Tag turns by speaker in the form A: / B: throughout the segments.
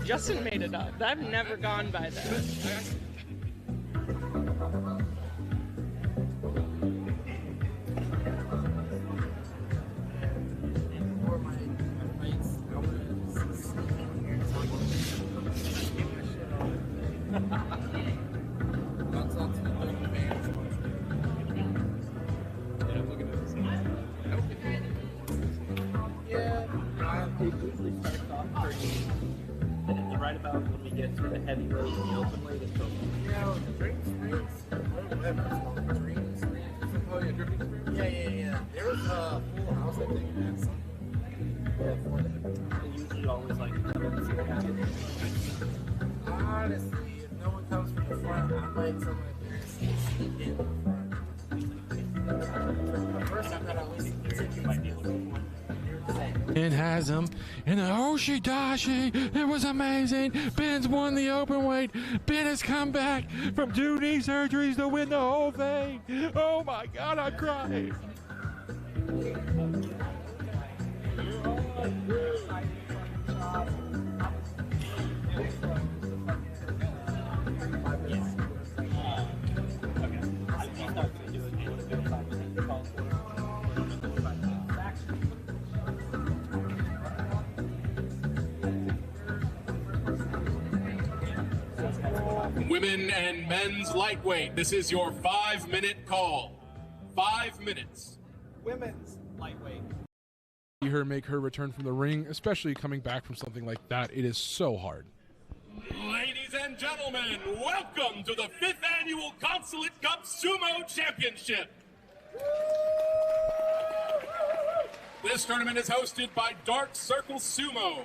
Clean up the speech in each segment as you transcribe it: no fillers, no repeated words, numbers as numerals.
A: Justin made it up. I've never gone by that.
B: Right about when we get to the heavyweight and the open weight, it's over.
C: The drinking springs, whatever it's called, drinking springs. Oh yeah, drinking springs? Yeah. There was a full house, I think, at some
B: They usually always like to come in and see what happens.
C: Honestly, if no one comes from the front, I might someone there sneak in the front. At first, I thought I was thinking might be a little more.
D: It has him in the Oshidashi. It was amazing. Ben's won the open weight. Ben has come back from 2 knee surgeries to win the whole thing. Oh my God, I'm crying.
E: Women and men's lightweight. This is your 5-minute call. 5 minutes.
B: Women's lightweight.
D: See her make her return from the ring, especially coming back from something like that. It is so hard.
E: Ladies and gentlemen, welcome to the 5th annual Consulate Cup Sumo Championship. This tournament is hosted by Dark Circle Sumo.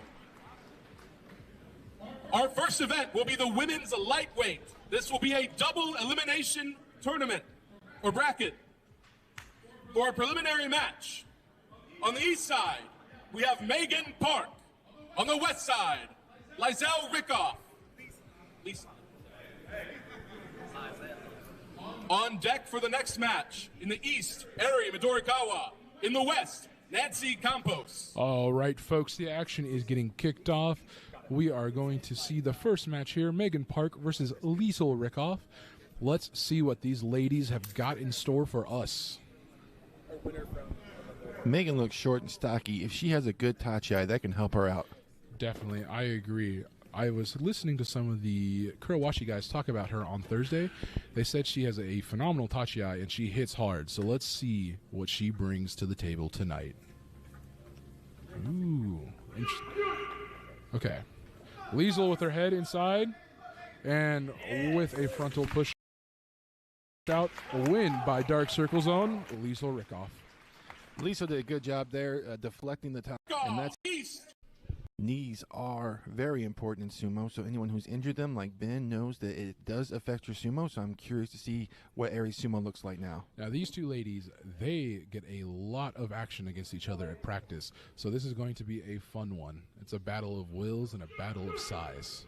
E: Our first event will be the women's lightweight. This will be a double elimination tournament or bracket. For a preliminary match, on the east side, we have Megan Park. On the west side, Lizelle Rickoff. Lisa. On deck for the next match, in the east, Eri Midorikawa. In the west, Nancy Campos.
D: All right, folks, the action is getting kicked off. We are going to see the first match here, Megan Park versus Liesel Rickoff. Let's see what these ladies have got in store for us.
F: Megan looks short and stocky. If she has a good tachi, that can help her out.
D: Definitely, I agree. I was listening to some of the Kurawashi guys talk about her on Thursday. They said she has a phenomenal tachi and she hits hard. So let's see what she brings to the table tonight. Ooh. Okay. Liesel with her head inside and with a frontal push out. A win by Dark Circle Zone, Liesel Rickoff.
F: Liesel did a good job there deflecting the top. And that's knees are very important in sumo, so anyone who's injured them, like Ben, knows that it does affect your sumo, so I'm curious to see what Eri sumo looks like now.
D: Now, these two ladies, they get a lot of action against each other at practice, so this is going to be a fun one. It's a battle of wills and a battle of size.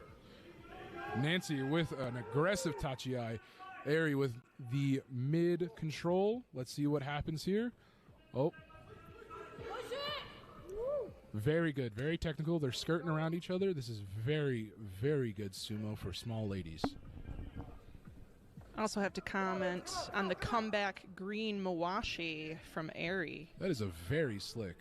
D: Nancy with an aggressive tachi, Eri with the mid control. Let's see what happens here. Oh. Very good, very technical. They're skirting around each other. This is very, very good sumo for small ladies.
A: I also have to comment on the comeback green mawashi from Eri.
D: That is a very slick.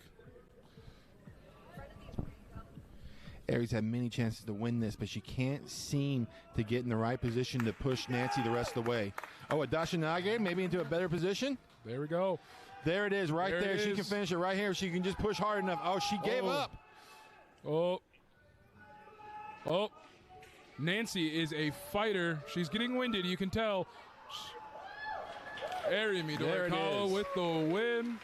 F: Eri's had many chances to win this, but she can't seem to get in the right position to push Nancy the rest of the way. Oh, a Dashinage, maybe into a better position.
D: There we go.
F: There it is, right there. She can finish it right here. She can just push hard enough. Oh, she gave up.
D: Oh. Nancy is a fighter. She's getting winded, you can tell. Eri Midorikawa with the win.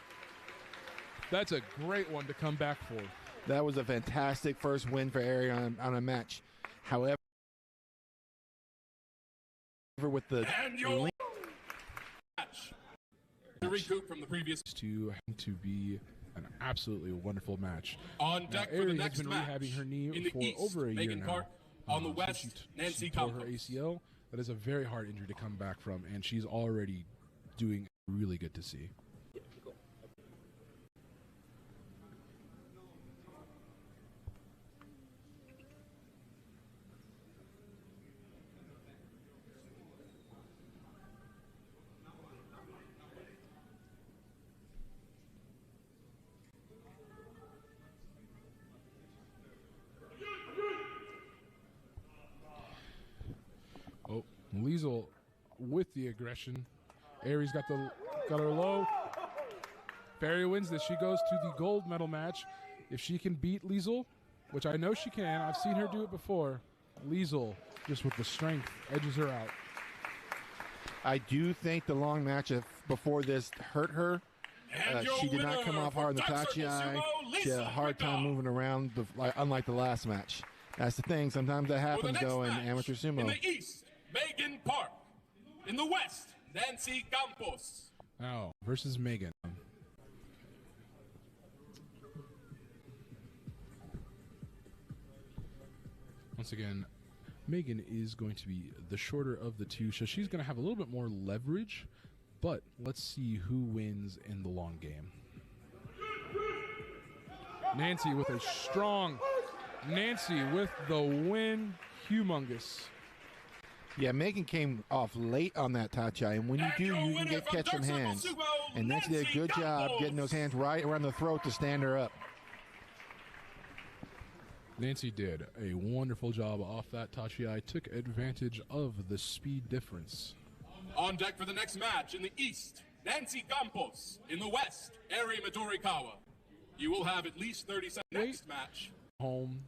D: That's a great one to come back for.
F: That was a fantastic first win for Eri on a match. However, with the
E: match. To recoup from the previous
D: to be an absolutely wonderful match.
E: On deck for the next
D: has been
E: match.
D: rehabbing her knee
E: In the
D: for
E: east,
D: over a
E: Megan
D: year
E: Park.
D: now.
E: On the west, Nancy
D: she tore her
E: Campos.
D: ACL. That is a very hard injury to come back from, and she's already doing really good to see. Liesel with the aggression. Aries got her low. Barry wins this. She goes to the gold medal match. If she can beat Liesel, which I know she can, I've seen her do it before, Liesel, just with the strength, edges her out.
F: I do think the long match before this hurt her. She did not come off hard in the Tachi. She had a hard time moving around, unlike the last match. That's the thing. Sometimes that happens, though, in amateur sumo.
E: In the East, Megan Park. In the West, Nancy Campos.
D: Now, versus Megan. Once again, Megan is going to be the shorter of the two, so she's going to have a little bit more leverage, but let's see who wins in the long game. Nancy with a strong, Nancy with the win, humongous.
F: Yeah, Megan came off late on that Tachi, and when you do, you can catch some hands. And Nancy did a good job getting those hands right around the throat to stand her up.
D: Nancy did a wonderful job off that Tachi. Took advantage of the speed difference.
E: On deck for the next match in the East, Nancy Campos. In the West, Eri Midorikawa. You will have at least 30 seconds. Next match.
D: Home.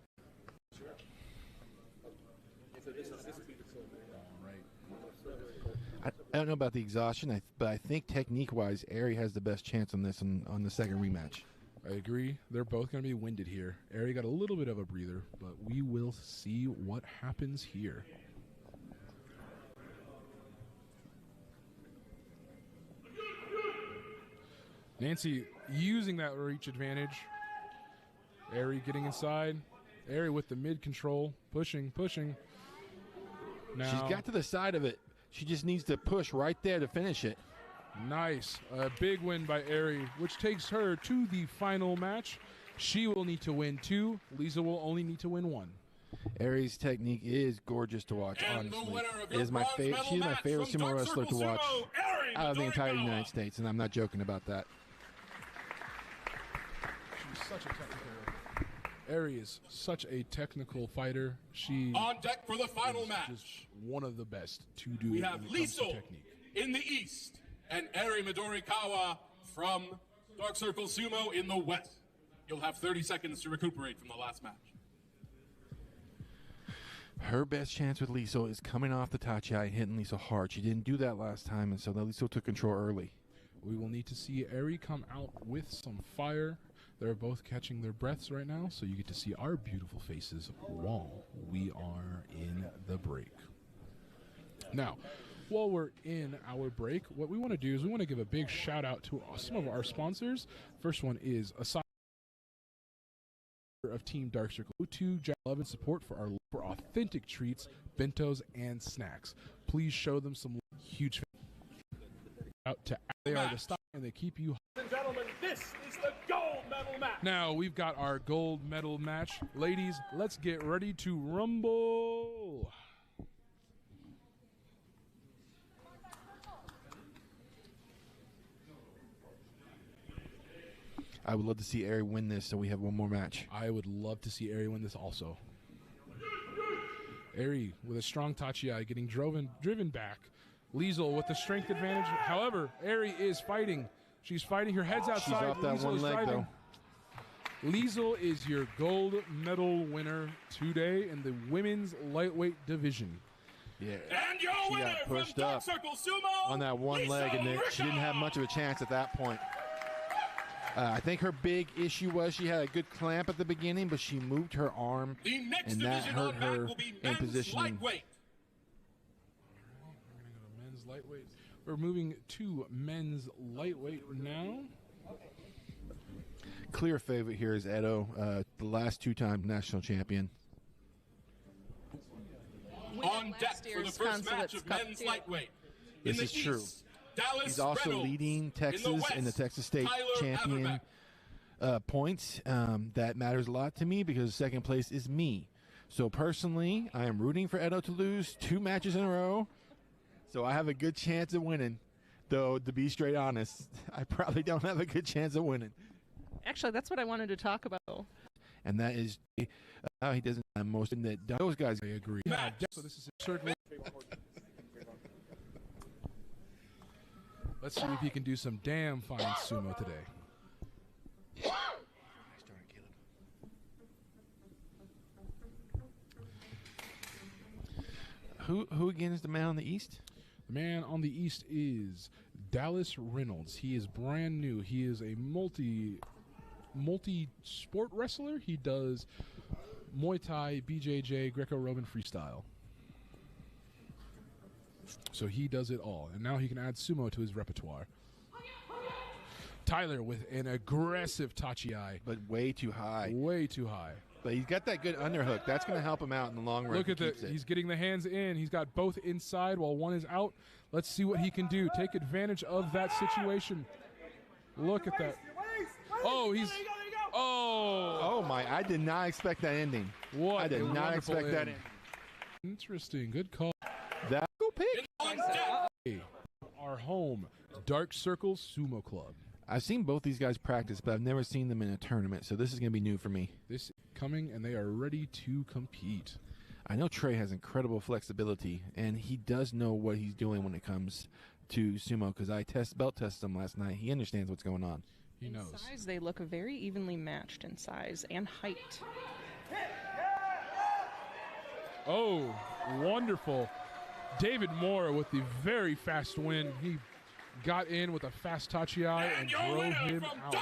F: I don't know about the exhaustion, but I think technique-wise, Eri has the best chance on this on the second rematch.
D: I agree. They're both going to be winded here. Eri got a little bit of a breather, but we will see what happens here. Nancy using that reach advantage. Eri getting inside. Eri with the mid control. Pushing. Now,
F: she's got to the side of it. She just needs to push right there to finish it.
D: Nice. A big win by Eri, which takes her to the final match. She will need to win 2. Lisa will only need to win 1.
F: Eri's technique is gorgeous to watch, honestly. She's my favorite sumo wrestler to watch out of the entire United States, and I'm not joking about that.
D: She's such a technical. Eri is such a technical fighter. She
E: on deck for the final match.
D: Just one of the best to do
E: we
D: it
E: have
D: when it comes to
E: Liesel
D: technique.
E: In the East and Eri Midorikawa from Dark Circle Sumo in the West. You'll have 30 seconds to recuperate from the last match.
F: Her best chance with Liesel is coming off the Tachi and hitting Liesel hard. She didn't do that last time, and so Liesel took control early.
D: We will need to see Eri come out with some fire. They're both catching their breaths right now, so you get to see our beautiful faces while we are in the break. Now, while we're in our break, what we want to do is we want to give a big shout out to some of our sponsors. First one is aside of Team Dark Circle. Go to love and support for authentic treats, bentos, and snacks. Please show them some huge out to they are the stock and they keep you.
E: Ladies and gentlemen, this is the gold medal match.
D: Now we've got our gold medal match. Ladies, let's get ready to rumble.
F: I would love to see Eri win this, so we have one more match.
D: I would love to see Eri win this also. Eri with a strong Tachi getting driven back. Liesel with the strength advantage. However, Eri is fighting. She's fighting. Her head's outside.
F: She's off that
D: Liesel
F: one
D: is
F: leg,
D: driving. Though. Liesel is your gold medal winner today in the women's lightweight division.
F: Yeah,
E: and your
F: she
E: winner
F: got pushed
E: from Dark
F: up
E: Circle Sumo,
F: on that one leg, and she didn't have much of a chance at that point. I think her big issue was she had a good clamp at the beginning, but she moved her arm, and that hurt her in positioning.
E: Lightweight.
D: Lightweight. We're moving to men's lightweight now.
F: Clear favorite here is Edo, the last 2-time national champion.
E: On deck for the first match of men's lightweight.
F: This is true. He's also leading Texas in the Texas State champion points. That matters a lot to me because second place is me. So personally, I am rooting for Edo to lose 2 matches in a row. So I have a good chance of winning. Though, to be straight honest, I probably don't have a good chance of winning.
A: Actually, that's what I wanted to talk about.
F: And that is how he doesn't have most in that those guys.
D: I agree. So this is certainly Let's see if he can do some damn fine sumo today.
F: Nice turn, Caleb. Who again is the man on the East?
D: The man on the East is Dallas Reynolds. He is brand new. He is a multi-sport wrestler. He does Muay Thai, BJJ, Greco-Roman freestyle. So he does it all. And now he can add sumo to his repertoire. Tyler with an aggressive tachi-ai.
F: But way too high.
D: Way too high.
F: But he's got that good underhook. That's going to help him out in the long run.
D: Look at that. He's getting the hands in. He's got both inside while one is out. Let's see what he can do. Take advantage of that situation. Look at that. Oh, he's... Oh.
F: Oh, my. I did not expect that ending.
D: What?
F: I did not expect that ending.
D: Interesting. Good call.
F: That go pick.
D: Our home, Dark Circle Sumo Club.
F: I've seen both these guys practice, but I've never seen them in a tournament, so this is going to be new for me.
D: This is coming, and they are ready to compete.
F: I know Trey has incredible flexibility, and he does know what he's doing when it comes to sumo, because I belt tested him last night. He understands what's going on.
D: He knows.
A: In size, they look very evenly matched in size and height.
D: Oh, wonderful. David Moore with the very fast win. He got in with a fast tachi-ai and drove him out.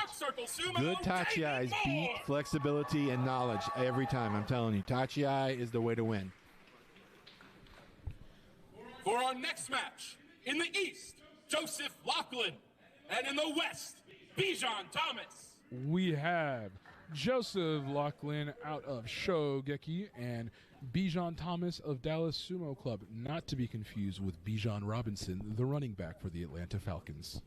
F: Good tachi-ais beat flexibility and knowledge every time. I'm telling you, tachi-ai is the way to win.
E: For our next match, in the East, Joseph Lachlan, and in the West, Bijan Thomas.
D: We have Joseph Lachlan out of Shogeki and Bijan Thomas of Dallas Sumo Club, not to be confused with Bijan Robinson, the running back for the Atlanta Falcons.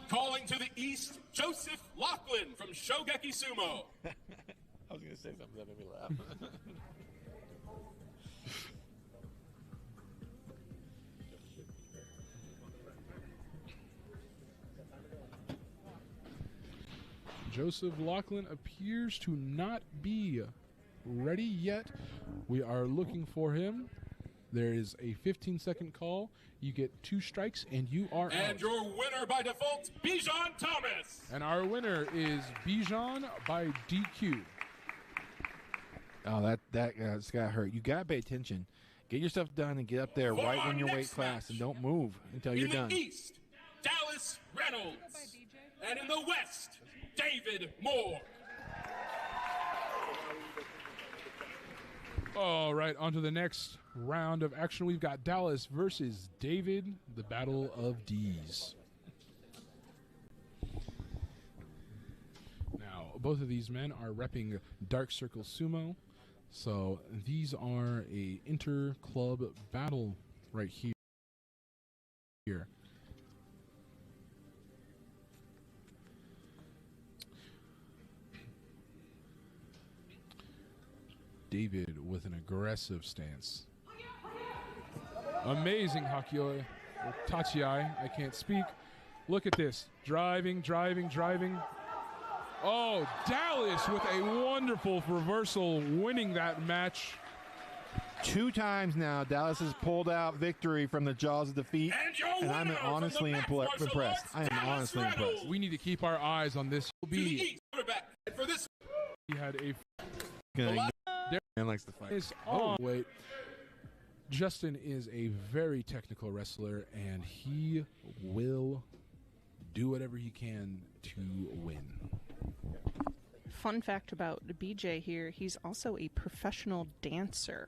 E: Calling to the East, Joseph Lachlan from Shogeki Sumo.
F: I was going to say something that made me laugh.
D: Joseph Lachlan appears to not be ready yet. We are looking for him. There is a 15-second call. You get 2 strikes, and you are out.
E: And your winner by default, Bijan Thomas.
D: And our winner is Bijan by DQ.
F: Oh, that's got hurt. You got to pay attention. Get your stuff done and get up there right in your weight class, and don't move until you're done.
E: In the East, Dallas Reynolds. And in the West, David Moore.
D: All right, on to the next round of action. We've got Dallas versus David, the Battle of D's. Now, both of these men are repping Dark Circle Sumo. So these are a inter-club battle right here. David with an aggressive stance. Amazing Hakyoi. Or Tachi-ai. I can't speak. Look at this. Driving. Oh, Dallas with a wonderful reversal, winning that match.
F: 2 times now, Dallas has pulled out victory from the jaws of defeat, and I'm honestly impressed. I am honestly impressed.
D: We need to keep our eyes on this. He had a...
F: Man likes to fight.
D: Wait. Justin is a very technical wrestler, and he will do whatever he can to win.
A: Fun fact about BJ here, he's also a professional dancer.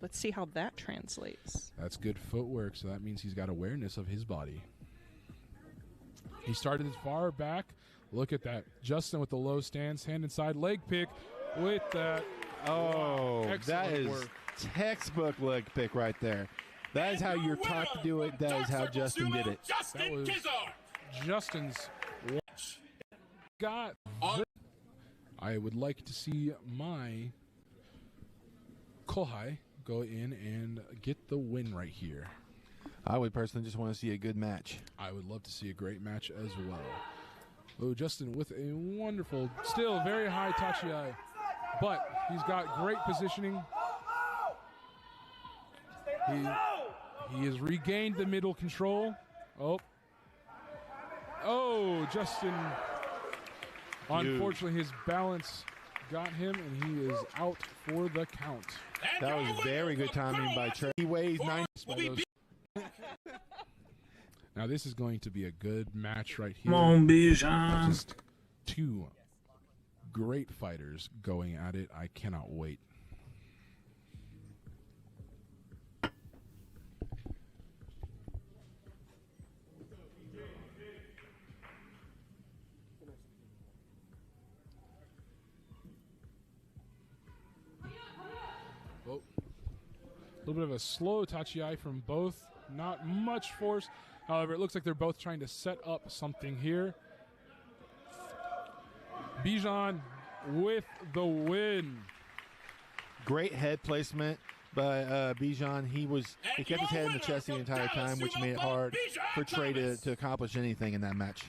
A: Let's see how that translates.
D: That's good footwork, so that means he's got awareness of his body. He started as far back. Look at that. Justin with the low stance, hand inside, leg pick with that.
F: Oh, that is
D: work.
F: Textbook leg pick right there. That is how you're taught to do it. That is how Justin did it.
D: That was Justin's got. I would like to see my Kohai go in and get the win right here.
F: I would personally just want to see a good match.
D: I would love to see a great match as well. Oh, Justin with a wonderful, still very high tachi-ai, but he's got great positioning. He has regained the middle control. Oh, Oh, Justin. Unfortunately, his balance got him, and he is out for the count.
F: That was very good timing by Trey. He weighs 90.
D: Now, this is going to be a good match right here.
G: Come on, Bijan.
D: Just two great fighters going at it. I cannot wait. Oh. A little bit of a slow tachi from both. Not much force. However, it looks like they're both trying to set up something here. Bijan with the win.
F: Great head placement by Bijan. He kept his head in the chest the entire time, which made it hard for Trey to accomplish anything in that match.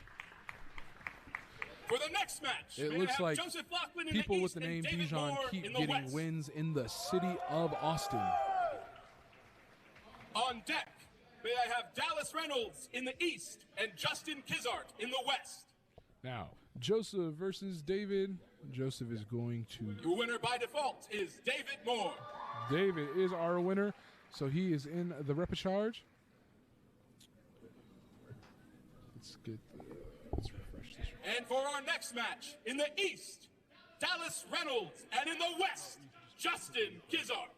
E: For the next match,
D: it looks like people with the name Bijan keep getting wins in the city of Austin.
E: On deck, may I have Dallas Reynolds in the east and Justin Kizart in the west.
D: Now, Joseph versus David. Joseph is going to...
E: Your winner by default is David Moore.
D: David is our winner, so he is in the repechage. Let's refresh this.
E: And for our next match, in the east, Dallas Reynolds, and in the west, Justin Kizart.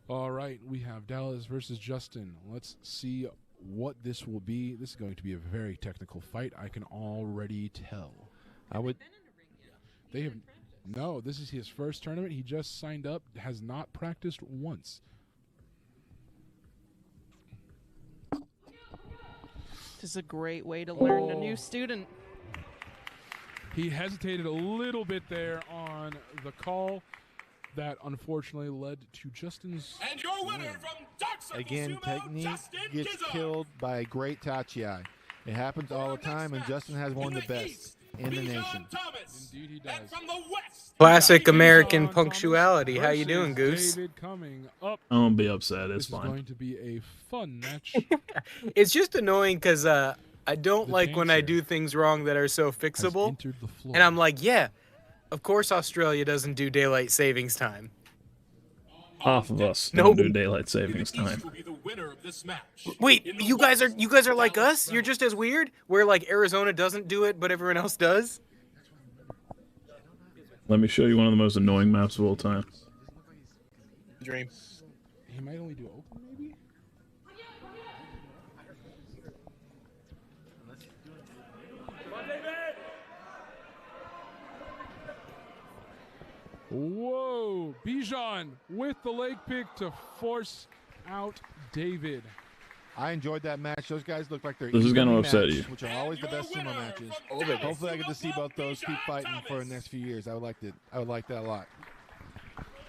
D: All right, we have Dallas versus Justin. Let's see what this will be. This is going to be a very technical fight. I can already tell. They have no. This is his first tournament. He just signed up. Has not practiced once.
A: This is a great way to learn a new student.
D: He hesitated a little bit there on the call. That unfortunately led to Justin's
E: and your winner from Dark Circle
F: Again,
E: Sumo,
F: technique
E: Justin
F: gets
E: Kizart.
F: killed by a great tachi. It happens all the time, and Justin has one of the best in the nation.
D: Indeed, he does.
E: And from the west,
H: Classic American punctuality. How you doing, Goose?
D: David coming up.
G: I won't be upset. It's
D: This is
G: fine.
D: going to be a fun match.
H: It's just annoying because I don't
D: The
H: like when I
D: dancer
H: do things wrong that are so
D: Has
H: fixable.
D: entered the floor.
H: And I'm like, yeah, of course Australia doesn't do daylight savings time.
G: Half of us
H: Nope.
G: don't do daylight savings time.
E: will be the winner of this match.
H: Wait,
E: In the
H: you guys
E: west,
H: are like
E: Dallas
H: us? You're just as weird? Where like Arizona doesn't do it, but everyone else does?
G: Let me show you one of the most annoying maps of all time.
H: Dream.
D: He might only do open, maybe? Whoa! Bijan with the leg pick to force out David.
F: I enjoyed that match. Those guys look like they're
G: This is gonna
F: evenly
G: upset
F: matched,
G: you.
F: which are always the best sumo matches.
E: Dallas,
F: Hopefully, I get to see
E: Sumo
F: both those keep
E: Bijan
F: fighting for the
E: Thomas.
F: next few years. I would like that a lot.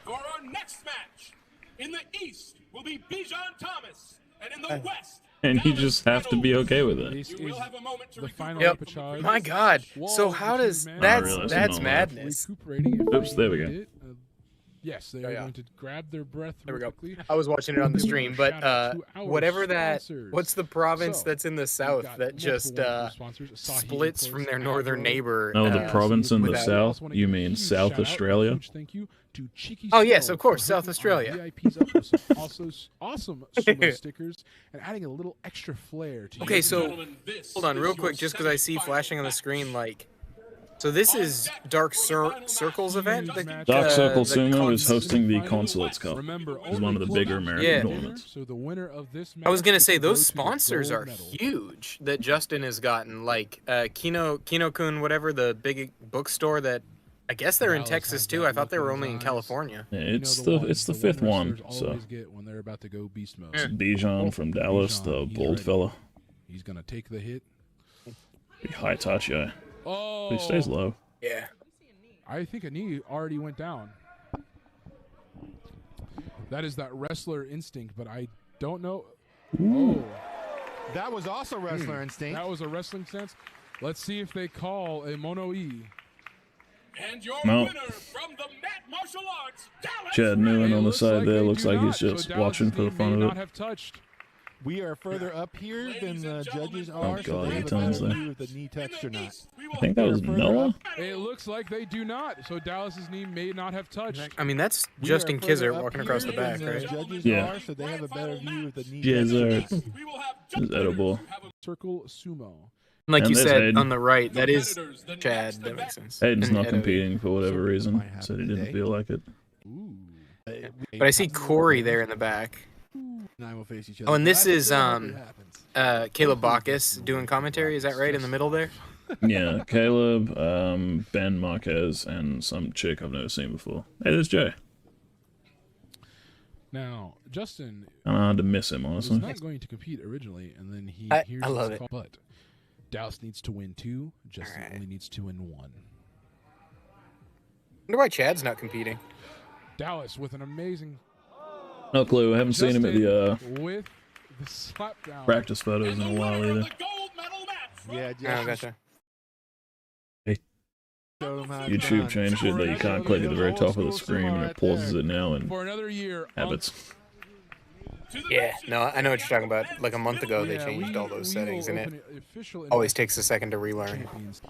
E: For our next match, in the east will be Bijan Thomas, and in the west,
G: And you
E: Dallas
G: just have to be
E: Reynolds.
G: okay with it.
D: This
E: You will
D: is
E: have a moment to
D: the
E: recuperate
D: final
H: Yep.
D: repechage.
H: My God. So
D: Wall
H: how
D: between
H: does
D: men.
H: that's
G: realize
H: that's
G: I'm not
H: madness.
D: Recuperating. If
G: Oops,
D: they
G: there we go.
D: need it. Yes, they are
H: yeah.
D: going to grab their breath
H: There we
D: real
H: go.
D: quickly.
H: I was watching it on the
D: Give a
H: stream,
D: shout
H: but
D: out to our
H: whatever that
D: sponsors.
H: what's the province
D: So,
H: that's in the
D: We've
H: south
D: got
H: that just
D: multiple wonderful sponsors. Asahi,
H: splits
D: of
H: from
D: course,
H: their northern
D: Agro.
H: neighbor?
G: Oh, the province in the
H: without-
G: south?
D: Also wanna
G: You
D: give a
G: mean
D: huge
G: South
D: shout out, a
G: Australia?
D: huge thank you to Cheeky
H: Oh, yes,
D: Skull
H: of course,
D: for
H: South
D: hooking our
H: Australia.
D: VIPs up with some also awesome sumo stickers and adding a little extra flair to
H: Okay,
D: your
H: so
E: Gentlemen, this
H: hold on
E: is
H: real
E: your
H: quick, just because I see
E: semi-final
H: flashing on the
E: match.
H: screen, like, so this is Dark Circles event.
G: Dark Circle
H: the
G: Sumo is hosting the
D: Final
G: Consulate's Cup.
D: Remember,
G: It's one of the bigger American
H: Yeah.
G: tournaments.
D: So the winner of this match
H: I was gonna
D: gets
H: say
D: to go
H: those
D: to the
H: sponsors
D: gold
H: are
D: medal.
H: huge that Justin has gotten, like Kino-kun, whatever, the big bookstore that I guess they're in
D: Dallas
H: Texas
D: has
H: too.
D: that
H: I thought they
D: look
H: were
D: in
H: only
D: his
H: in
D: eyes.
H: California.
G: Yeah,
D: You
G: it's
D: know
G: the
D: ones
G: fifth
D: winning
G: one.
D: wrestlers
G: So
D: always get when they're about to go beast mode.
G: Bijan from Dallas, the
D: Bijan, he's
G: bold
D: ready.
G: fella.
D: He's gonna take the hit.
G: Big high tachi.
D: Oh,
G: But he stays low.
H: Yeah.
D: I think a knee already went down. That is that wrestler instinct, but I don't know. Oh,
F: That was also wrestler instinct.
D: that was a wrestling sense. Let's see if they call a mono E.
E: And your
G: No.
E: winner from the Mat Martial Arts, Dallas
G: Chad Newman
D: It
G: on the
D: looks
G: side
D: like
G: there
D: they
G: looks
D: do
G: like he's
D: not,
G: just
D: so
G: watching
D: Dallas's
G: for the
D: team
G: fun
D: may
G: of
D: not
G: it.
D: have touched.
F: We are further up here than the judges
E: Oh,
F: are, so
G: God,
F: they
G: he
F: have a
G: turns
F: better
G: there.
F: view of the knee touched or not.
G: I think that was Noah.
D: It looks like they do not, so Dallas's knee may not have touched.
H: I mean, that's
F: We
H: Justin
F: are further
H: Kizzer
F: up
H: walking
F: here
H: across the
F: than
H: back,
F: the
H: right?
F: judges
G: Yeah.
F: are, so they have a better view of the knee
G: Yeah,
F: touched or not.
G: It's edible.
D: Circle Sumo.
H: Like
G: And
H: you
G: there's
H: said
G: Hayden.
H: on the right, that is Chad. That makes sense.
G: Hayden's
H: And
G: not
H: Edo.
G: competing for whatever
F: So,
G: reason.
F: might happen
G: Said he didn't
F: today.
G: feel like it.
D: Ooh.
H: But I see Corey there in the back.
F: And I will face each other.
H: Oh, and
F: But
H: this
F: I
H: is
F: still hope it happens.
H: Caleb Bacchus doing commentary. Is that right in the middle there?
G: Yeah, Caleb, Ben Marquez, and some chick I've never seen before. Hey, there's Jay.
D: Now, Justin
G: I don't know how to miss him,
D: was
G: honestly.
D: not going to compete originally, and then he
H: I
D: hears
H: love
D: this
H: it.
D: call. But Dallas needs to win 2. Justin
H: Alright.
D: only needs to win 1.
H: Wonder why Chad's not competing.
D: Dallas with an amazing
G: No clue. I haven't seen him at the
D: with the slap down.
G: practice photos in a while either.
F: Yeah,
H: Oh, gotcha.
F: show them how it's
G: YouTube
F: done.
G: changed it that you can't click at the very top of the screen, and it pauses it now and
D: For another year.
G: habits.
H: Yeah, no, I know what you're talking about. Like a month ago, they
D: Yeah,
H: changed all those settings, and it
D: open official
H: always takes a second to relearn.
D: champions.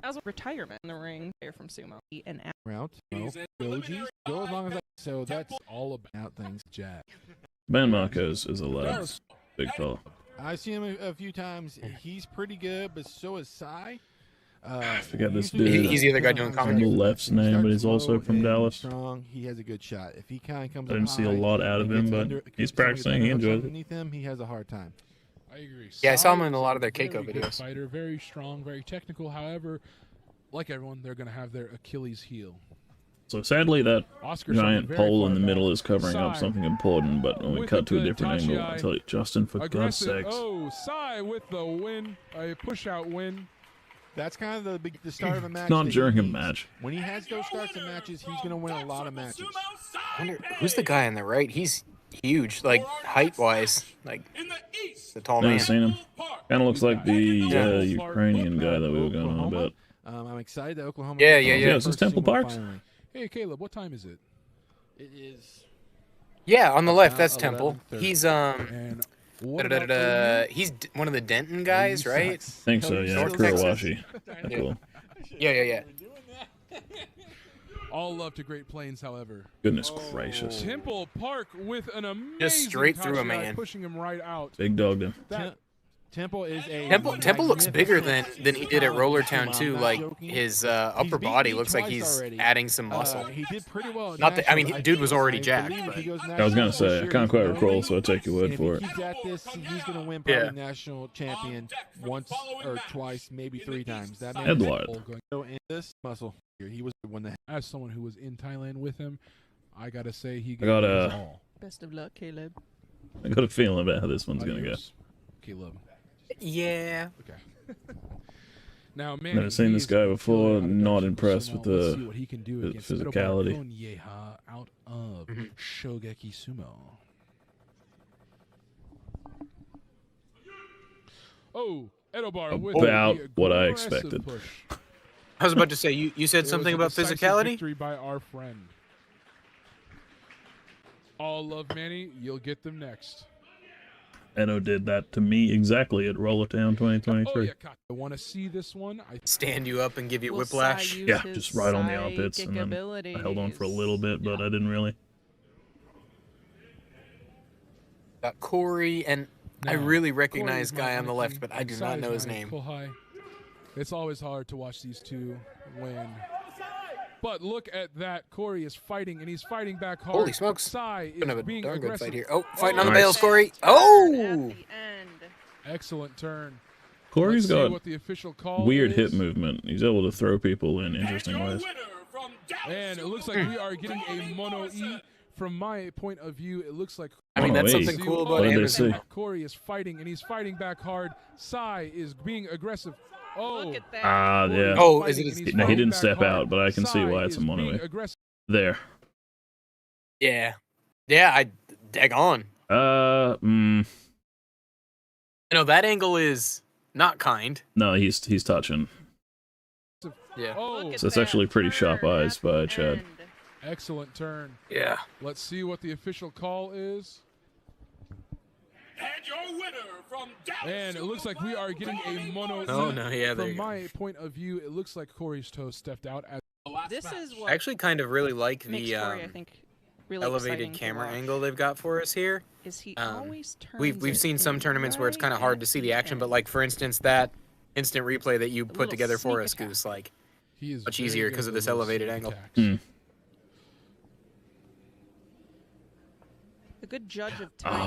A: As a retirement in the ring player from Sumo. An
F: Route. No. Goji. Go as long as I. So that's all about things.
D: Jack.
G: Ben Marquez is a lad. Big fella.
F: I've seen him a few times. He's pretty good, but so is Sai.
G: forget this
F: usually
G: dude.
H: He's the other guy doing commentary.
G: On the left's
F: He
G: name, but
F: starts
G: he's also
F: slow
G: from
F: and
G: Dallas.
F: Strong. He has a good shot. If he kind of comes
G: I didn't
F: up
G: see a
F: high
G: lot out of
F: and
G: him,
F: gets
G: but
F: under-
G: he's
F: somebody's
G: practicing. He
F: underhooks
G: enjoys it.
F: underneath him, he has a hard time.
D: I agree.
H: Yeah, I saw him
D: Sai
H: in a
D: is
H: lot of their
D: very
H: Keiko
D: good
H: videos.
D: Fighter, very strong, very technical. However, like everyone, they're going to have their Achilles heel.
G: So sadly, that
D: Oscar
G: giant
D: very
G: pole
D: far
G: in the middle
D: back.
G: is covering up
D: Sai
G: something important. But when we
D: with
G: cut
D: a
G: to a
D: good
G: different angle,
D: touchy
G: I tell you, Justin, for God's
D: aggressive.
G: sakes,
D: Oh, Sai with the win, a push-out win.
F: That's kind of the start of a match.
G: not
F: that he
G: during a
F: needs.
G: match.
F: When he has those starts of matches, he's going to win a lot of matches.
H: I wonder, who's the guy on the right? He's huge, like height-wise, like the tall
G: Never
H: man.
G: seen him. Kind of looks like the
H: Yeah.
G: Ukrainian guy that we were going on about.
F: I'm excited that Oklahoma.
H: Yeah,
F: is
H: yeah,
F: the
H: yeah.
G: Yeah, this is
F: first
G: Temple
F: sumo
G: Parks.
F: finally.
D: Hey, Caleb, what time is it?
F: It is.
H: Yeah, on the left,
F: About
H: that's Temple.
F: 11:30.
H: He's
D: And what about for
H: he's one of the Denton guys, right?
G: I think so, yeah.
H: North Texas.
G: Kurowashi.
H: Yeah.
G: Cool.
H: Yeah.
D: you? All love to Great Plains, however.
G: Goodness gracious.
D: Temple Park with an amazing
H: Just straight through a
D: tachi,
H: man.
D: pushing him right out.
G: Big dogged him.
D: That
F: Temple is a.
H: Temple looks bigger than he did at Rollertown
F: I'm
H: too.
F: not
H: Like
F: joking.
H: his upper
F: beaten
H: body
F: me
H: looks like
F: twice
H: he's
F: already.
H: adding some muscle.
F: He did pretty well. at
H: Not that- I mean,
F: nationals.
H: dude was already
F: I
H: jacked,
F: believe if he
H: but-
F: goes
G: I was gonna
F: nationals
G: say,
F: this
G: I
F: year,
G: can't
F: he's
G: quite
F: gonna
G: recall,
F: win.
G: so I take your word
F: And
G: for
F: if
G: it.
F: he keeps at this, he's going to win probably
H: Yeah.
F: national champion once or twice, maybe 3 times. That man
G: Edward.
D: going-
F: So in this muscle here, he was the one that.
D: As someone who was in Thailand with him, I gotta say he
G: I got
D: gave it his
G: a-
D: all.
A: Best of luck, Caleb.
G: I got a feeling about how this one's gonna go.
D: Adios, Caleb.
H: Yeah.
D: Okay. Now, man,
G: Never seen this guy before, not impressed with
D: Let's
G: the
D: see what he can do
G: the
D: against
G: physicality.
D: Edobar Konyeha out of Shogeki Sumo. Oh, Edobar with
G: About
D: the
G: what I
D: aggressive
G: expected.
D: Push.
H: I was about to say you said
D: It
H: something
D: was a
H: about
D: decisive
H: physicality.
D: Victory by our friend. All love Manny. You'll get them next.
G: Eno did that to me exactly at Rollertown
D: Oh
G: 2023.
D: yeah, Kat, I want to see this one. I
H: Stand you up and give you
A: Will
H: whiplash.
A: Sai use
G: Yeah,
A: his
G: just right on the armpits,
A: psychic
G: and then
A: abilities?
G: I held on for a little bit, but I didn't really.
H: Got Corey, and I
D: Now,
H: really
D: Corey
H: recognize
D: is my
H: guy on the left,
D: Anakin,
H: but I
D: and
H: do
D: Sai
H: not
D: is
H: know his
D: my
H: name.
D: Kohai. It's always hard to watch these two win. But look at that. Corey is fighting, and he's fighting back hard.
H: Holy smokes.
D: Sai is
H: Gonna have a
D: being
H: darn good
D: aggressive.
H: fight here. Oh, fighting on the
G: Nice.
H: bails, Corey.
A: At
H: Oh!
A: the end.
D: Excellent turn.
G: Corey's
D: Let's see
G: got
D: what the official call
G: weird
D: is.
G: hip movement. He's able to throw people in interesting ways.
D: And it looks like we are getting a mono E. From my point of view, it looks like
H: I mean, that's
G: Wait.
H: something cool
G: What
H: about
G: did they
H: Anderson.
G: say?
D: Corey is fighting, and he's fighting back hard. Sai is being aggressive. Oh,
A: Look at that.
G: Ah,
D: Corey
G: yeah.
H: Oh,
D: fighting,
H: is it
D: and
H: his-
D: he's
G: No, he
D: fighting
G: didn't
D: back
G: step
D: hard.
G: out, but I can see
D: Sai
G: why it's a
D: is
G: mono
D: being
G: E.
D: aggressive.
G: There.
H: Yeah. Yeah, I dag on.
G: Mm,
H: You know, that angle is not kind.
G: no, he's touching.
H: Yeah.
A: Look at
G: So it's
A: that
G: actually pretty sharp
A: turn
G: eyes
A: at the
G: by Chad.
A: end.
D: Excellent turn.
H: Yeah.
D: Let's see what the official call is.
E: And your winner from Dallas.
D: And it looks like we are getting a mono.
H: Oh, no, yeah, there
D: From
H: you go.
D: my point of view, it looks like Corey's toe stepped out as
A: This is
H: I
A: what
H: actually kind of really like
A: makes
H: the
A: Corey, I think, really
H: elevated
A: exciting to
H: camera
A: watch.
H: angle they've got for us here.
A: Is he
H: Um,
A: always turns
H: We've
A: it
H: seen some
A: in
H: tournaments where it's
A: right
H: kind of hard
A: at
H: to see the
A: the
H: action, but
A: end.
H: like for instance that instant replay that you put
A: little
H: together for
A: sneak
H: us,
A: attack.
H: Goose, like
D: he is
H: much
D: very
H: easier
D: good
H: 'cause of
D: at
H: this
D: those
H: elevated
D: sneak
H: angle.
D: attacks.
A: A good judge of timing.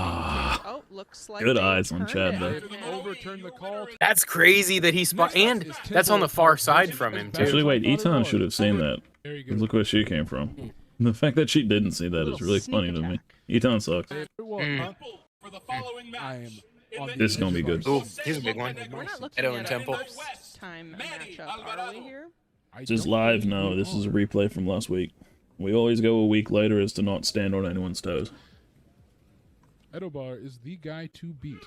A: Too. Oh, looks like
G: Good
A: they
G: eyes on
A: turned
G: Chad
A: it.
G: there.
D: They've overturned the call.
H: that's crazy that he spot, and that's on the far side from him too.
G: Actually, wait, Eton should have seen that.
D: Very good.
G: Look where she came from. The fact that she didn't see that is
A: Little
G: really
A: sneak
G: funny to me.
A: attack.
G: Eton sucks.
D: Well, huh?
E: For the following match.
D: I am on the
G: This is gonna be good.
H: Ooh, here's a big one.
A: We're not looking
H: Edo
A: at
H: and
A: a
H: Temple.
A: first time matchup, are we here?
D: I
G: Just
D: don't
G: live?
D: believe
G: No,
D: we
G: this is a
D: are.
G: replay from last week. We always go a week later as to not stand on anyone's toes.
D: Edobar is the guy to beat.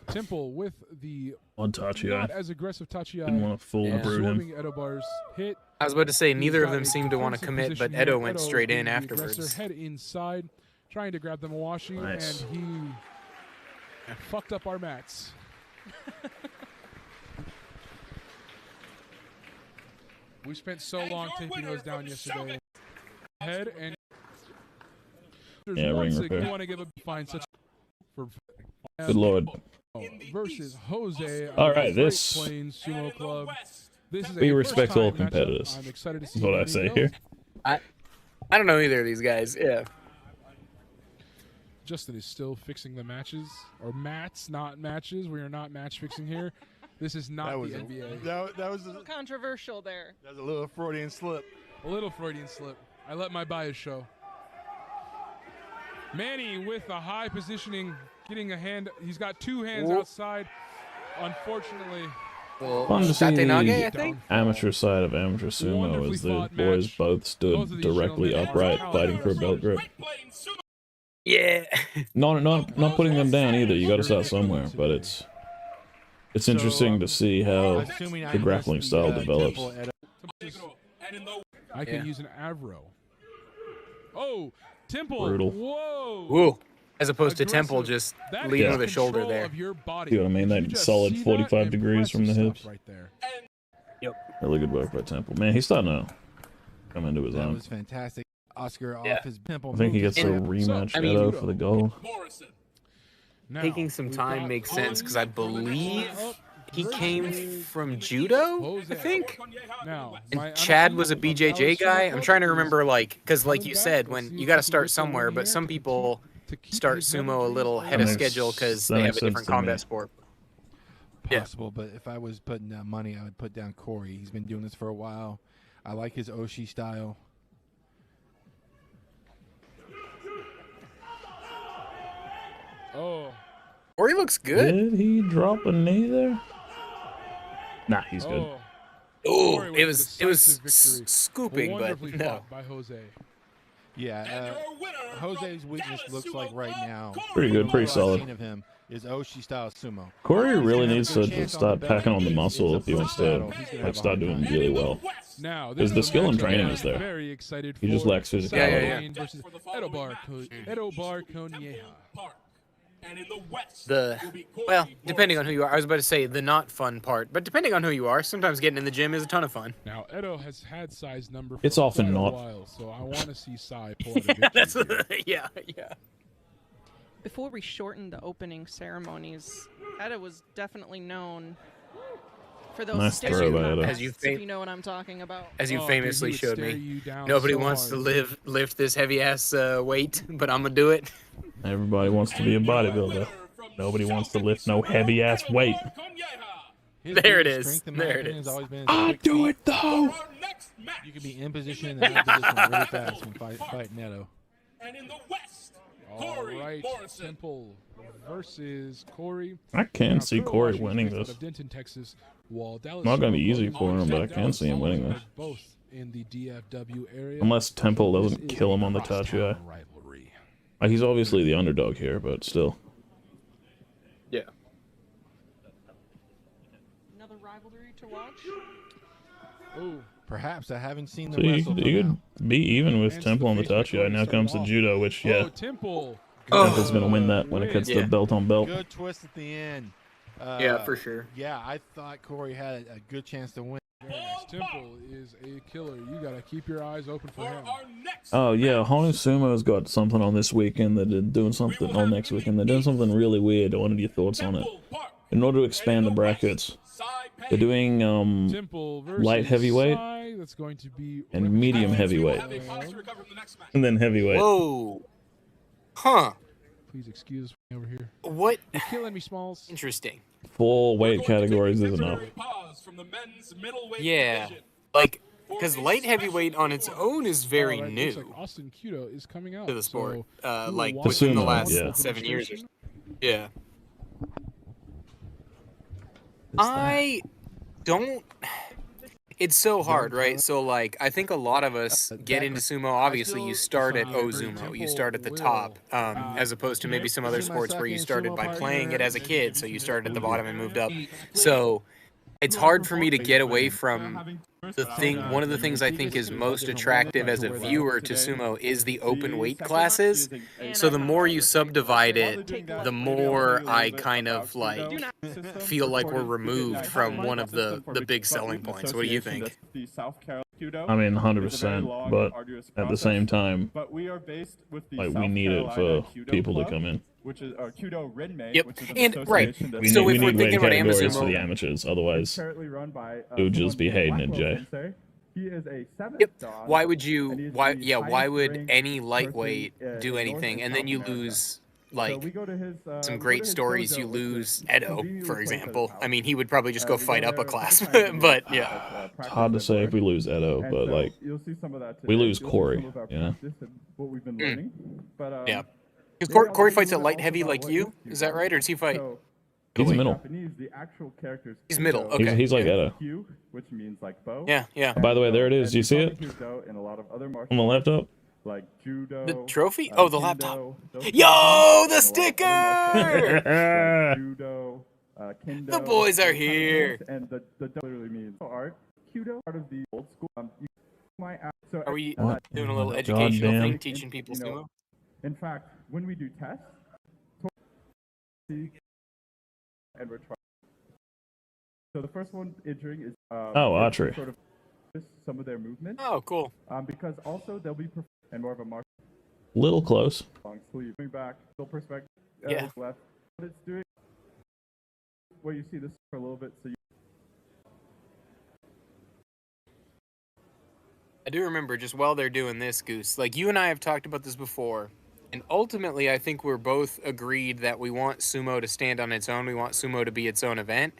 D: Temple with the
G: On Tachi,
D: not as aggressive Tachi
G: didn't want to full
H: Yeah.
G: brood him.
D: absorbing Edobar's hit.
H: I was about to say
D: He's
H: neither of
D: got
H: them
D: a
H: seemed to want to
D: defensive
H: commit, but
D: position here.
H: Edo went straight in
D: being the
H: afterwards.
D: aggressor, head inside, trying to grab the Mawashi,
G: Nice.
D: and he fucked up our mats. We spent so long taking those down yesterday. Head and
G: Yeah, ring repair.
D: You want to give a fine such for
G: Good lord.
D: versus Jose.
G: All
D: of
G: right,
D: the
G: this-
D: Great Plains Sumo Club. This is
G: We
D: a
G: respect
D: first-time
G: all
D: matchup.
G: competitors.
D: I'm excited to see
G: That's what
D: how
G: I
D: they
G: say
D: go.
G: here.
H: I don't know either of these guys. Yeah.
D: Justin is still fixing the matches or mats, not matches. We are not match fixing here. This is not
F: That was
D: the
F: a,
D: NBA.
F: that was
A: Controversial there.
F: a little Freudian slip.
D: A little Freudian slip. I let my bias show. Manny with a high positioning, getting a hand. He's got two hands
H: Whoa.
D: outside. Unfortunately,
H: Well,
G: Fun to see
H: Tatenage, I think.
G: amateur side of amateur sumo
D: Wonderfully
G: as the
D: fought
G: boys
D: match.
G: both
D: Both
G: stood
D: of these
G: directly
D: gentlemen are
G: upright,
D: talented.
G: fighting for a belt grip.
H: Yeah.
G: Not putting them down either. You got to start somewhere, but it's interesting to see how
F: Assuming I
G: the grappling
F: missed
G: style
F: the,
G: develops.
F: Temple at
D: I can
H: Yeah.
D: use an Avro. Oh, Temple.
G: Brutal.
D: Whoa.
H: Woo. As opposed to Temple
D: Aggressive.
H: just
D: That
H: leading
D: is
H: with a shoulder
D: control
H: there.
D: of your body.
G: See what I mean?
D: Did
G: That
D: you just
G: solid
D: see
G: 45
D: that?
G: degrees from the
D: Impressive
G: hips.
D: stuff right there.
G: Really good work by Temple. Man, he's starting to come into his
F: that
G: own.
F: was fantastic. Oscar
H: Yeah.
F: off his Temple.
G: I think he
F: moved
G: gets
F: his
G: a
F: hip.
G: rematch
H: I mean-
G: Edo for the gold.
E: Morrison.
D: Now,
H: Taking some
D: we've
H: time
D: got
H: makes sense because I believe
D: up
H: he
D: versus
H: came from judo,
D: Jose.
H: I think.
D: Now,
H: And Chad was a BJJ guy. I'm trying to remember, like, because like you said, when you got to start somewhere, but some people start sumo a little ahead
G: That
H: of
G: makes-
H: schedule because
G: that
H: they
G: makes
H: have a different
G: sense to me.
H: combat sport. Yeah.
F: Possible, but if I was putting down money, I would put down Corey. He's been doing this for a while. I like his Oshi style.
D: Oh,
H: Or he looks good.
G: Did he drop a knee there? Nah, he's good.
D: oh.
H: Oh,
D: Corey
H: it
D: with
H: was
D: decisive victory.
H: scooping, but
D: Wonderfully
H: no.
D: fought by Jose.
F: Yeah, Jose's weakness looks like right now.
G: Pretty good, pretty
F: What I've
G: solid.
F: seen of him is Oshi style sumo.
G: Corey really
F: He's
G: needs
F: gonna
G: to
F: have a good
G: just
F: chance on
G: start
F: the
G: packing on the
F: belt.
G: muscle
F: It's
G: if he
F: a
G: wants
F: first battle.
G: to
F: He's gonna
G: like
F: have a
G: start
F: hard
G: doing
F: time.
G: really well.
D: Now,
G: Because
D: this
G: the
D: is a
G: skill and
D: matchup
G: training
D: I'm
G: is there.
D: Very excited
G: He just
D: for.
G: lacks physicality.
H: Yeah.
D: Versus Edobar Konieha.
E: And in the West
H: The
E: will be Corey
H: well, depending on
E: Morrison.
H: who you are, I was about to say the not fun part, but depending on who you are, sometimes getting in the gym is a ton of fun.
D: Now, Edo has had size number for
G: It's often
D: quite a
G: not.
D: while, so I want to see Sai pull out a
H: Yeah, that's
D: victory here.
H: yeah.
A: Before we shortened the opening ceremonies, Eda was definitely known for those
G: Nice
A: stare
G: throw by Eda.
H: As you
A: contests,
H: fa-
A: if you know what I'm talking about.
H: As you
D: Oh, dude,
H: famously
D: he would
H: showed
D: stare
H: me,
D: you down
H: nobody
D: so
H: wants to
D: hard.
H: lift this heavy ass weight, but I'm gonna do it.
G: Everybody wants to be a bodybuilder. Nobody wants to lift no heavy ass weight.
F: His
H: There it
F: biggest
H: is.
F: strength, in my
H: There it
F: opinion,
H: is.
F: has always been his
G: I
F: quick
G: do
F: feet.
G: it though.
F: You can be in position and out of position really fast when fighting Edo.
E: And in the West,
D: All
E: Corey
D: right,
E: Morrison.
D: Temple versus Corey.
G: I can
D: Now,
G: see
D: Kuro
G: Corey
D: Washi
G: winning
D: is based out
G: this.
D: of Denton, Texas, while Dallas
G: Not gonna be
D: Sumo
G: easy
D: Club
G: for him, but I
D: Dallas
G: can see him
D: Sumo
G: winning
D: Club
G: this.
D: Both in the DFW area.
G: Unless Temple
D: This
G: doesn't
D: is
G: kill
D: a
G: him on the
D: crosstown
G: Tachi.
D: rivalry.
G: He's obviously the underdog here, but still.
H: Yeah.
A: Another rivalry to watch.
D: Oh,
F: Perhaps I haven't seen
G: So
F: the wrestle.
G: you could be even with
D: Hands to
G: Temple
D: the
G: on the
D: face
G: touch.
D: before
G: Yeah,
D: you
G: now
D: start
G: comes the
D: off.
G: judo, which,
D: Oh,
G: yeah,
D: Temple.
G: Temple's going to win that when it cuts
H: Yeah.
G: to belt on belt.
F: Good twist at the end.
H: Yeah, for sure.
F: Yeah, I thought Corey had a good chance to win.
D: Very nice. Temple is a killer. You got to keep your eyes open for him.
G: Oh, yeah, Honu Sumo's got something on this weekend that they're doing something, or next weekend. They're doing something really weird. I wanted your thoughts on it. In order to expand the brackets, they're doing
D: Temple versus
G: light heavyweight
D: Sai. That's going to be
G: and medium heavyweight. And then heavyweight.
H: Whoa. Huh.
D: Please excuse me over here.
H: What?
D: You're killing me, Smalls.
H: Interesting.
G: 4 weight categories is enough.
H: Yeah. Like, because light heavyweight on its own is very
D: Looks
H: new
D: like Austin Kudo is coming out
H: to the sport.
D: So,
H: Like,
D: we'll
H: within the
G: Sumo,
H: last
G: yeah.
H: 7 years or so. Yeah. I don't. It's so hard, right? So, like, I think a lot of us get into sumo. Obviously, you start at Ozumo, you start at the top, as opposed to maybe some other sports where you started by playing it as a kid, so you started at the bottom and moved up. So, it's hard for me to get away from the thing. One of the things I think is most attractive as a viewer to sumo is the open weight classes. So the more you subdivide it, the more I kind of like feel like we're removed from one of the big selling points. What do you think?
G: I mean, 100%, but at the same time, like, we need it for people to come in.
I: Which is Kudo Rinmei.
H: Yep,
I: Which is
H: and right.
G: We
H: So
G: need,
H: if
G: we
H: we're
G: need
H: thinking
G: weight
H: about
G: categories for the
H: Amazumo,
G: amateurs, otherwise
I: currently run by
G: it would just be hating it, Jay.
I: He is a 7th
H: yep.
I: dan,
H: Why would you?
I: and he's
H: Why?
I: the
H: Yeah. Why
I: highest
H: would
I: ranked
H: any
I: person,
H: lightweight do
I: in
H: anything,
I: North
H: and then you
I: South America.
H: lose
I: So
H: like
I: we go to his,
H: some
I: we go
H: great
I: to his
H: stories?
I: dojo,
H: You
I: which is
H: lose
I: the
H: Edo,
I: BU
H: for
I: place at the
H: example.
I: top.
H: I mean, he would probably just
I: We
H: go
I: go
H: fight up
I: there
H: a class,
I: couple times a
H: but
I: year,
H: yeah.
G: It's hard to say if we lose Edo,
I: And
G: but
I: so
G: like,
I: you'll see some of that
G: we
I: today.
G: lose
I: You'll see
G: Corey,
I: some of our
G: you know?
I: practice and what we've been learning. But,
H: Yeah. Because
I: maybe I'll
H: Corey
I: talk a
H: fights
I: little
H: at light
I: bit
H: heavy
I: also
H: like
I: about
H: you.
I: what his
H: Is that right, or does he fight?
I: So,
G: he's
I: in
G: middle.
I: Japanese, the actual character's
H: He's middle,
I: Kudo
H: okay.
G: He's like
H: Yeah.
G: Edo.
I: Q, which means like bow.
H: Yeah, yeah.
G: By the way, there it is.
I: And
G: Do you see it?
I: Kudo and a lot of other
G: On
I: martial
G: the
I: arts,
G: laptop?
I: like judo.
H: The trophy?
I: Oh,
H: Oh, the laptop.
I: those
H: Yo,
I: kind
H: the
I: of things, and a lot of other martial arts, like judo, kendo.
H: The boys are
I: those kind of
H: here.
I: things, And the literally means art. Kudo, part of the old school. You might ask, so
H: Are we
G: What?
H: doing a little
G: God
H: educational
G: damn.
H: thing, teaching people
I: You know,
H: sumo?
I: in fact, when we do tests, and we're trying. So the first one entering is
G: archery.
I: Sort of some of their movement,
H: Oh, cool.
I: because also they'll be and more of a mark
G: Little close.
I: long sleeve. Going back, still perspective.
H: Yeah.
I: Left. What it's doing. Where you see this for a little bit, so you.
H: I do remember just while they're doing this, Goose, like you and I have talked about this before, and ultimately I think we're both agreed that we want sumo to stand on its own. We want sumo to be its own event.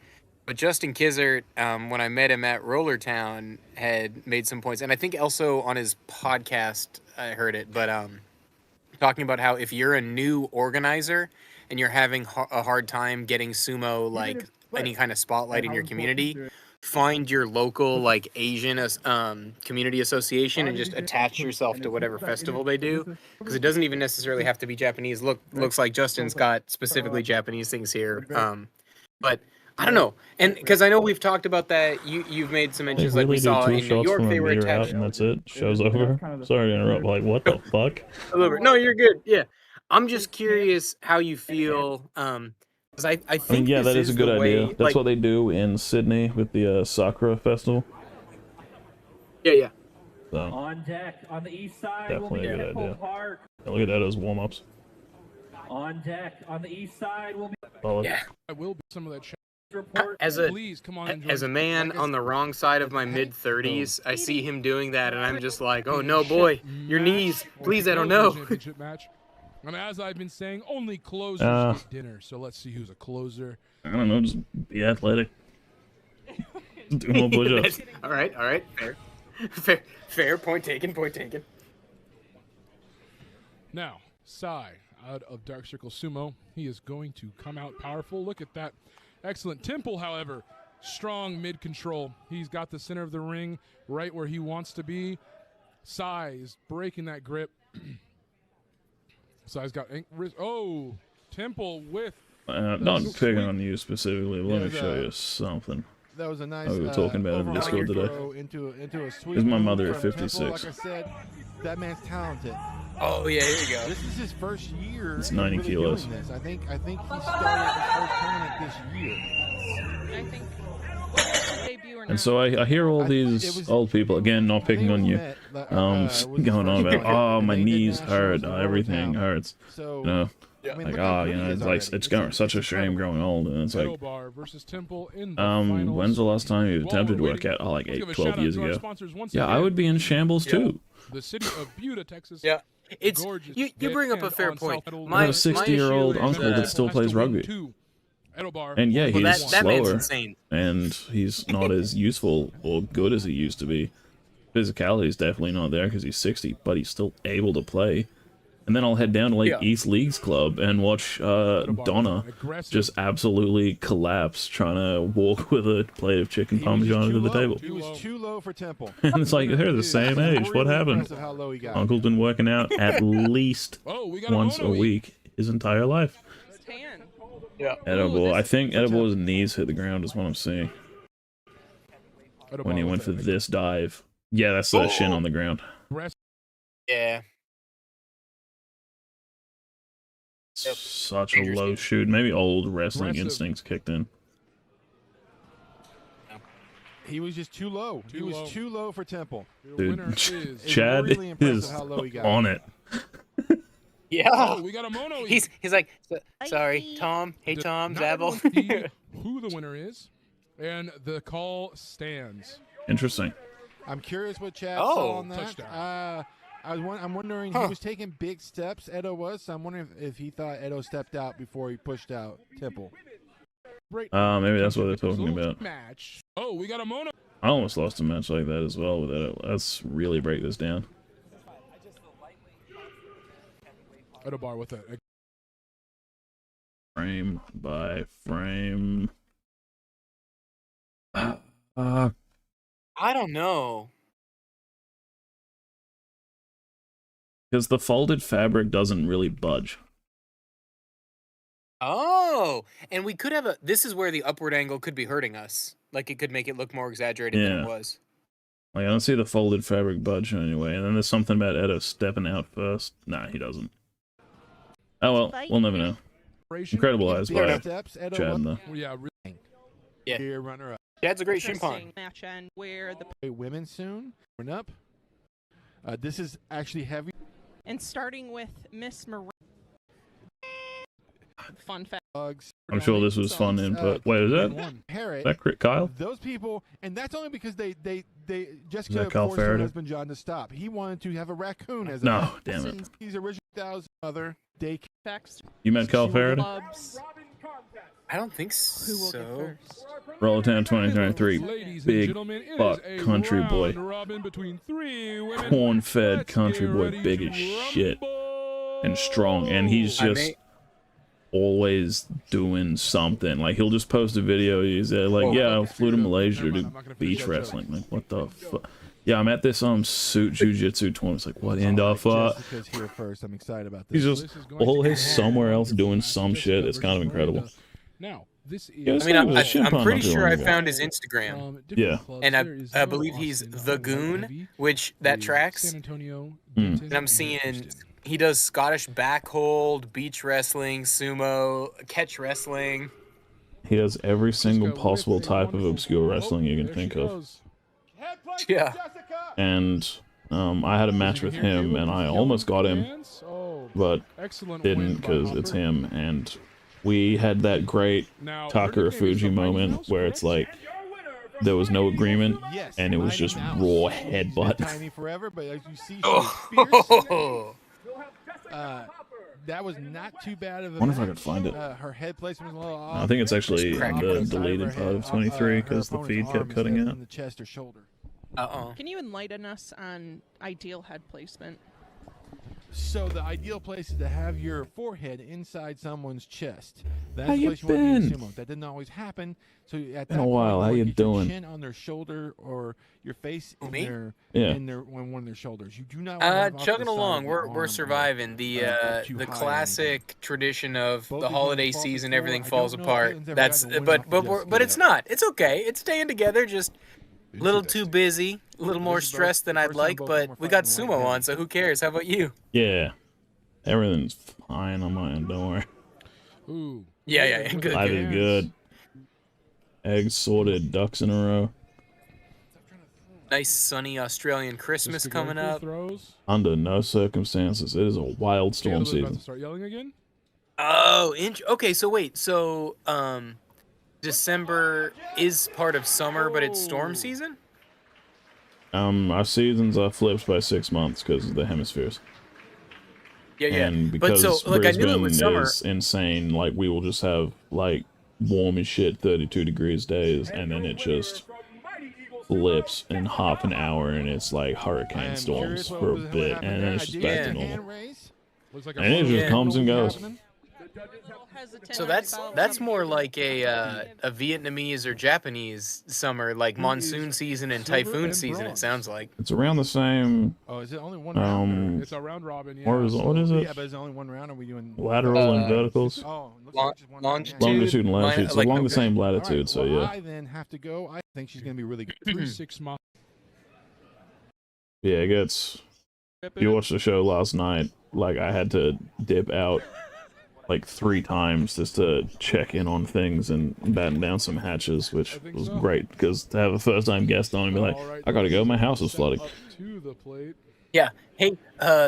H: But Justin Kizert, when I met him at Rollertown, had made some points, and I think also on his podcast I heard it, but talking about how if you're a new organizer and you're having a hard time getting sumo like any kind of spotlight in your community, find your local like Asian community association and just attach yourself to whatever festival they do, because it doesn't even necessarily have to be Japanese. Looks like Justin's got specifically Japanese things here, but I don't know, and because I know we've talked about that. You've made some
G: They
H: mentions, like we
G: really do
H: saw
G: 2
H: in New
G: shots
H: York,
G: from a
H: they were
G: meter out
H: attached.
G: and that's it. Show's over. Sorry to interrupt. Like, what the fuck?
H: No, you're good. Yeah, I'm just curious how you feel. Because I think
G: I mean, yeah,
H: this
G: that is a good
H: the
G: idea.
H: way,
G: That's
H: like,
G: what they do in Sydney with the Sakura Festival.
H: Yeah.
G: So,
B: On deck, on the east side,
G: definitely a good
B: Temple
G: idea.
B: Park.
G: Yeah, look at that as warm-ups.
B: On deck, on the east side will be
G: Solid.
H: Yeah.
D: I will be some of that.
B: report.
D: Please come on.
H: As a man on the wrong side of my mid-30s, I see him doing that, and I'm just like, oh no, boy, your knees, please, I don't know.
D: Match. And as I've been saying, only closers get dinner. So let's see who's a closer.
G: I don't know, just be athletic. Do more push-ups.
H: All right, fair. Point taken.
D: Now, Sai, out of Dark Circle Sumo, he is going to come out powerful. Look at that. Excellent. Temple, however, strong mid-control. He's got the center of the ring right where he wants to be. Sai is breaking that grip. Sai's got... Temple with...
G: Not picking on you specifically, but let me show you something.
F: That was a nice.
G: Oh, we were talking about it in the Discord today.
F: Into a sweet
G: Here's my mother at
F: from
G: 56.
F: Temple. Like I said, that man's talented.
H: Oh yeah, here you go.
F: This is his first year.
G: It's 90
F: really
G: kilos.
F: doing this. I think he started his first tournament this year.
A: I think. What's the debut or
G: And
A: not?
G: so I hear all these old people, again, not picking on you, going on about, oh, my knees hurt, everything hurts.
F: So,
G: You know,
F: I mean,
G: like,
F: look how
G: oh,
F: good
G: you
F: he
G: know,
F: is
G: it's like,
F: already.
G: it's such a shame growing old, and it's like,
D: Edelbar versus Temple in the finals.
G: when's the last time you
D: While
G: attempted to
D: we're
G: work
D: waiting,
G: out? Oh, like
D: let's
G: 8,
D: give a
G: 12
D: shout-out
G: years
D: to our
G: ago.
D: sponsors once
G: Yeah, I
D: again.
G: would be in shambles too.
D: The city of Buda, Texas.
H: Yeah. It's
D: Gorgeous
H: you bring up a
D: and
H: fair
D: on
H: point.
D: South
G: I have a
H: My
G: 60-year-old
H: issue is,
G: uncle that still plays rugby. And yeah,
H: well,
G: he's
H: that man's
G: slower,
H: insane.
G: and he's not as useful or good as he used to be. Physicality is definitely not there because he's 60, but he's still able to play. And then I'll head down to like East Leagues Club and watch Donna just absolutely collapse trying to walk with a plate of chicken parmesan under the table.
F: He was too low for Temple.
G: And it's like, they're the same age. What happened?
F: How low he got.
G: Uncle's been working out at least once a week his entire life.
A: Tan.
H: Yeah.
G: Edible. I think Edible's knees hit the ground is what I'm seeing. When he went for this dive. Yeah, that's the shin on the ground.
H: Yeah.
G: Such a low shoot. Maybe old wrestling instincts kicked in.
F: He was just too low. He was too low for Temple.
G: Dude, Chad
F: really
G: is
F: how low he got.
G: on it.
H: Yeah.
D: Oh, we got a mono.
H: He's like, sorry, Tom. Hey, Tom,
D: Not everyone
H: Zabel.
D: see who the winner is, and the call stands.
G: Interesting.
F: I'm curious what Chad
H: Oh.
F: saw on that.
D: Touchdown.
F: I'm wondering, he was taking big steps, Edo was, so I'm wondering if he thought Edo stepped out before he pushed out Temple.
G: Maybe that's what they're talking about.
D: Match. Oh, we got a mono.
G: I almost lost a match like that as well with it. Let's really break this down.
D: Edelbar with a
G: Frame by frame.
H: I don't know.
G: Because the folded fabric doesn't really budge.
H: Oh, and we could have this is where the upward angle could be hurting us. Like, it could make it look more exaggerated than
G: Yeah.
H: it was.
G: Like, I don't see the folded fabric budge anyway. And then there's something about Edo stepping out first. Nah, he doesn't. Oh well, we'll never know. Incredible eyes by Chad, though.
D: Yeah, really.
H: Yeah.
F: Runner up.
H: Chad's a great shin
A: Interesting match end where the
F: Women soon. Run up. This is actually heavy.
A: and starting with Miss Marie. Fun fact.
G: I'm sure this was fun input. Wait, is
F: Parrot.
G: that crit Kyle?
F: Those people, and that's only because they Jessica
G: that Kyle
F: forced her
G: Faraday?
F: husband John to stop. He wanted to have a raccoon as a
G: No,
F: pet.
G: damn it.
F: He's originally 1,000 mother day.
A: Facts.
G: You met Kyle Faraday?
A: Clubs.
H: I don't think
A: Who will get
H: so.
A: first?
G: Roll Town 2023.
D: Ladies and
G: Big
D: gentlemen, it
G: fuck
D: is a
G: country boy.
D: round robin between 3 women.
G: Corn-fed
D: Let's
G: country
D: get
G: boy,
D: ready
G: big
D: to
G: as shit.
D: rumble.
G: And strong. And he's
H: I
G: just
H: may-
G: always doing something. Like, he'll just post a video. He's like, yeah, I flew to Malaysia to do beach wrestling. Like, what the fuck? Yeah, I'm at this suit jiu-jitsu tournament. It's like, what in the fuck?
F: Jessica's here first. I'm excited about this.
G: He's just always somewhere else doing some shit. It's kind of incredible.
D: Now, this is.
G: Yeah,
H: I mean, I'm pretty sure I found his Instagram.
G: Yeah.
H: And I believe he's The Goon, which that tracks.
D: San Antonio.
H: And I'm seeing he does Scottish backhold, beach wrestling, sumo, catch wrestling.
G: He does every single possible type of obscure wrestling you can think of.
H: Yeah.
G: And I had a match with him, and I almost got him, but didn't because it's him. And we had that great Takara Fuji moment where it's like there was no agreement, and it was just raw headbutt.
F: Tiny forever, but as you see, she's
H: Oh.
F: that was not too bad of a
G: Wonder if I
F: match.
G: could find it.
F: Her head placement was a little off.
G: I think it's actually
F: Crack
G: the
F: inside of
G: deleted
F: her
G: part
F: head,
G: of
F: off,
G: 23
F: her
G: because the
F: opponent's
G: feed
F: arm
G: kept cutting
F: instead of
G: out.
F: in the chest or shoulder.
H: Uh-oh.
A: Can you enlighten us on ideal head placement?
F: So the ideal place is to have your forehead inside someone's chest. That's
G: How
F: the
G: you
F: place you want to be in
G: been?
F: sumo. That didn't always happen. So at
G: Been
F: that
G: a while.
F: point,
G: How
F: you
G: you
F: get your
G: doing?
F: chin on their shoulder or your face in
H: Me?
F: their
G: Yeah.
F: in their one of their shoulders. You do not want to have off
H: Chugging
F: the side
H: along.
F: of the
H: We're
F: arm or,
H: surviving. The
F: up too high or
H: classic tradition of
F: Both
H: the
F: of you have
H: holiday
F: fought
H: season,
F: before.
H: everything
F: I
H: falls
F: don't know if
H: apart.
F: Caitlin's ever
H: That's
F: gotten a win off of
H: but it's
F: Jessica
H: not. It's okay. It's staying together. Just a little
F: yet.
H: too busy, a little more
F: This is both
H: stressed than
F: the
H: I'd
F: first time
H: like.
F: both of them
H: But
F: were
H: we got
F: fighting light
H: Sumo
F: heavy.
H: on, so who cares? How about you?
G: Yeah. Everything's fine on my end. Don't worry.
D: Ooh.
H: Yeah. Good.
G: Life
H: good.
G: is good. Eggs sorted, ducks in a row.
H: Nice sunny Australian Christmas
D: Jessica
H: coming
D: going for
H: up.
D: Throws.
G: Under no circumstances. It is a wild storm
D: Caleb's about
G: season.
D: to start yelling again.
H: Oh, okay. So wait. So December is part of summer, but it's storm season.
G: Our seasons are flipped by 6 months because of the hemispheres.
H: Yeah.
G: And
H: But
G: because
H: so like I knew it
G: Brisbane
H: was summer.
G: is insane, like we will just have like warm as shit 32 degrees days, and then it just flips in half an hour, and it's like hurricane storms for a bit, and then it's just back to normal.
D: Looks like
G: And it just comes and goes.
H: So that's more like a Vietnamese or Japanese summer, like monsoon season and typhoon season. It sounds like.
G: It's around the same.
F: Oh, is it only one round?
D: It's a round robin. Yeah.
G: What is it?
F: Yeah, but it's only one round. Are we doing
G: Lateral and verticals?
F: Oh, looks like just one round.
G: Longitude and latitude, so
H: like-
G: along the same
F: All right,
G: latitude, so
F: well,
G: yeah.
F: I then have to go. I think she's going to be really good.
D: 3-6 months.
G: Yeah, it gets. You watched the show last night. Like, I had to dip out like 3 times just to check in on things and batten down some hatches, which was great because to have a first-time guest on and be like, I gotta go, my house is flooding.
D: Up to the plate.
H: Yeah. Hey,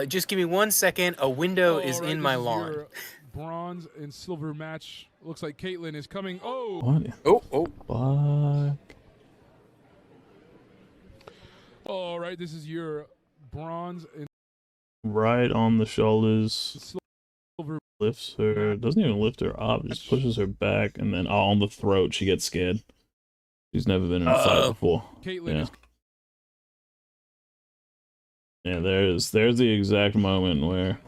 H: just give me 1 second. A window is
D: Alright,
H: in my
D: this is
H: lawn.
D: your bronze and silver match. Looks like Caitlin is coming. Oh.
G: What?
H: Oh.
G: Fuck.
D: All right, this is your bronze and
G: Right on the shoulders.
D: silver.
G: Lifts her. Doesn't even lift her up. Just pushes her back, and then on the throat, she gets scared. She's never been in a fight before.
D: Caitlin
G: Yeah.
D: is
G: Yeah, there's the exact moment where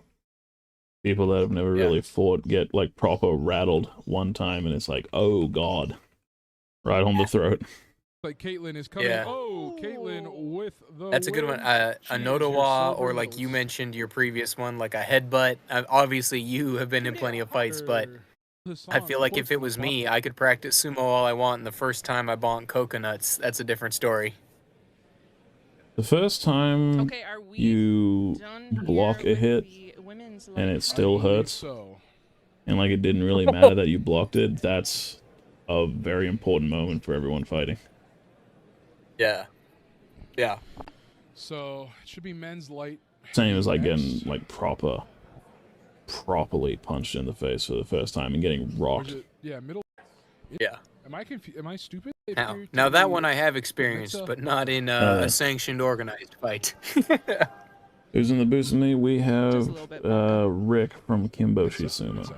G: people that have never really fought get like proper rattled one time, and it's like, oh god, right on the throat.
D: like Caitlin is coming.
H: Yeah.
D: Oh, Caitlin with the
H: That's a good
D: win.
H: one. A
D: She is your
H: Nodowa,
D: silver
H: or like you
D: medalist.
H: mentioned your previous one, like a headbutt. Obviously, you have been in plenty of fights, but I feel like if it was me, I could practice sumo all I want, and the first time I bonked coconuts, that's a different story.
G: The first time
A: Okay, are we
G: you
A: done
G: block
A: here
G: a hit
A: with the women's
G: and
A: light
G: it still
D: I believe
G: hurts,
D: So.
G: and like it didn't really matter that you blocked it, that's a very important moment for everyone fighting.
H: Yeah.
D: So it should be men's light.
G: Same as like
D: next.
G: getting like properly punched in the face for the first time and getting
D: Or is
G: rocked.
D: it- yeah, middle.
H: Yeah.
D: Am I confused? Am I stupid?
H: Now that one I have experienced, but not in a sanctioned, organized fight.
G: Who's in the booth with me? We have
A: little bit
G: Rick from Kimboshi Sumo.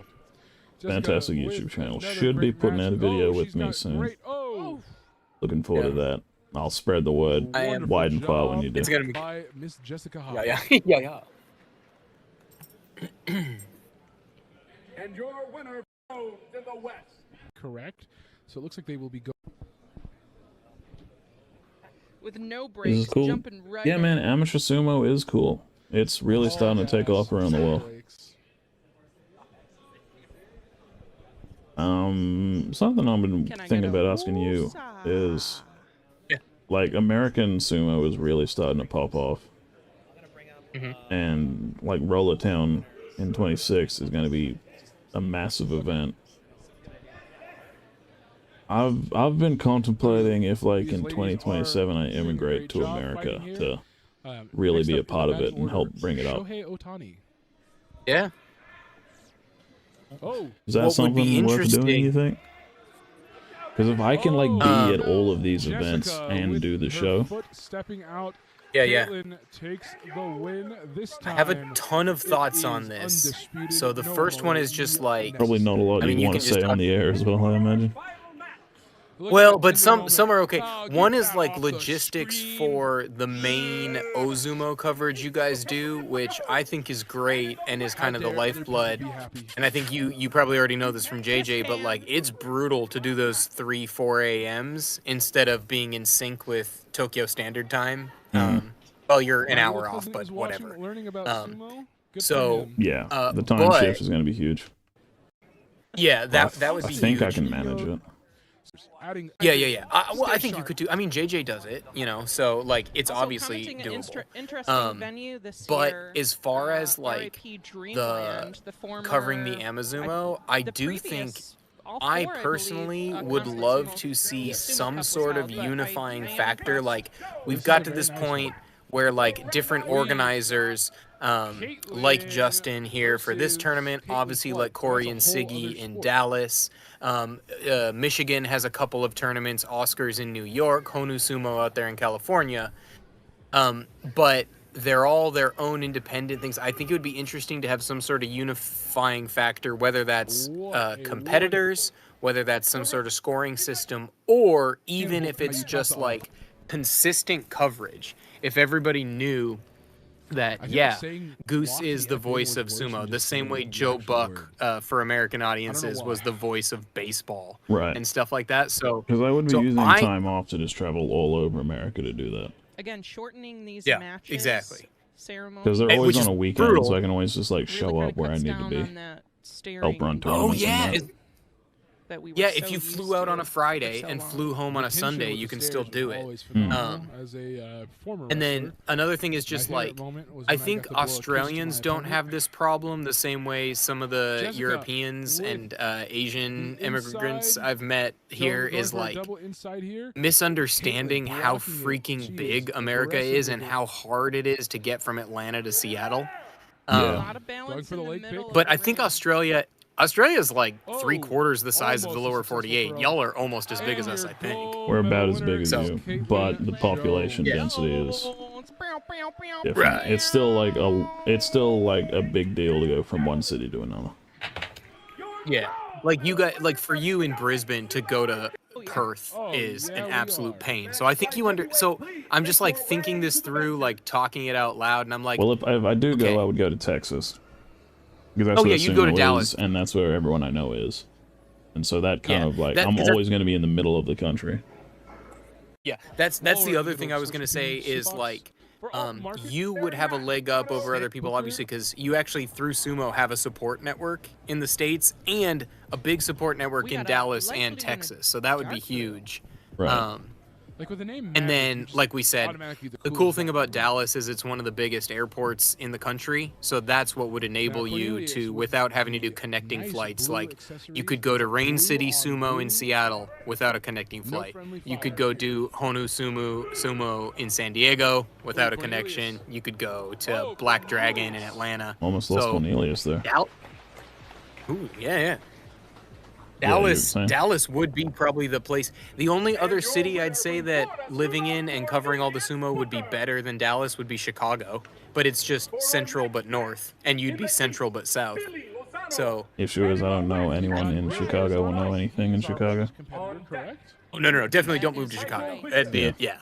G: Fantastic YouTube channel. Should be putting out a video with me soon.
D: Oh,
G: Looking forward to that. I'll spread the word
H: I am-
G: wide and far when you do.
H: It's gonna be.
D: by Miss Jessica Hall.
H: Yeah.
E: And your winner goes in the West.
D: Correct. So it looks like they will be going.
A: with no
G: This
A: breaks,
G: is cool.
A: jumping right
G: Yeah,
A: in.
G: man, amateur sumo is cool. It's really starting to take off around the world. Something I've been
A: Can I
G: thinking
A: get a
G: about asking you
A: woosah?
G: is, like, American sumo is really starting to pop off, and like Roller Town in 26 is going to be a massive event. I've been contemplating if, like, in 2027 I immigrate to America to really be a part of it and help bring it up.
D: Shohei Ohtani.
H: Yeah.
D: Oh,
G: Is that
H: What would be
G: something worth
H: interesting-
G: doing, you think? Because if I can, like, be at all of these
D: Jessica
G: events and
D: with
G: do the
D: her
G: show,
D: foot stepping out.
H: Yeah.
D: Caitlin takes the win this
H: I
D: time.
H: have a ton of
D: It
H: thoughts
D: is
H: on this.
D: undisputed,
H: So the
D: no
H: first one
D: more
H: is just like,
G: probably not a lot
H: I mean,
G: you
H: you
G: want
H: can
G: to
H: just
G: say on the air as well, I imagine.
H: Well, but some are okay. One is like logistics for the main Ozumo coverage you guys do, which I think is great and is kind of the lifeblood. And I think you probably already know this from JJ, but like it's brutal to do those 3-4 a.m.s instead of being in sync with Tokyo Standard Time. Well, you're an hour off, but whatever. So
G: yeah, the time shift is going to be huge.
H: Yeah, that would be.
G: I think
H: huge.
G: I can manage it.
H: Yeah. Well, I think you could do. I mean, JJ does it, so like it's also obviously doable.
A: Interesting venue this
H: but
A: year,
H: as far as like
A: the
H: covering the Amazumo, I do think I personally would love to see some sort of unifying factor. Like we've got to this point where like different organizers, like Justin here for this tournament, obviously like Corey and Siggy in Dallas. Michigan has a couple of tournaments, Oscars in New York, Honu Sumo out there in California. But they're all their own independent things. I think it would be interesting to have some sort of unifying factor, whether that's competitors, whether that's some sort of scoring system, or even if it's just like consistent coverage. If everybody knew that, Goose is the voice of sumo, the same way Joe Buck for American audiences was the voice of baseball, and stuff like that. So
G: because I would be using time off to just travel all over America to do that.
A: Again, shortening these matches.
H: Exactly.
G: Because they're always on a weekend, so I can always just like show up where I need to be. Help run tournaments.
H: Oh yeah. If you flew out on a Friday and flew home on a Sunday, you can still do it. And then another thing is just like, I think Australians don't have this problem the same way some of the Europeans and Asian immigrants I've met here is like misunderstanding how freaking big America is and how hard it is to get from Atlanta to Seattle. But I think Australia's like 3/4 the size of the lower 48. Y'all are almost as big as us, I think.
G: We're about as big as you, but the population density is different.
H: Right.
G: It's still like a big deal to go from one city to another.
H: Yeah, like you got for you in Brisbane to go to Perth is an absolute pain. So I think So I'm just like thinking this through, like talking it out loud, and I'm like,
G: well, if I do go, I would go to Texas. Because that's where
H: you go to
G: Sumo
H: Dallas,
G: is, and that's where everyone I know is, and so that kind of like I'm always going to be in the middle of the country.
H: Yeah, that's the other thing I was going to say is like, you would have a leg up over other people, obviously, because you actually through Sumo have a support network in the States and a big support network in Dallas and Texas, so that would be huge.
G: Right.
D: Like with the name
H: and then, like we said, the cool thing about Dallas is it's one of the biggest airports in the country. So that's what would enable you to, without having to do connecting flights. Like, you could go to Rain City Sumo in Seattle without a connecting flight. You could go do Honu Sumo in San Diego without a connection. You could go to Black Dragon in Atlanta.
G: Almost lost Cornelius there.
H: Ooh, yeah. Dallas would be probably the place. The only other city I'd say that living in and covering all the sumo would be better than Dallas would be Chicago, but it's just central but north, and you'd be central but south. So
G: issue is I don't know anyone in Chicago will know anything in Chicago.
H: Oh no, definitely don't move to Chicago. That'd be it. Yeah.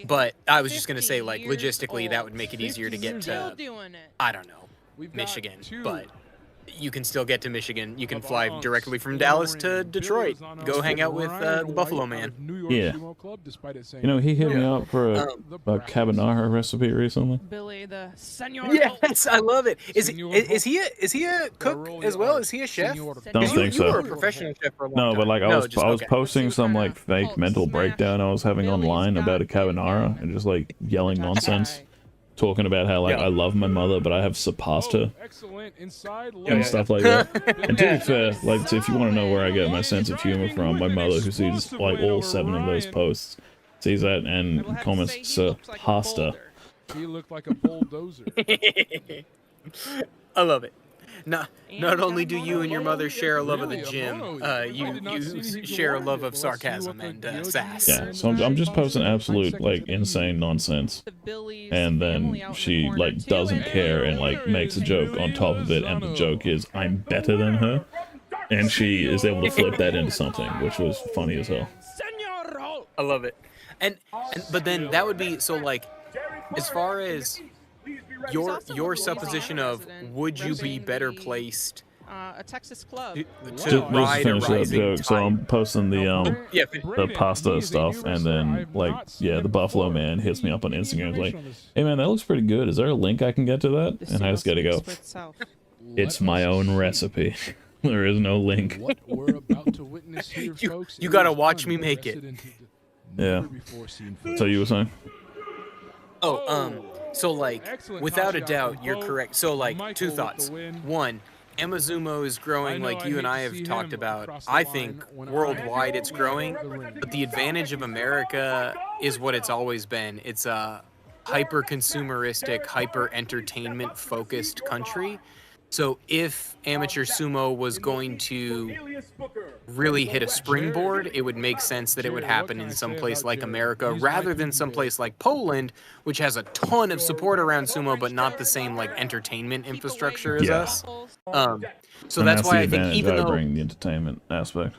H: But I was just gonna say, like, logistically, that would make it easier to get to, I don't know, Michigan, but you can still get to Michigan. You can fly directly from Dallas to Detroit. Go hang out with the Buffalo Man.
G: Yeah. You know, he hit me up for a carbonara recipe recently.
A: Billy, the senor.
H: Yes, I love it. Is he a cook as well? Is he a chef?
G: Don't think so.
H: You were a professional chef for a long time.
G: No, but like I was posting some like fake mental breakdown I was having online about a carbonara and just like yelling nonsense. Talking about how like I love my mother, but I have surpassed her, and stuff like that. And to be fair, like if you want to know where I get my sense of humor from, my mother, who sees like all 7 of those posts, sees that and comments surpassed her.
D: He looked like a bulldozer.
H: I love it. Not only do you and your mother share a love of the gym, you share a love of sarcasm and sass.
G: Yeah, so I'm just posting absolute like insane nonsense, and then she like doesn't care and like makes a joke on top of it, and the joke is I'm better than her. and she is able to flip that into something, which was funny as hell.
H: I love it. And but then that would be so like, as far as your supposition of would you be better placed
A: a Texas club
H: to ride a rising
G: joke. So I'm posting the pasta stuff, and then like the Buffalo man hits me up on Instagram. He's like, "Hey man, that looks pretty good. Is there a link I can get to that?" And I just gotta go. It's my own recipe. There is no link.
D: What we're about to witness here, folks,
H: you gotta watch me make it.
G: Yeah. So you were saying?
H: So like, without a doubt, you're correct. So like, two thoughts. One, Amazumo is growing like you and I have talked about. I think worldwide it's growing, but the advantage of America is what it's always been. It's a hyper-consumeristic, hyper-entertainment-focused country. So if amateur sumo was going to really hit a springboard, it would make sense that it would happen in some place like America rather than some place like Poland, which has a ton of support around sumo, but not the same like entertainment infrastructure as us. So that's why I think even though
G: bring the entertainment aspect.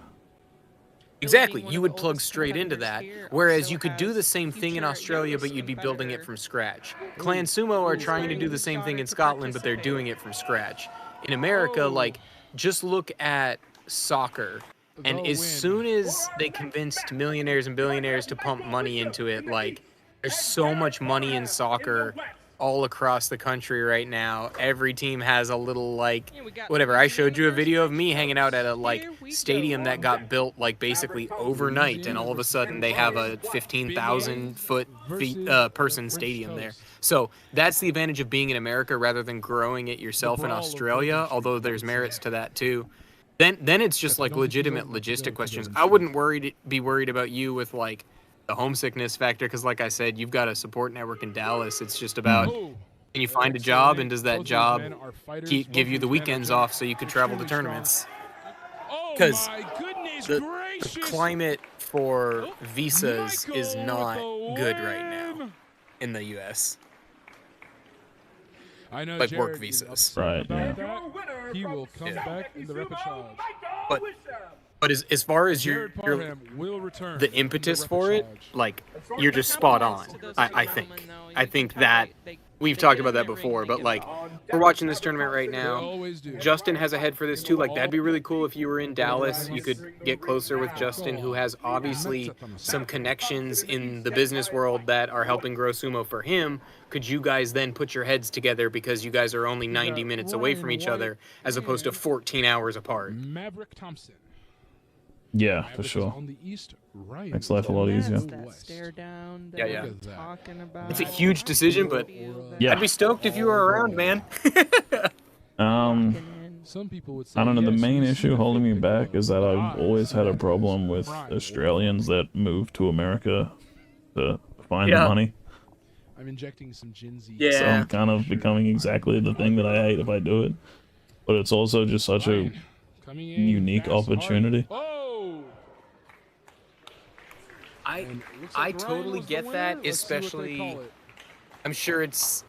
H: Exactly, you would plug straight into that, whereas you could do the same thing in Australia, but you'd be building it from scratch. Clan Sumo are trying to do the same thing in Scotland, but they're doing it from scratch. In America, like, just look at soccer, and as soon as they convinced millionaires and billionaires to pump money into it, like, there's so much money in soccer all across the country right now. Every team has a little, like, whatever. I showed you a video of me hanging out at a, like, stadium that got built, like, basically overnight, and all of a sudden they have a 15,000 person stadium there. So that's the advantage of being in America rather than growing it yourself in Australia, although there's merits to that too. Then it's just, like, legitimate logistic questions. I wouldn't be worried about you with, like, the homesickness factor, because like I said, you've got a support network in Dallas. It's just about, can you find a job, and does that job give you the weekends off so you could travel to tournaments? Because the climate for visas is not good right now in the U.S.
D: I know,
H: like work visas.
G: Right, yeah.
D: He will come back in the repechage.
H: But as far as the impetus for it, like, you're just spot on, I think. I think that, we've talked about that before, but, like, we're watching this tournament right now. Justin has a head for this, too. Like, that'd be really cool if you were in Dallas. You could get closer with Justin, who has, obviously, some connections in the business world that are helping grow sumo for him. Could you guys then put your heads together, because you guys are only 90 minutes away from each other, as opposed to 14 hours apart?
D: Maverick Thompson.
G: Yeah, for sure. Makes life a lot easier.
H: Yeah. It's a huge decision, but I'd be stoked if you were around, man.
D: Some people would say,
G: I don't know, the main issue holding me back is that I've always had a problem with Australians that move to America to find the money.
D: I'm injecting some Ginzy.
G: So I'm kind of becoming exactly the thing that I hate if I do it. But it's also just such a unique opportunity.
H: I totally get that, especially, I'm sure it's,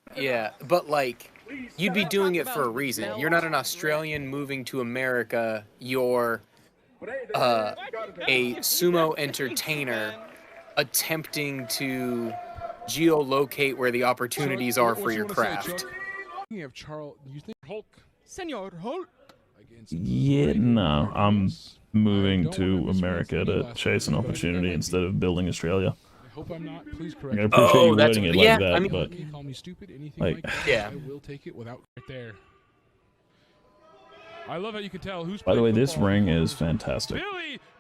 H: but like, you'd be doing it for a reason. You're not an Australian moving to America, you're a sumo entertainer attempting to geolocate where the opportunities are for your craft.
D: You think Hulk? Senor Hulk?
G: Yeah, no, I'm moving to America to chase an opportunity instead of building Australia.
D: I hope I'm not. Please correct.
G: I appreciate you wording it like that,
D: I mean,
G: but
D: you call me stupid, anything like that, I will take it without right there. I love how you can tell who's.
G: By the way, this ring is fantastic.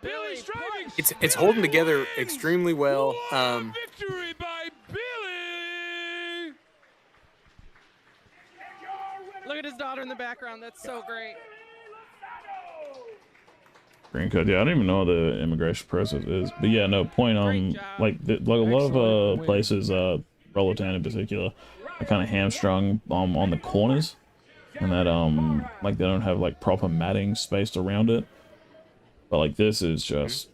D: Billy's driving.
H: It's holding together extremely well.
D: Victory by Billy.
A: Look at his daughter in the background. That's so great.
G: Green card, yeah, I don't even know what the immigration process is, but yeah, no point on like a lot of places, Rollertown in particular, are kind of hamstrung on the corners, and that like they don't have like proper matting spaced around it. But like this is just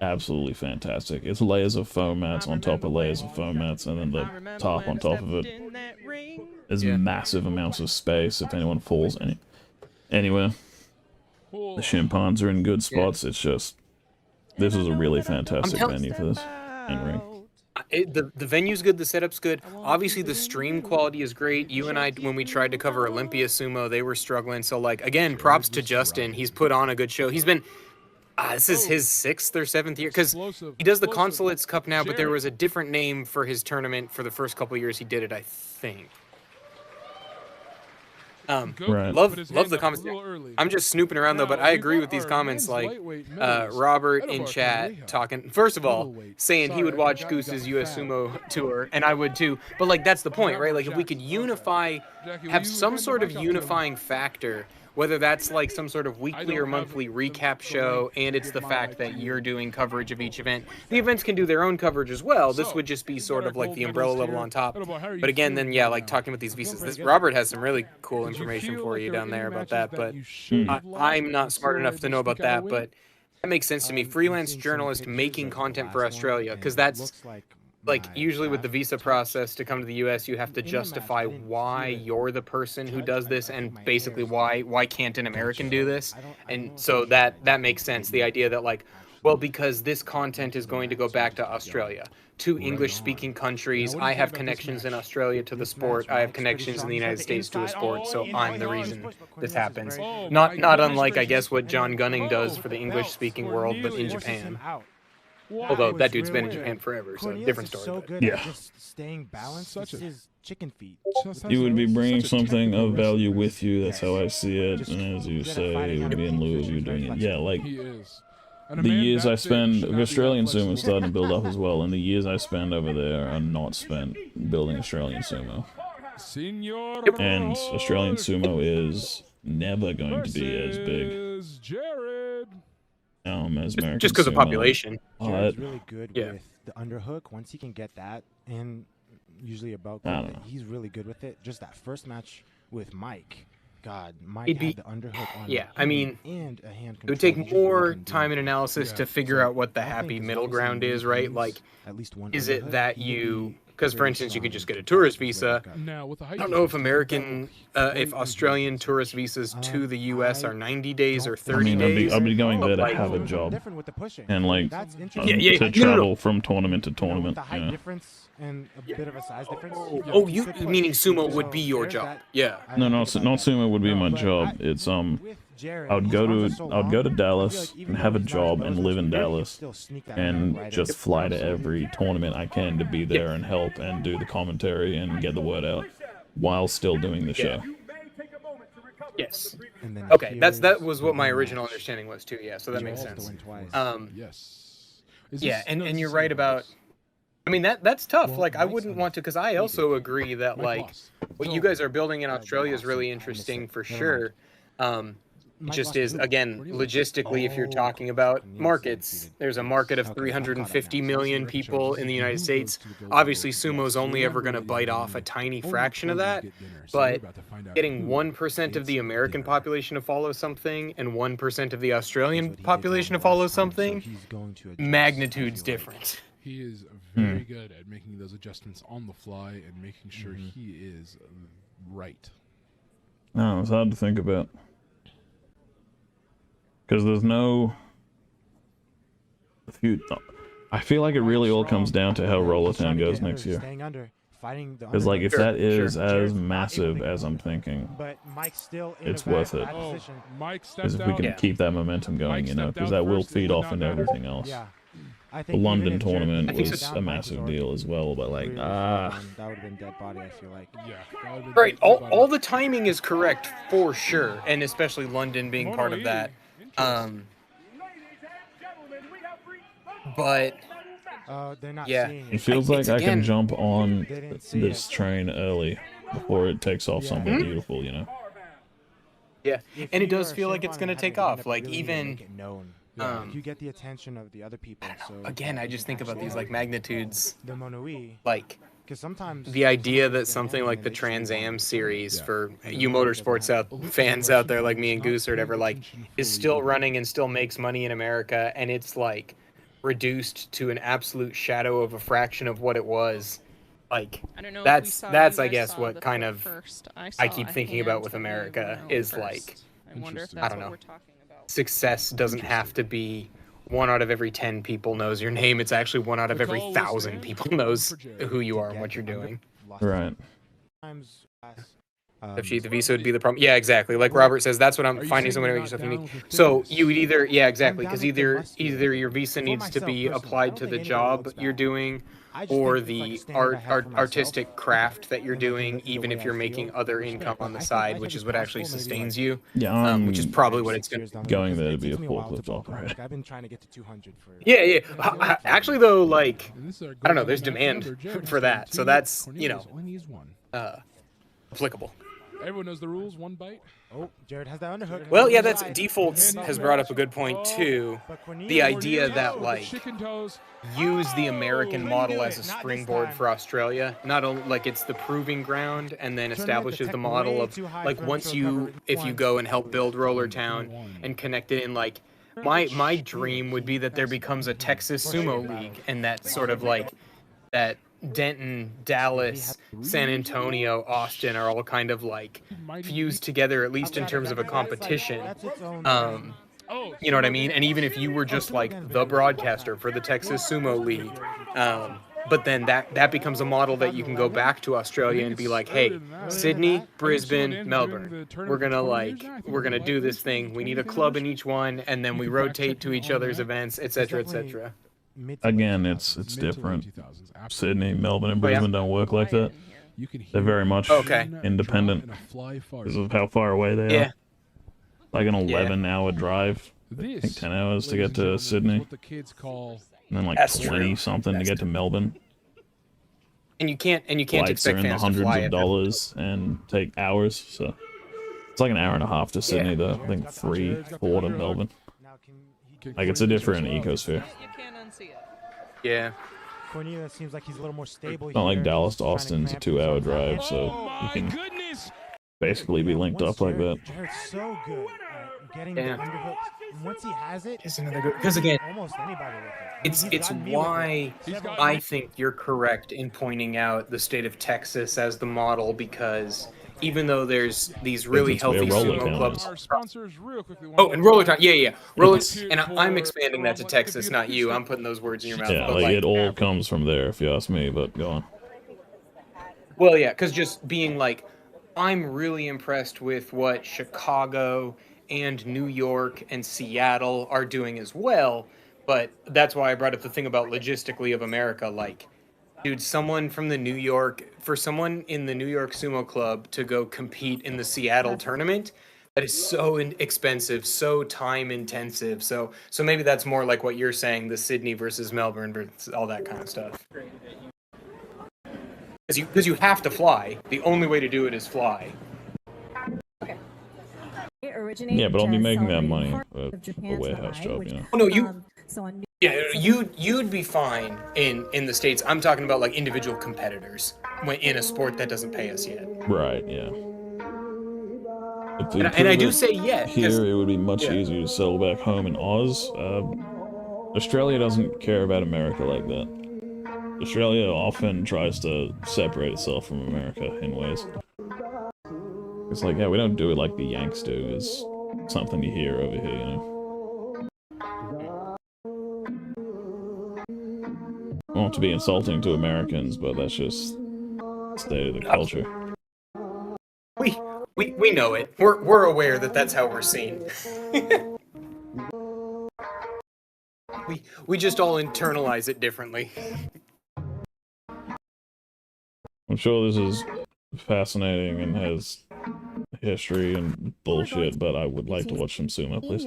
G: absolutely fantastic. It's layers of foam mats on top of layers of foam mats, and then the top on top of it is massive amounts of space if anyone falls anywhere. The Chimpanzees are in good spots. It's just this is a really fantastic venue for this and ring.
H: The venue's good, the setup's good. Obviously, the stream quality is great. You and I, when we tried to cover Olympia Sumo, they were struggling. So, like, again, props to Justin. He's put on a good show. He's been, this is his 6th or 7th year, because he does the Consulates Cup now, but there was a different name for his tournament for the first couple of years he did it, I think.
G: Right.
H: Love the comments. I'm just snooping around though, but I agree with these comments. Like Robert in chat talking. First of all, saying he would watch Goose's U.S. Sumo tour, and I would too. But like that's the point, right? Like if we could have some sort of unifying factor, whether that's like some sort of weekly or monthly recap show, and it's the fact that you're doing coverage of each event. The events can do their own coverage as well. This would just be sort of like the umbrella level on top. But again, then yeah, like talking about these visas. Robert has some really cool information for you down there about that, but I'm not smart enough to know about that. But that makes sense to me. Freelance journalist making content for Australia, because that's like usually with the visa process to come to the US, you have to justify why you're the person who does this, and basically why can't an American do this? And so that makes sense. The idea that like, well, because this content is going to go back to Australia, to English-speaking countries. I have connections in Australia to the sport. I have connections in the United States to a sport, so I'm the reason this happens. Not unlike, I guess, what John Gunning does for the English-speaking world, but in Japan. Although that dude's been in Japan forever, so different story.
C: So good at just staying balanced. Such his chicken feet.
G: You would be bringing something of value with you. That's how I see it. And as you say, it would be in lieu of you doing it. Yeah, like the years I spend, Australian Sumo is starting to build up as well, and the years I spend over there are not spent building Australian Sumo. And Australian Sumo is never going to be as big. As American
H: just because of population.
C: Jared's really good with the underhook. Once he can get that, and usually about he's really good with it. Just that first match with Mike. God, Mike had the underhook on.
H: Yeah, I mean,
C: and a hand
H: it would take more time and analysis to figure out what the happy middle ground is, right? Like,
C: at least one.
H: Is it that you? Because, for instance, you could just get a tourist visa. I don't know if if Australian tourist visas to the U.S. are 90 days or 30 days.
G: I'll be going there to have a job and like to travel from tournament to tournament.
C: Height difference and a bit of a size difference.
H: Oh, you meaning sumo would be your job? Yeah.
G: No, not sumo would be my job. It's I would go to Dallas and have a job and live in Dallas and just fly to every tournament I can to be there and help and do the commentary and get the word out while still doing the show.
H: Yes. Okay, that was what my original understanding was too. Yeah, so that makes sense. Yeah, and you're right about. I mean that's tough. Like I wouldn't want to, because I also agree that like what you guys are building in Australia is really interesting for sure. It just is, again, logistically, if you're talking about markets, there's a market of 350 million people in the United States. Obviously, sumo's only ever going to bite off a tiny fraction of that, but getting 1% of the American population to follow something and 1% of the Australian population to follow something, magnitude's different.
D: He is very good at making those adjustments on the fly and making sure he is right.
G: No, it's hard to think about. Because there's no... I feel like it really all comes down to how Rollertown goes next year. Because like if that is as massive as I'm thinking, it's worth it. Because if we can keep that momentum going, you know, because that will feed off into everything else. The London tournament was a massive deal as well, but like,
C: that would have been dead body, I feel like.
H: Right, all the timing is correct for sure, and especially London being part of that. But yeah,
G: it feels like I can jump on this train early before it takes off somewhere beautiful, you know?
H: Yeah, and it does feel like it's going to take off. Like even
C: you get the attention of the other people. So
H: again, I just think about these like magnitudes.
C: The
H: like the idea that something like the Trans Am series for you motorsports fans out there like me and Goose or whatever, like is still running and still makes money in America, and it's like reduced to an absolute shadow of a fraction of what it was. Like that's I guess what kind of I keep thinking about with America is like I don't know. success doesn't have to be 1 out of every 10 people knows your name. It's actually 1 out of every 1,000 people knows who you are and what you're doing.
G: Right.
H: The visa would be the problem. Yeah, exactly. Like Robert says, that's what I'm finding someone to make yourself unique. So you would either, yeah, exactly, because either your visa needs to be applied to the job you're doing, or the artistic craft that you're doing, even if you're making other income on the side, which is what actually sustains you.
G: Yeah,
H: which is probably what it's
G: going there to be a forklift operator.
C: I've been trying to get to 200 for.
H: Yeah. Actually, though, like I don't know, there's demand for that, so that's applicable.
D: Everyone knows the rules. 1 bite.
C: Oh, Jared has that underhook.
H: Well, yeah, that's defaults has brought up a good point too. The idea that like use the American model as a springboard for Australia. Not only like it's the proving ground, and then establishes the model of like if you go and help build Roller Town and connect it in like my dream would be that there becomes a Texas Sumo League, and that sort of like that. Denton, Dallas, San Antonio, Austin are all kind of like fused together, at least in terms of a competition. You know what I mean? And even if you were just like the broadcaster for the Texas Sumo League, but then that becomes a model that you can go back to Australia and be like, hey, Sydney, Brisbane, Melbourne, we're gonna do this thing. We need a club in each one, and then we rotate to each other's events, etc., etc.
G: Again, it's different. Sydney, Melbourne, and Brisbane don't work like that. They're very much independent because of how far away they are. Like an 11-hour drive. I think 10 hours to get to Sydney. And then like 20-something to get to Melbourne.
H: And you can't
G: Flights
H: expect
G: are in the
H: fans to fly
G: hundreds of dollars and take hours. So it's like an hour and a half to Sydney, though. I think 3, 4 to Melbourne. Like it's a different ecosphere.
H: Yeah.
C: Cornelia seems like he's a little more stable.
G: It's not like Dallas to Austin's a 2-hour drive, so you can basically be linked up like that.
C: Jared's so good at getting the underhook. Once he has it,
H: it's another good. Because again,
C: almost anybody with it.
H: It's why I think you're correct in pointing out the state of Texas as the model, because even though there's these really healthy sumo clubs. Oh, and Roller Town, yeah. And I'm expanding that to Texas, not you. I'm putting those words in your mouth.
G: Yeah, like it all comes from there, if you ask me, but go on.
H: Well, yeah, because just being like, I'm really impressed with what Chicago and New York and Seattle are doing as well, but that's why I brought up the thing about logistically of America, like, dude, someone in the New York Sumo Club to go compete in the Seattle tournament, that is so expensive, so time intensive. So maybe that's more like what you're saying, the Sydney versus Melbourne versus all that kind of stuff. Because you have to fly. The only way to do it is fly.
G: Yeah, but I'll be making that money a warehouse job, you know.
H: Oh no, yeah, you'd be fine in the States. I'm talking about like individual competitors in a sport that doesn't pay us yet.
G: Right, yeah.
H: And I do say yes.
G: Here, it would be much easier to settle back home in Oz. Australia doesn't care about America like that. Australia often tries to separate itself from America in ways. It's like, yeah, we don't do it like the Yanks do, is something you hear over here, you know. Not to be insulting to Americans, but that's just the state of the culture.
H: We know it. We're aware that that's how we're seen. we just all internalize it differently.
G: I'm sure this is fascinating and has history and bullshit, but I would like to watch some sumo, please.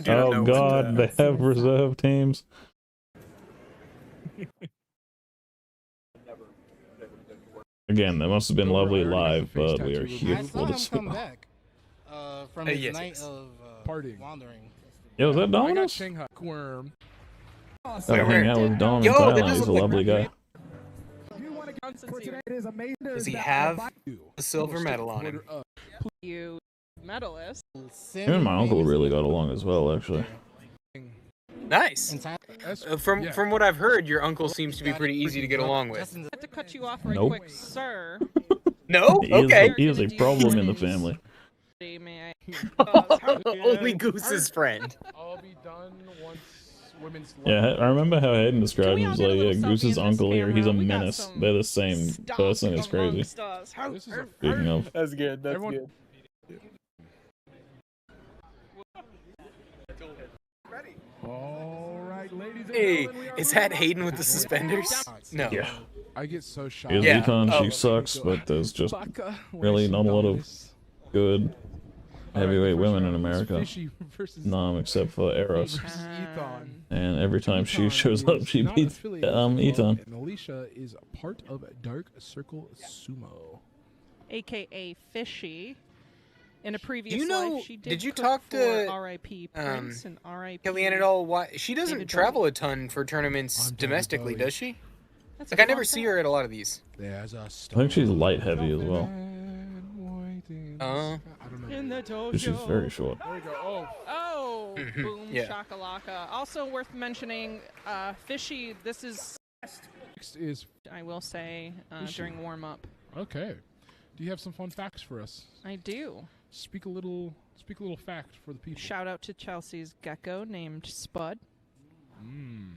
G: Oh god, they have reserve teams. Again, that must have been lovely live, but we are here for the sumo.
J: From his night of wandering.
G: Yo, is that Dominus? Gotta hang out with Dom in Thailand, he's a lovely guy.
H: Does he have a silver medal on him?
A: You medalist.
G: Him and my uncle really got along as well, actually.
H: Nice. From what I've heard, your uncle seems to be pretty easy to get along with.
A: I have to cut you off right quick, sir.
H: No? Okay.
G: He is a problem in the family.
A: May I
H: Only Goose's friend.
D: I'll be done once women's.
G: Yeah, I remember how Hayden described him as like, yeah, Goose's uncle here, he's a menace. They're the same person, it's crazy. Speaking of.
H: That's good, that's good.
I: All right, ladies and
H: Hey,
I: gentlemen,
H: is that Hayden with the suspenders? No.
G: Yeah.
D: I get so shocked.
G: Yeah. Econ, she sucks, but there's just really not a lot of good heavyweight women in America. None except for Eros. And every time she shows up, she beats Eton.
D: And Alicia is a part of Dark Circle Sumo.
A: AKA Fishy. In a previous
H: You know,
A: life, she
H: did you
A: cook
H: talk
A: for
H: to
A: R.I.P. Prince and R.I.P.
H: Kellyanne at all? Why she doesn't
A: David
H: travel
A: Bowie.
H: a ton for tournaments domestically, does she?
A: That's
H: Like
A: a
H: I never
A: fun
H: see
A: fact.
H: her at a lot of these.
G: I think she's light heavy as well.
A: In the
G: But she's
A: dojo.
G: very short.
D: There we go.
A: Oh,
H: Mhm,
A: boom
H: yeah.
A: shakalaka. Also worth mentioning, Fishy. This is.
D: Next is.
A: I will say
D: Fishy.
A: during warm up.
D: Okay. Do you have some fun facts for us?
A: I do.
D: Speak a little fact for the people.
A: Shout out to Chelsea's gecko named Spud.
D: Mm.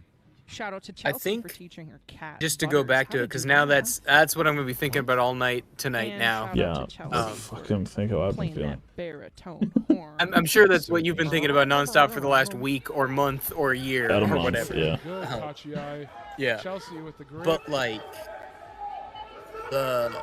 A: Shout out to
H: I
A: Chelsea
H: think
A: for teaching her cat.
H: just to go
A: Butters.
H: back
A: How
H: to it,
A: did
H: because
A: you
H: now
A: know?
H: that's what I'm gonna be thinking about all night tonight.
A: And
H: Now,
A: shout out
G: Yeah,
A: to Chelsea.
G: I fucking think how I've been
A: Playing
G: feeling.
A: that baritone horn.
H: I'm sure that's what you've been thinking about nonstop for the last week or month or year
G: About a
H: or
G: month,
H: whatever.
G: yeah.
D: Good, Tachiai.
H: Yeah.
D: Chelsea with the grip.
H: But like the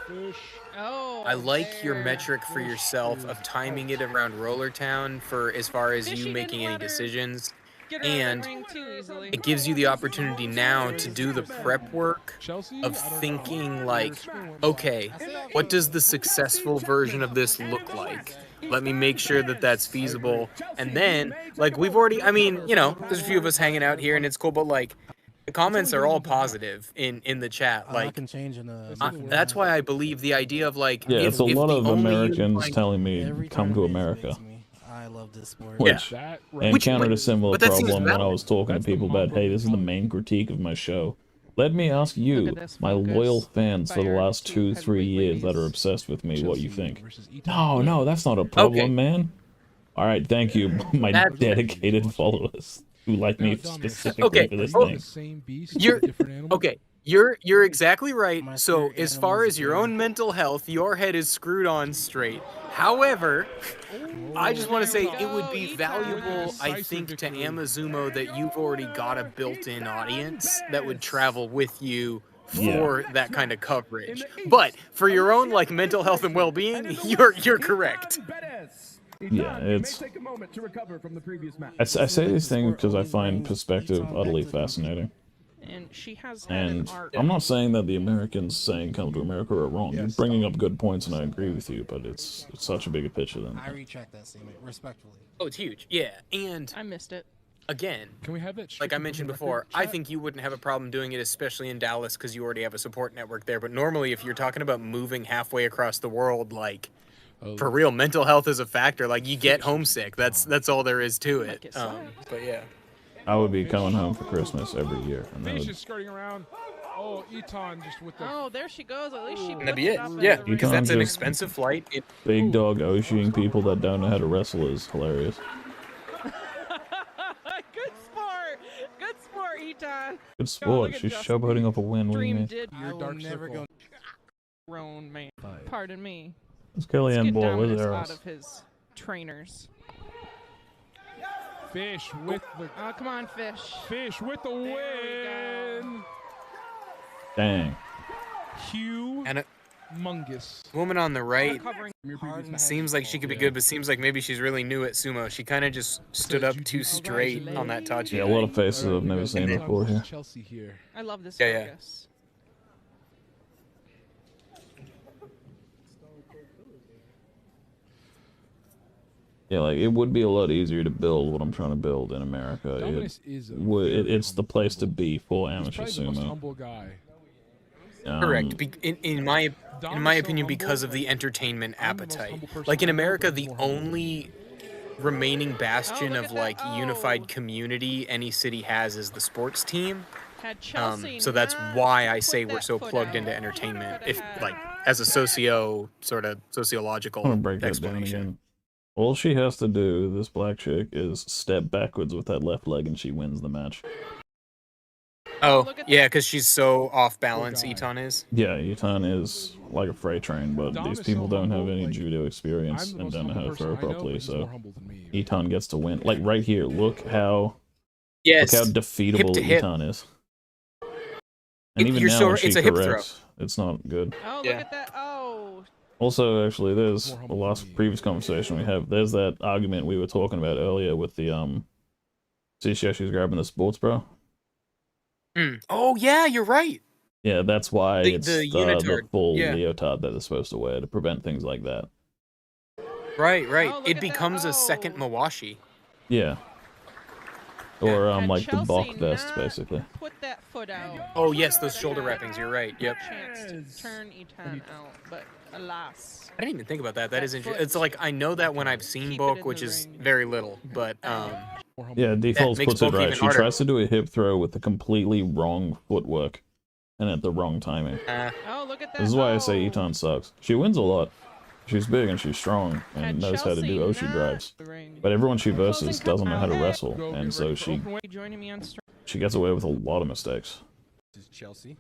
D: Fish.
A: Oh,
H: I like your
A: there.
H: metric for yourself of timing it around Roller Town for as far as
A: Fishy
H: you
A: didn't
H: making any
A: let her
H: decisions.
A: Get her out of
H: And
A: the ring too easily.
H: it gives you the opportunity now to do the prep work
D: Chelsea?
H: of thinking like, okay, what does the successful version of this look like? Let me make sure that that's feasible. And then, like, we've already, I mean, you know, there's a few of us hanging out here and it's cool, but like, the comments are all positive in the chat.
J: I
H: Like,
J: can change in
H: that's why I believe the idea of like,
G: Yeah,
H: if,
G: it's a
H: if
G: lot
H: the
G: of
H: only
G: Americans
H: unifying-
G: telling me,
J: every
G: come to
J: tournament
G: America.
J: makes me. I love this sport.
G: Which
D: That
G: I
D: right.
G: encountered a similar
H: but that seems
G: problem when I
H: valid.
G: was talking
D: That's
G: to people
D: the
G: about, hey,
D: Mongol
G: this is the
D: color.
G: main critique of my show. Let me ask
A: Look
G: you,
A: at this
G: my
A: focus
G: loyal fans for the
A: by our
G: last
A: two
G: 2-3
A: heavyweight
G: years that are
A: ladies.
G: obsessed with me, what you
D: Chelsea
G: think?
D: versus Eton.
G: No, that's not a problem,
H: Okay.
G: man. Alright, thank you, my
H: That's-
G: dedicated followers who like me
D: Now, Dominic,
G: specifically
H: Okay,
G: for this
D: Are you
G: thing.
D: the same beast,
H: You're-
D: different animal?
H: Okay, you're exactly right.
J: My
H: So
J: spirit
H: as far
J: animal is
H: as your
J: a
H: own mental health, your head is screwed on straight. However, I just want to say it would be valuable, I think, to Amazumo that you've already got a built-in audience that would travel with you for that kind of coverage. But for your own like mental health and well-being, you're correct.
G: Yeah, it's...
I: Take a moment to recover from the previous match.
G: I say these things because I find perspective utterly fascinating.
A: And she has had
G: And
A: an art.
G: I'm not saying that the Americans saying come to America are wrong. You're
D: Yes.
G: bringing up good points and I agree with you, but it's such a bigger picture than
J: I
G: that.
J: retract that statement respectfully.
H: Oh, it's huge. Yeah, and
A: I missed it.
H: again,
D: Can we have that?
H: like I
D: stricken from
H: mentioned
D: the
H: before,
D: record,
H: I
D: chat?
H: think you wouldn't have a problem doing it, especially in Dallas, because you already have a support network there. But normally, if you're talking about moving halfway across the world, like for real, mental health is a factor. Like you get homesick. That's all there is to it. But yeah.
G: I would be coming home for Christmas every year. And that
D: Fish
G: would,
D: is skirting around. Oh, Eton just with the.
A: Oh, there she goes. At least she.
H: And that'd be it.
A: puts up
H: Yeah,
A: at the
H: because
A: ring.
H: that's an
G: just-
H: expensive flight.
G: big dog Oshiing people that don't know how to wrestle is hilarious.
A: Good sport. Good sport, Eton.
G: Good sport.
A: at
G: She's
A: Justin.
G: showboating off a win. What do you
A: Dream
G: mean?
A: did.
J: I will
D: Dark
J: never
D: Circle.
J: go.
A: Grown man. Pardon me.
G: It's
A: Let's
G: Kellyanne
A: get
G: Ball. Where's
A: dominance
G: Eros?
A: out of his trainers.
D: Fish with the.
A: Oh, come on, Fish.
D: Fish with the
A: There we
D: win.
G: Dang.
D: Hugh
H: And a
D: Mungus.
H: woman on the right
A: Covering.
H: seems like she could be good, but seems like maybe she's really new at sumo. She kind of just stood up too straight on that touch.
G: Yeah, a lot of faces I've never seen before here.
D: Chelsea here.
A: I love this
H: Yeah, yeah.
A: focus.
G: Yeah, like it would be a lot easier to build what I'm trying to build in America.
D: Dominus is a
G: It's the place to be for
D: He's
G: amateur
D: probably the most
G: sumo.
D: humble guy.
H: Correct. In my opinion, because of the entertainment appetite. Like in America, the only remaining bastion of like unified community any city has is the sports team.
A: Had Chelsea
H: So that's
A: not
H: why I
A: put
H: say
A: that
H: we're so
A: foot
H: plugged
A: out,
H: into
A: she
H: entertainment.
A: would've
H: If
A: had
H: like as a sociological
G: I'm gonna break that down
H: explanation.
G: again. All she has to do, this black chick, is step backwards with that left leg and she wins the match.
H: Oh, yeah, because she's so off balance, Eton is.
G: Yeah, Eton is like a freight train, but these people don't have any judo experience and don't know how to throw properly, so Eton gets to win. Like right here, look how defeatable Eton is. And even now when she corrects, it's not good.
A: Oh, look at that. Oh.
G: Also, actually, there's the previous conversation we have. There's that argument we were talking about earlier with the see how she's grabbing the sports bra.
H: Oh yeah, you're right.
G: Yeah, that's why it's the full
H: yeah.
G: leotard that they're supposed to wear to prevent things like that.
H: Right. Oh, it becomes a second Mawashi.
G: Yeah. Or like
A: Chelsea,
G: the Bach vest, basically.
A: Put that foot out.
H: Oh yes, those shoulder wrappings. You're right. Yep.
A: Chance to turn Eton out, but alas.
H: I didn't even think about that. That is interesting. It's like I know that when I've seen Bulk, which is very little, but
G: yeah, Defaults puts it right. She tries to do a hip throw with the completely wrong footwork and at the wrong timing.
A: Oh, look at that.
G: This is why I say Eton sucks. She wins a lot. She's big and she's strong and knows how to do Oshi drives. But everyone she versus doesn't know how to wrestle, and so she gets away with a lot of mistakes.
F: This is Chelsea.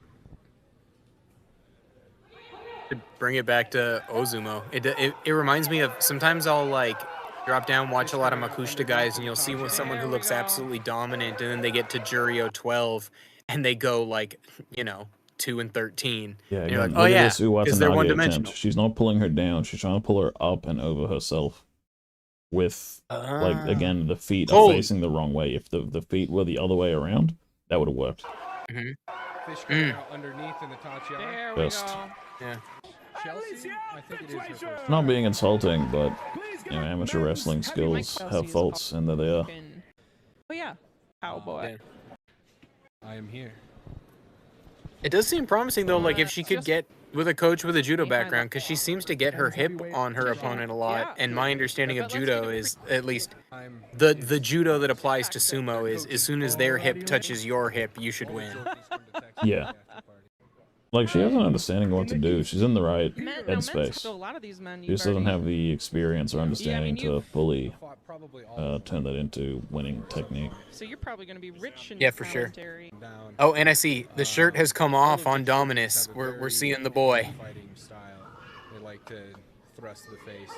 H: To bring it back to Ozumo, it reminds me of sometimes I'll like drop down, watch a lot of Makushita guys, and you'll see someone who looks absolutely dominant, and then they get to Jurio 12, and they go like, 2 and 13.
G: Yeah,
H: and you're like,
G: look at this
H: because they're one-dimensional.
G: She's not pulling her down. She's trying to pull her up and over herself. With like again, the feet are facing the wrong way. If the feet were the other way around, that would have worked.
F: Fish going out underneath in the Tachiara.
A: There we go.
H: Yeah.
F: Chelsea, I think it is her first.
G: Not being insulting, but amateur wrestling skills have faults, and there they are.
A: Oh yeah, cowboy.
F: I am here.
H: It does seem promising though, like if she could get with a coach with a judo background, because she seems to get her hip on her opponent a lot. And my understanding of judo is, at least the judo that applies to sumo is, as soon as their hip touches your hip, you should win.
G: Yeah. Like, she has an understanding of what to do. She's in the right headspace. She just doesn't have the experience or understanding to fully turn that into winning technique.
A: So you're probably going to be rich in
H: for sure. Oh, and I see the shirt has come off on Dominus. We're seeing the boy.
F: They like to thrust to the face.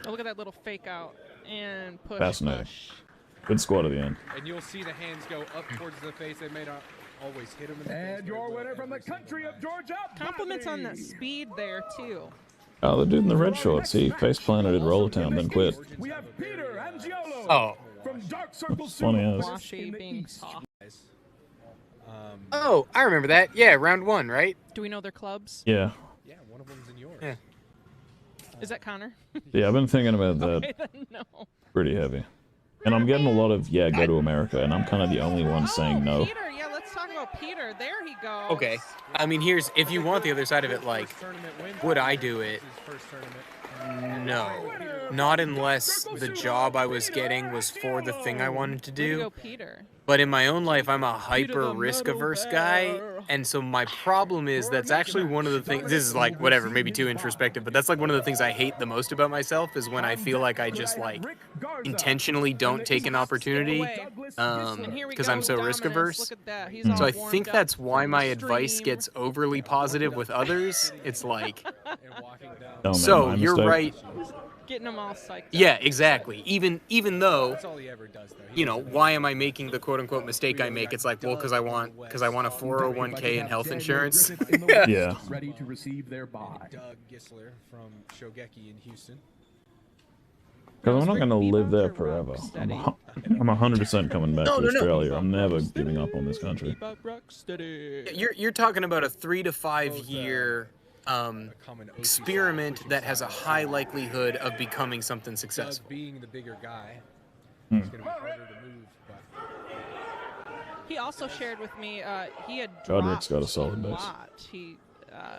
A: Oh, look at that little fake out and push.
G: Fascinating. Good squat at the end.
F: And you'll see the hands go up towards the face. They may not always hit him in the face. And your winner from the country of Georgia.
A: Compliments on that speed there too.
G: Oh, the dude in the red shorts, he face planted at Rollertown, then quit.
I: We have Peter Angiolo.
H: Oh.
I: From Dark Circle
G: Funny
I: Sumo.
G: as.
H: Oh, I remember that. Yeah, round 1, right?
A: Do we know their clubs?
G: Yeah.
F: Yeah, one of them's in yours.
H: Yeah.
A: Is that Connor?
G: Yeah, I've been thinking about that.
A: Okay, then no.
G: Pretty heavy. And I'm getting a lot of, go to America, and I'm kind of the only one saying no.
A: Peter, yeah, let's talk about Peter. There he goes.
H: Okay. I mean, if you want the other side of it, like, would I do it? No. Not unless the job I was getting was for the thing I wanted to do. But in my own life, I'm a hyper risk-averse guy, and so my problem is that's actually one of the things, this is like, whatever, maybe too introspective, but that's like one of the things I hate the most about myself is when I feel like I just like intentionally don't take an opportunity because I'm so risk-averse. So I think that's why my advice gets overly positive with others. It's like, so you're right.
A: Getting them all psyched up.
H: Yeah, exactly. Even though, why am I making the quote-unquote mistake I make? It's like, well, because I want a 401k and health insurance.
G: Yeah.
I: Ready to receive their buy.
F: Doug Gisler from Shogeki in Houston.
G: Because I'm not going to live there forever. I'm 100% coming back to Australia. I'm never giving up on this country.
H: You're talking about a 3 to 5 year experiment that has a high likelihood of becoming something successful.
F: Being the bigger guy, it's going to be harder to move. But...
A: He also shared with me he had
G: Godric's
A: dropped
G: got a solid base.
A: lot. I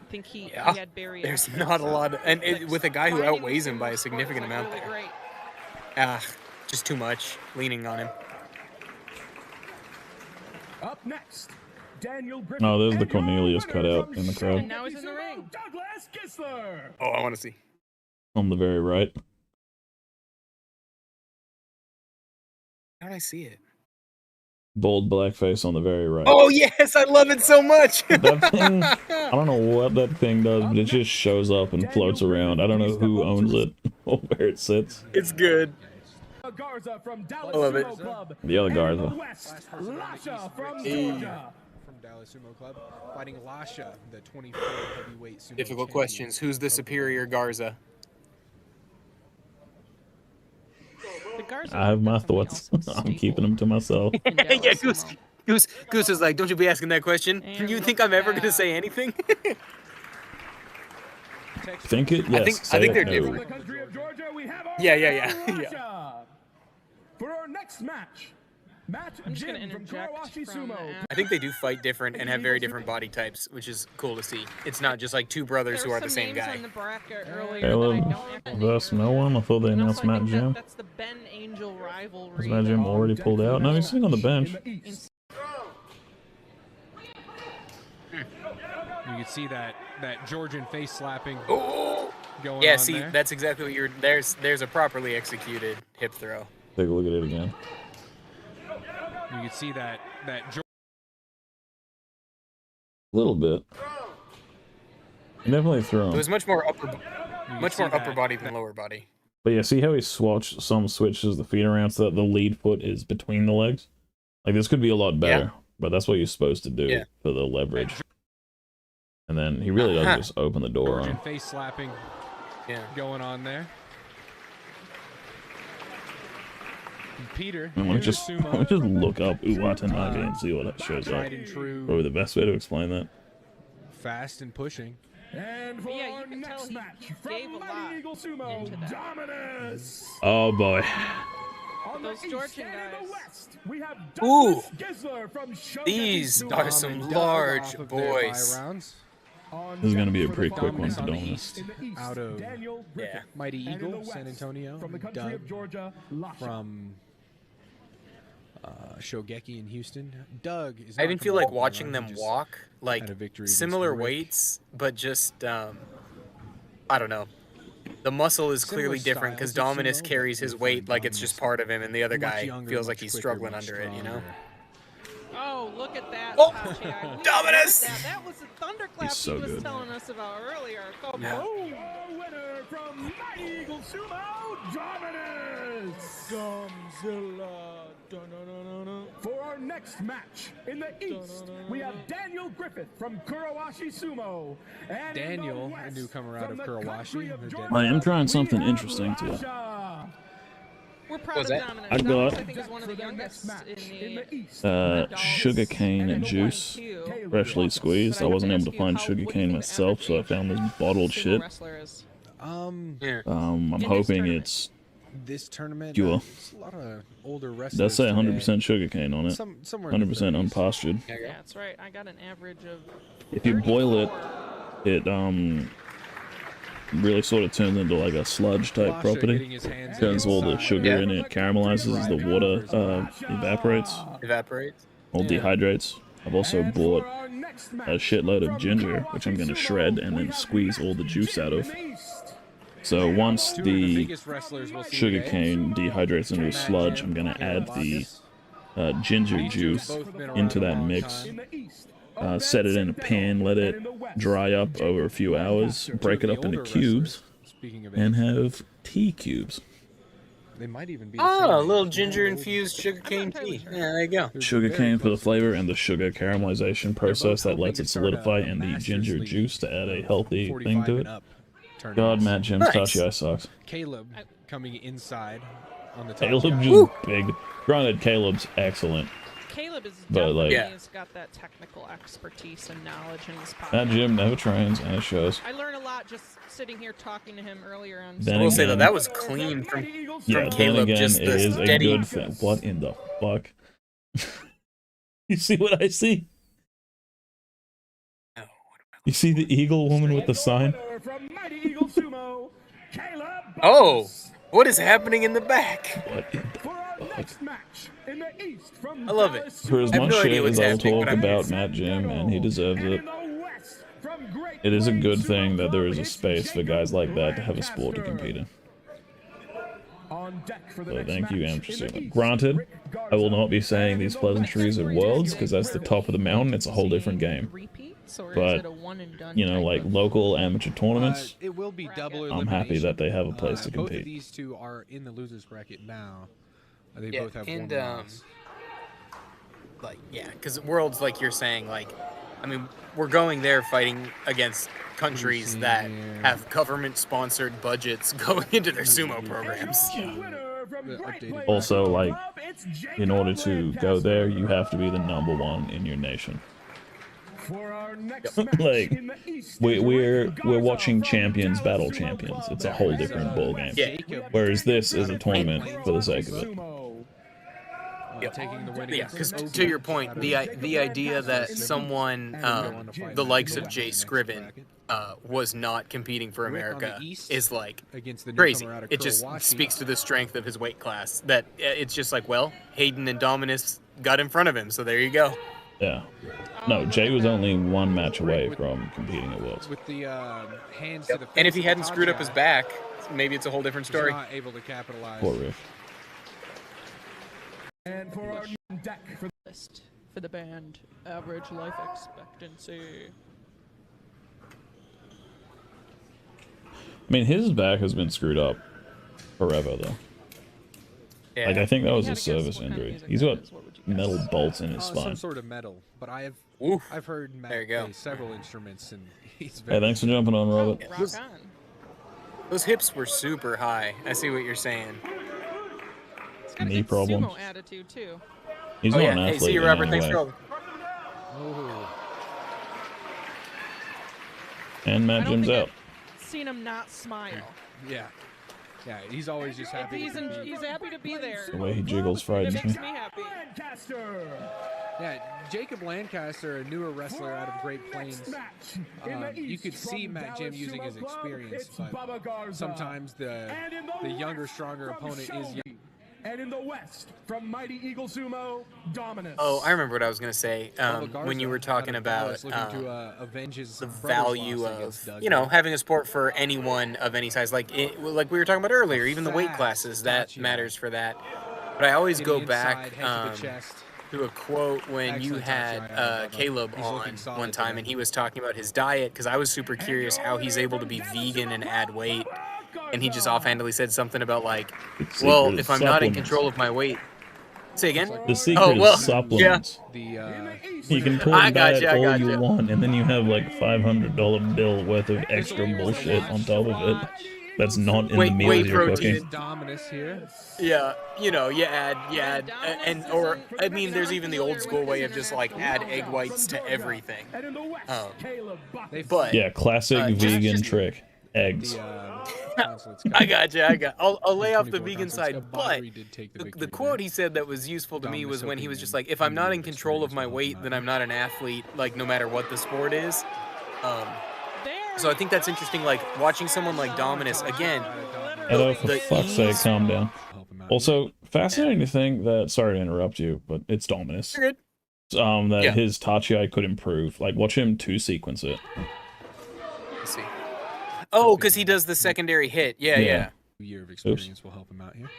A: think he had bariatric.
H: There's not a lot, with a guy who outweighs him by a significant amount there. Just too much leaning on him.
I: Up next,
G: No, there's the Cornelius cutout in the
A: And
G: crowd.
A: now he's in the ring.
H: Oh, I want to see.
G: On the very right.
H: How did I see it?
G: Bold blackface on the very right.
H: Oh yes, I love it so much.
G: That thing, I don't know what that thing does, but it just shows up and floats around. I don't know who owns it or where it sits.
H: It's good. I love it.
G: The other Garza.
K: From Dallas Sumo Club, fighting Lasha, the 24 heavyweight sumo
H: Difficult
K: champion.
H: questions. Who's the superior Garza?
A: The Garza
G: I have my thoughts. I'm keeping them to myself.
H: Yeah, Goose is like, don't you be asking that question.
A: And
H: You think I'm ever gonna say anything?
G: Think it? Yes.
H: I think they're
G: no.
H: different. Yeah.
I: For our next match,
A: I'm just going to interject from
H: I think they do fight different and have very different body types, which is cool to see. It's not just like two brothers who are the same guy.
A: On the bracket earlier
G: Caleb
A: that I don't actually
G: versus no one. I thought they
A: And
G: announced
A: also, I
G: Matt
A: think
G: Jim.
A: that's the Ben Angel rivalry.
G: Was Matt Jim already pulled out? No, he's sitting on the bench.
K: You can see that Georgian face slapping going
H: Yeah,
K: on
H: see,
K: there.
H: that's exactly what you're. There's a properly executed hip throw.
G: Take a look at it again.
K: You can see that
G: A little bit. He definitely threw
H: It
G: him.
H: was much more upper
K: see that-
H: body than lower body.
G: But yeah, see how he switches the feet around so that the lead foot is between the legs? Like, this could be a lot better,
H: Yeah.
G: but that's what you're supposed to do for the leverage. And then he really does just open the door on
K: Georgian
G: him.
K: face slapping
H: Yeah.
K: going on there. And Peter,
G: I want to just look up Uwatanage and see what that shows up.
K: tried and true,
G: Probably the best way to explain that.
K: fast and pushing.
I: And for
A: Yeah, you
I: our
A: can tell
I: next
A: he
I: match
A: gave
I: from
A: a lot
I: Mighty Eagle Sumo,
A: into that.
I: Dominus.
G: Oh boy.
I: On
A: Those
I: the east
A: Georgian
I: and in the
A: guys.
I: west, we have
H: Ooh.
I: Douglas Gisler from Shogeki
H: These
I: Sumo.
H: are some large boys.
K: Rounds.
I: On
G: This is going to be a
I: deck for
G: pretty
I: the
G: quick one
K: Dominus
G: for
K: on the
G: Dominus.
K: east,
I: In the east,
K: out of
I: Daniel Griffith.
H: Yeah.
K: Mighty
I: And in
K: Eagle,
I: the west,
K: San Antonio,
I: from the country
K: Doug
I: of Georgia, Lasha.
K: from Shogeki in Houston. Doug is
H: I
K: not
H: even feel
K: coming
H: like
K: off the
H: watching
K: run,
H: them
K: he just
H: walk, like
K: had a victory against
H: similar
K: Rick.
H: weights, but just I don't know. The muscle is
K: Similar
H: clearly different because
K: styles of
H: Dominus
K: sumo, but
H: carries his
K: you'll
H: weight
K: find
H: like it's just part of him, and the other
K: much
H: guy
K: younger,
H: feels like
K: much
H: he's
K: quicker,
H: struggling
K: much
H: under it, you know?
K: stronger.
A: Oh, look at that.
H: Oh,
A: Tachi. We
H: Dominus!
A: heard That was the thunderclap
G: He's so
A: he was
G: good.
A: telling us about earlier. Go
K: Yeah.
A: boom.
I: Our winner from Mighty Eagle Sumo, Dominus. For our next match, in the east, we have Daniel Griffith from Kurowashi Sumo. And in the
K: Daniel, a
I: west,
K: newcomer out
I: from
K: of
I: the
K: Kurowashi,
I: country of
K: they're
I: Georgia,
G: I am trying
I: we
G: something
I: have
G: interesting too.
I: Lasha.
A: We're proud
H: What's
A: of
H: that?
A: Dominus.
G: I
A: Dominus,
G: got-
A: I think, is one of the youngest in the
I: east.
G: Sugarcane and juice, freshly squeezed. I wasn't able to find sugarcane myself, so I found this bottled shit.
A: wrestler is.
H: Yeah.
G: I'm
A: this
G: hoping
A: tournament.
G: it's
K: This tournament,
G: Pure.
K: there's a lot of older wrestlers.
G: does say
K: today.
G: 100% sugarcane on it.
K: Somewhere in the
G: 100%
K: 30s.
G: unpastured.
A: Yeah, that's right. I got an average of.
G: If you boil it,
A: 34.
G: it really sort of turns into like a sludge type
K: Lasha
G: property.
K: getting his hands
G: Turns all the
K: inside.
G: sugar
H: Yeah.
G: in it, caramelizes, the water evaporates
H: Evaporates.
G: or
K: Yeah.
G: dehydrates. I've also
I: And
G: bought
I: for our next
G: a
I: match,
G: shitload of
I: from
G: ginger, which I'm going to
I: Kurowashi
G: shred
I: Sumo,
G: and
I: we
G: then
I: have
G: squeeze all the juice out of.
I: Jim in the east.
G: So once
K: Two of the
G: the
K: biggest wrestlers we'll see
G: sugar
K: today.
G: cane dehydrates into a sludge, I'm going to add the ginger juice into that mix.
I: In the east,
G: Set it in a pan, let it dry up over a few hours, break it up into cubes,
K: Speaking of
G: and
K: age,
G: have tea cubes.
K: they might even be. the
H: Oh,
K: same
H: a little
K: age.
H: ginger infused sugarcane tea. Yeah, there you go.
K: They're
G: Sugar
K: very
G: cane for the
K: close.
G: flavor and the sugar caramelization process that
K: hoping
G: lets
K: to
G: it
K: start a
G: solidify, and the
K: Masters
G: ginger
K: League
G: juice to add a healthy
K: 45
G: thing to
K: and
G: it.
K: up
G: God,
K: tournaments.
G: Matt Jim's
H: Nice.
G: Tachi Eye sucks.
K: Caleb coming inside on the top.
G: Caleb
K: side.
G: just big. Granted, Caleb's excellent.
A: Caleb is
G: But,
A: definitely
G: like-
H: Yeah.
A: has got that technical expertise and knowledge in his pocket.
G: Matt Jim never trains, and it shows.
A: I learned a lot just sitting here talking to him earlier on.
G: Then
H: I will say though,
G: again-
H: that was clean from
G: Yeah, then
H: Caleb,
G: again,
H: just
G: it
H: the
G: is a
H: steady-
G: good thing. What in the fuck? You see what I see? You see the eagle woman with the sign?
I: From Mighty Eagle Sumo, Caleb
H: Oh, what is happening in the back?
G: What in the
I: For our next match, in In the East, from
H: I love it.
G: For as
H: I have
G: much
H: no idea
G: shit
H: what's
G: as I'll
H: happening,
G: talk
H: but I'm
G: about Matt Jim, and he deserves
I: and
G: it,
I: in the West, from Great
G: it is a good
I: Plains
G: thing
I: Sumo
G: that there
I: Club,
G: is a
I: it's
G: space for guys like that to have a sport to
I: Lancaster.
G: compete in.
I: On deck for the
G: So
I: next
G: thank you,
I: match,
G: Am, for
I: in
G: saying
I: the
G: that.
I: East,
G: Granted,
I: Rick
G: I will
I: Garza.
G: not be saying
I: And
G: these
I: in the West,
G: pleasantries of worlds, because that's the top of the mountain. It's a whole different game.
A: Repeats, or is
G: But,
A: it a one and done
G: you know,
A: type
G: like
A: of
G: local amateur tournaments,
K: It will be double
G: I'm
K: elimination.
G: happy that they have a place to
K: Both of
G: compete.
K: these two are in the losers bracket now. They
H: Yeah,
K: both have
H: and,
K: one loss.
H: like, yeah, because Worlds, like you're saying, like, I mean, we're going there fighting against countries that have government-sponsored budgets going into their sumo programs.
G: Also, like, in order to go there, you have to be the #1 in your nation. Like, we're watching champions battle champions. It's a whole different ballgame.
H: Yeah.
G: Whereas this is a tournament for the sake of it.
H: Yeah, because to your point, the idea that someone the likes of Jay Scriven was not competing for America is like crazy. It just speaks to the strength of his weight class. That it's just like, well, Hayden and Dominus got in front of him, so there you go.
G: Yeah. No, Jay was only one match away from competing at Worlds.
K: With the hands to the
H: And if he
K: face
H: hadn't
K: of
H: screwed up
K: Taja,
H: his back, maybe it's a whole different
K: he's
H: story.
K: not able to capitalize.
G: Poor Rick.
I: And for our deck for
A: list for the band, average life expectancy.
G: I mean, his back has been screwed up forever, though.
H: Yeah.
G: Like, I think that was
A: You
G: a
A: gotta guess
G: service
A: what kind of
G: injury.
A: music
G: He's
A: that
G: got
A: is. What would you
G: metal
A: guess?
G: bolts in his
K: Some
G: spine.
K: sort of metal, but I've heard Matt
H: There you go.
K: play several instruments, and he's
G: Hey,
K: very
G: thanks for jumping on, Robert.
A: Rock on.
H: Those hips were super high. I see what you're saying.
A: It's got a
G: Knee
A: good
G: problems.
A: sumo attitude too.
G: He's
H: Oh
G: not
H: yeah.
G: an
H: Hey,
G: athlete
H: see you,
G: in
H: Robert.
G: any
H: Thanks
G: way.
H: for all.
G: And
A: I
G: Matt
A: don't
G: Jim's
A: think
G: out.
A: I've seen him not smile.
K: yeah. He's always just happy.
A: He's happy to be there.
G: The way he jiggles
A: It
G: frightens
A: makes
G: me.
A: me happy.
I: Lancaster.
K: Yeah, Jacob Lancaster, a newer wrestler out of Great Plains. You could see Matt Jim using his experience, but sometimes the younger, stronger opponent is young.
I: And in the West, from Mighty Eagle Sumo, Dominus.
H: Oh, I remember what I was gonna say when you were talking about the value of having a sport for anyone of any size, like like we were talking about earlier, even the weight classes that matters for that. But I always go back to a quote when you had Caleb on one time, and he was talking about his diet, because I was super curious how he's able to be vegan and add weight. And he just offhandedly said something about like, well, if I'm not in control of my weight. Say again?
G: The secret is supplements.
K: Yeah.
G: You can talk diet all you want, and then you have like $500 bill worth of extra bullshit on top of it. That's not in the meals you're cooking.
K: Dominus here.
H: Yeah, you add, and or I mean, there's even the old school way of just like add egg whites to everything. But
G: yeah, classic vegan trick. Eggs.
H: I got you. I'll lay off the vegan side, but the quote he said that was useful to me was when he was just like, if I'm not in control of my weight, then I'm not an athlete, like no matter what the sport is. So I think that's interesting, like watching someone like Dominus again.
G: Edo, for fuck's sake, calm down. Also, fascinating to think that, sorry to interrupt you, but it's Dominus.
H: You're good.
G: His Tachi could improve. Like, watch him 2-sequence it.
H: Let's see. Oh, because he does the secondary hit. Yeah.
K: A year of experience will help him out here.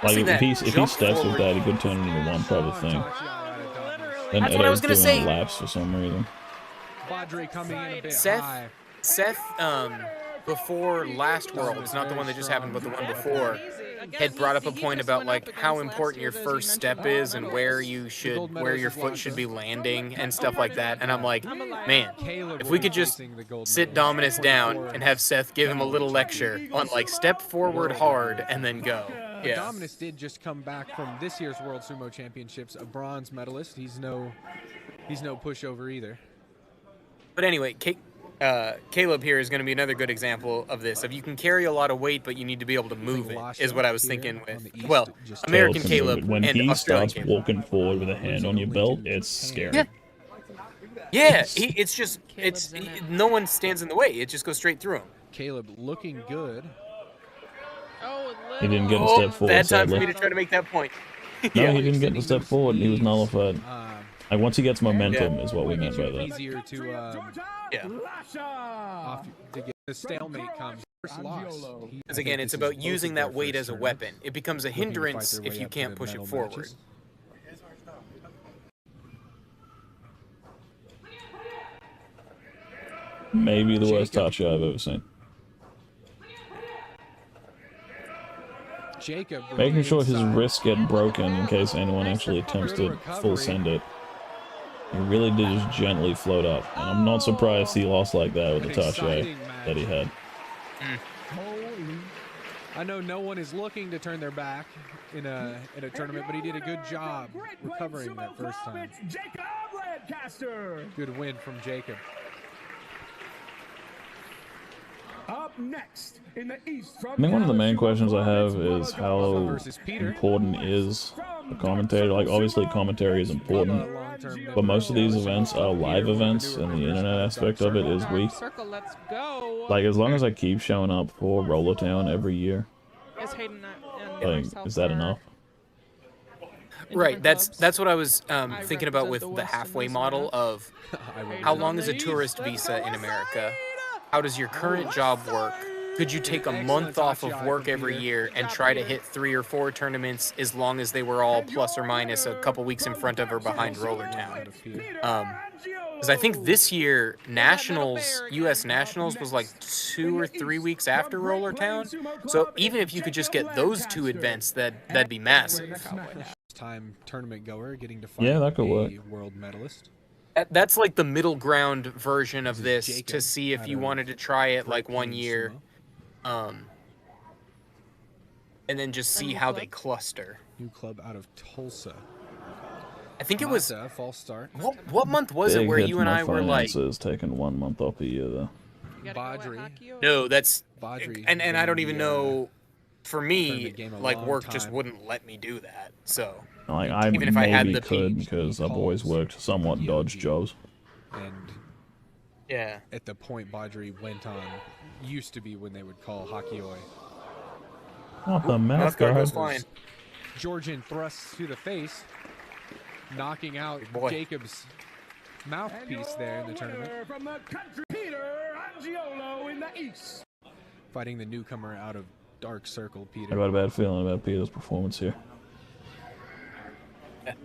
G: Like, if he steps with that, he could turn it into one private thing. Then
H: That's what I was gonna say.
G: Laps for some reason.
K: Coming in a bit
H: Seth, before last Worlds, not the one that just happened, but the one before, had brought up a point about like how important your first step is and where your foot should be landing and stuff like that. And I'm like, man, if we could just sit Dominus down and have Seth give him a little lecture on like step forward hard and then go. Yeah.
K: Dominus did just come back from this year's World Sumo Championships, a bronze medalist. He's no pushover either.
H: But anyway, Caleb here is going to be another good example of this. If you can carry a lot of weight, but you need to be able to move it, is what I was thinking with, well, American Caleb
G: when
H: and
G: he
H: Australian
G: starts
H: Caleb.
G: walking forward with a hand on your belt, it's scary.
H: Yeah, no one stands in the way. It just goes straight through him.
K: Caleb looking good.
A: Oh,
G: He didn't get a step forward,
H: bad time
G: sadly.
H: for me to try to make that point.
G: No, he didn't get the step forward. He was nullified. Like, once he gets momentum is what we meant by that.
K: Easier to, to get the stalemate comes. First loss.
H: Because again, it's about using that weight as a weapon. It becomes a hindrance if you can't push it forward.
G: Maybe the worst touch I've ever seen.
K: Jacob
G: making sure his wrists get broken in case anyone actually attempts to full send it. He really did just gently float up, and I'm not surprised he lost like that with the touch that he had.
K: I know no one is looking to turn their back in a tournament, but he did a good job recovering that first time. Good win from Jacob.
I: Up next in the East from
G: I think one of the main questions I have is how important is the commentator. Like, obviously commentary is important, but most of these events are live events, and the internet aspect of it is weak. Like, as long as I keep showing up for Roller Town every year, like, is that enough?
H: Right, that's what I was thinking about with the halfway model of how long is a tourist visa in America? How does your current job work? Could you take a month off of work every year and try to hit 3 or 4 tournaments as long as they were all plus or minus a couple weeks in front of or behind Roller Town? Because I think this year, Nationals, U.S. Nationals was like 2 or 3 weeks after Roller Town. So even if you could just get those 2 events, that'd be massive.
K: Time tournament goer getting to fight
G: that could work.
K: A world medalist.
H: That's like the middle ground version of this to see if you wanted to try it like 1 year. And then just see how they cluster.
K: New club out of Tulsa.
H: I think it was
K: a false start.
H: What month was it where you and I were like
G: taking 1 month off a year though?
K: Badri.
H: No, that's
K: Badri.
H: And I don't even know. For me, like work just wouldn't let me do that. So
G: like I
H: even if I had the
G: could because I've always worked somewhat dodge jobs.
K: And
H: yeah,
K: at the point Badri went on, used to be when they would call Hakioi.
G: What the mouth guard
H: goes flying.
K: Georgian thrusts to the face, knocking out Jacob's mouthpiece there in the tournament.
I: From the country, Peter Angiolo in the East.
K: Fighting the newcomer out of Dark Circle, Peter.
G: I got a bad feeling about Peter's performance here.
H: I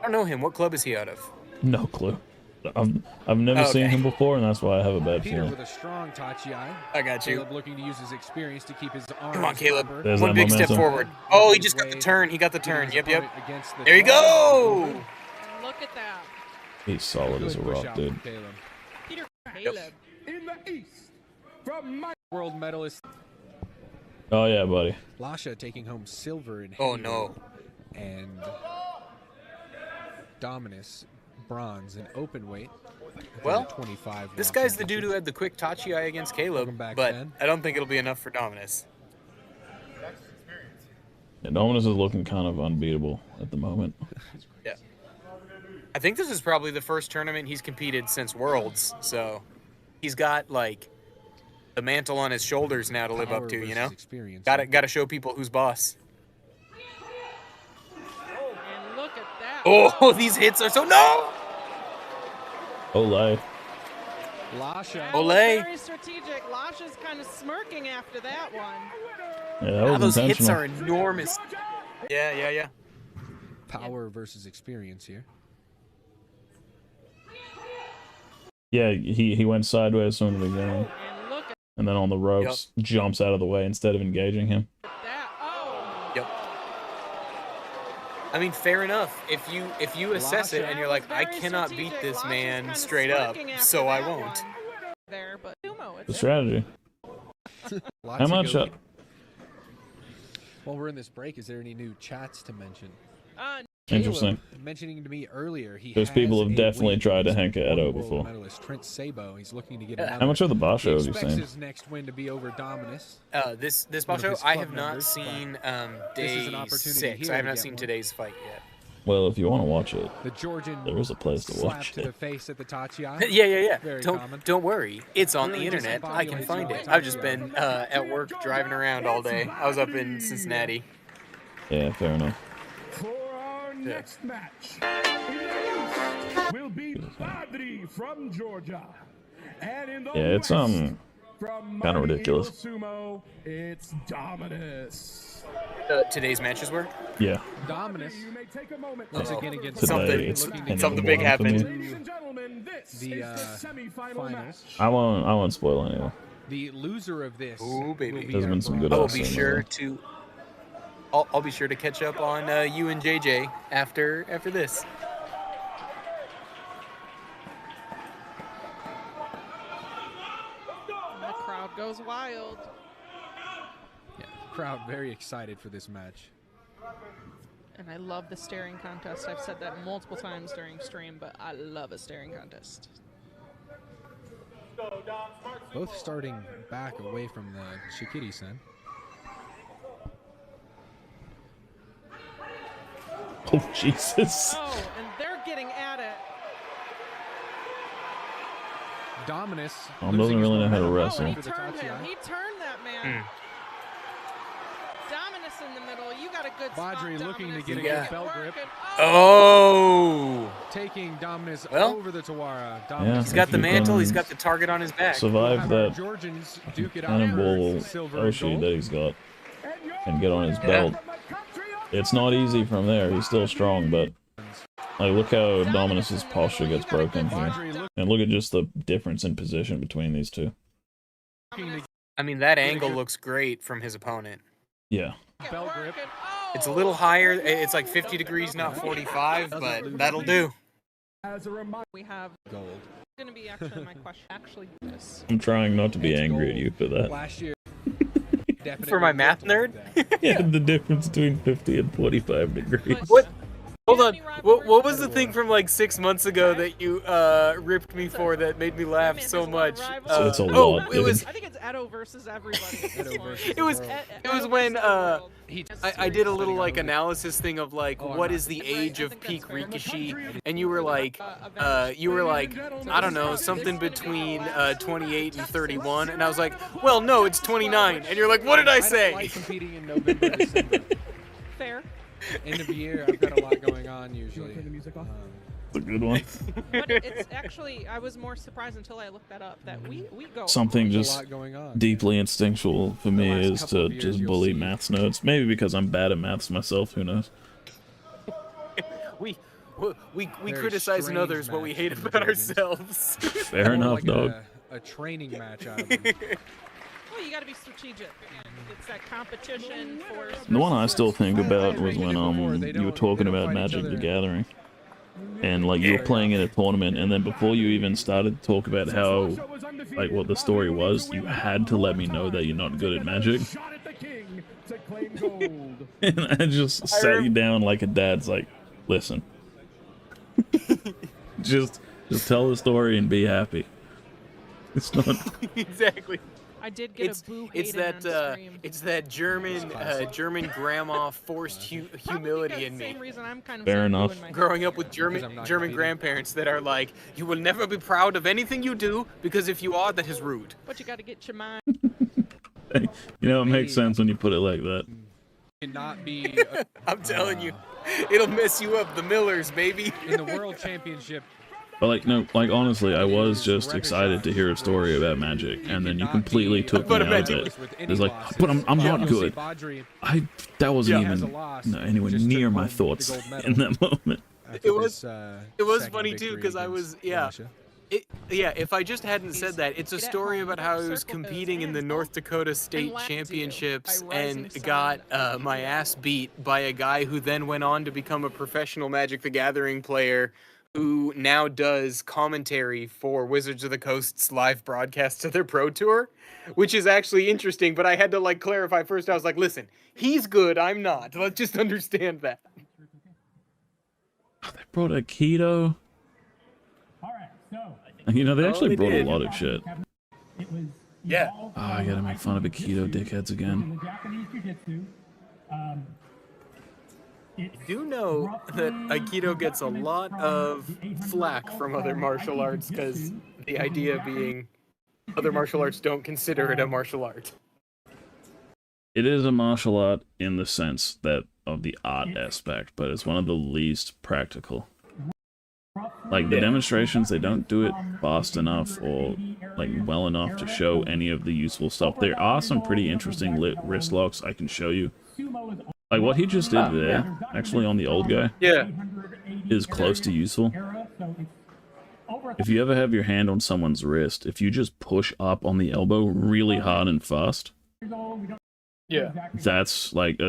H: don't know him. What club is he out of?
G: No clue. I've never seen him before, and that's why I have a bad
K: Peter
G: feeling.
K: with a strong tachi-ai.
H: I got you.
K: Caleb looking to use his experience to keep his arms.
H: Come on, Caleb.
G: There's
H: one big step forward. Oh, he just got the turn. He got the turn. Yep. There you go.
A: Look at that.
G: He's solid as a rock, dude.
A: Peter
I: Caleb in the East from
K: world medalist.
G: Oh yeah, buddy.
K: Lasha taking home silver in
H: Oh no.
K: And Dominus bronze in open weight.
H: Well,
K: 25.
H: This guy's the dude who had the quick tachi-ai against Caleb, but I don't think it'll be enough for Dominus.
G: Yeah, Dominus is looking kind of unbeatable at the moment.
H: Yeah. I think this is probably the first tournament he's competed since Worlds, so he's got like the mantle on his shoulders now to live up to, you know? Gotta show people who's boss.
A: And look at that.
H: Oh, these hits are so no!
G: Olay.
K: Lasha.
H: Olay.
A: Very strategic. Lasha's kind of smirking after that one.
G: Yeah, that was
H: those hits
G: intentional.
H: are enormous. Yeah.
K: Power versus experience here.
G: Yeah, he went sideways from the beginning. And then on the ropes, jumps out of the way instead of engaging him.
H: Yep. I mean, fair enough. If you assess it and you're like, I cannot beat this man straight up, so I won't.
G: The strategy. How much?
K: While we're in this break, is there any new chats to mention?
G: Interesting.
K: Mentioning to me earlier,
G: Because people have definitely tried to hank at Edo before.
K: Medalist Trent Sabo, he's looking to get
G: How much of the Basho have you seen?
K: His next win to be over Dominus.
H: This Basho, I have not seen day 6. I have not seen today's fight yet.
G: Well, if you want to watch it,
K: The Georgian
G: there is a place to
K: slap
G: watch
K: to
G: it.
K: the face at the Tachiai.
H: Yeah.
K: Very
H: Don't
K: common.
H: don't worry. It's on the
K: Really
H: internet. I can
K: discombobulates
H: find
K: you
H: it.
K: all
H: I've just been at work driving around all day. I was up in Cincinnati.
G: Yeah, fair enough.
I: For our next match, will be Badri from Georgia. And in the
G: Yeah, it's
I: West,
G: kind of ridiculous.
I: Sumo, it's Dominus.
H: Today's matches were?
G: Yeah.
K: Dominus. Once again against
G: Today, it's
H: something big happened.
I: Ladies and gentlemen, this
K: The
I: is the semifinal match.
G: I won't spoil anything.
K: The loser of this.
H: Ooh, baby.
K: will be
G: There's
K: our
G: been some good
H: I will
G: ass
H: be
G: in
H: sure
G: there.
H: to. I'll be sure to catch up on you and JJ after this.
A: The crowd goes wild.
K: Yeah, crowd very excited for this match.
A: And I love the staring contest. I've said that multiple times during stream, but I love a staring contest.
K: Both starting back away from the Shikiri-sen.
G: Oh, Jesus.
A: Oh, and they're getting at it.
K: Dominus.
G: Tom doesn't really know how to
A: Oh,
G: wrestle.
A: and he turned him. He turned that man. Dominus in the middle. You got a good
K: Badri
A: spot,
K: looking to
A: Dominus.
K: get a
H: Yeah.
K: good belt grip.
H: Oh!
K: Taking Dominus
H: Well,
K: over the Tawara.
G: Yeah,
K: Dominus
H: He's got the
G: If you
H: mantle.
G: can
H: He's got the target on his back.
G: Survive that
K: Georgians duke it out
G: cannonball
K: for silver and
G: Oshi
K: gold.
G: that he's got and get on his belt. It's not easy from there. He's still strong, but like look how Dominus's posture gets broken here, and look at just the difference in position between these two.
H: I mean, that angle looks great from his opponent.
G: Yeah.
K: Belt grip.
H: It's a little higher. It's like 50 degrees, not 45, but that'll do.
I: As a reminder,
A: We have
K: Gold.
A: going to be actually my question. Actually, this.
G: I'm trying not to be angry at you for that.
K: Last year.
H: For my math nerd?
G: Yeah, the difference between 50 and 45 degrees.
H: What? Hold on. What was the thing from like 6 months ago that you ripped me for that made me laugh so much?
G: So it's a lot,
H: it was.
A: I think it's Edo versus everybody.
H: It was when I did a little like analysis thing of like what is the age of peak Rikishi, and you were like I don't know, something between 28 and 31, and I was like, well no, it's 29, and you're like, what did I say?
K: I like competing in November, December.
A: Fair.
K: End of the year, I've got a lot going on usually.
G: It's a good one.
A: But it's actually, I was more surprised until I looked that up that we go.
G: Something
K: There's a
G: just
K: lot going on.
G: deeply instinctual for me
K: last
G: is
K: couple
G: to
K: of years,
G: just
K: you'll
G: bully
K: see.
G: maths nerds. Maybe because I'm bad at maths myself, who knows.
H: We
K: Very
H: criticize
K: strange
H: others what we
K: match
H: hate
K: from the
H: about
K: Dragons.
H: ourselves.
G: Fair
K: More
G: enough,
K: like
G: dog.
K: A training match out of them.
A: Well, you got to be strategic. It's that competition for.
G: The one I still think about was when
K: They
G: you were
K: don't-
G: talking
K: they don't
G: about
K: fight each
G: Magic the
K: other.
G: Gathering, and like you were playing in a tournament, and then before you even started to talk about how like what the story was, you had to let me know that you're not good at Magic,
I: shot at the king to claim gold.
G: and I just sat you down like a dad's like, listen, just tell the story and be happy. It's not.
H: Exactly.
A: I did get a boo
H: It's
A: hated
H: that
A: on stream.
H: it's that German grandma forced humility in me.
A: Same reason I'm kind of
G: Fair
A: saying
G: enough.
A: boo in my
H: Growing up with
K: Because I'm not
H: German
K: competing.
H: grandparents that are like, you will never be proud of anything you do because if you are, that is rude.
A: But you got to get your mind.
G: You know, it makes sense when you put it like that.
K: Cannot be
H: I'm telling you, it'll mess you up. The Millers, baby.
K: in the World Championship.
G: But like no, like honestly, I was just excited to hear a story about Magic, and then you completely took me out of it. It's like, but I'm not good. That wasn't even anywhere near my thoughts in that moment.
H: It was funny too because I was if I just hadn't said that, it's a story about how I was competing in the North Dakota State Championships and got my ass beat by a guy who then went on to become a professional Magic the Gathering player who now does commentary for Wizards of the Coast's live broadcast of their Pro Tour, which is actually interesting, but I had to like clarify first. I was like, listen, he's good, I'm not. Let's just understand that.
G: They brought a keto. You know, they actually brought a lot of shit.
H: Yeah.
G: Oh, I gotta make fun of a keto dickheads again.
H: I do know that Aikido gets a lot of flack from other martial arts because the idea being other martial arts don't consider it a martial art.
G: It is a martial art in the sense that of the art aspect, but it's one of the least practical. Like, the demonstrations, they don't do it fast enough or, like, well enough to show any of the useful stuff. There are some pretty interesting wrist locks I can show you. Like, what he just did there, actually on the old guy, is close to useful. If you ever have your hand on someone's wrist, if you just push up on the elbow really hard and fast, that's like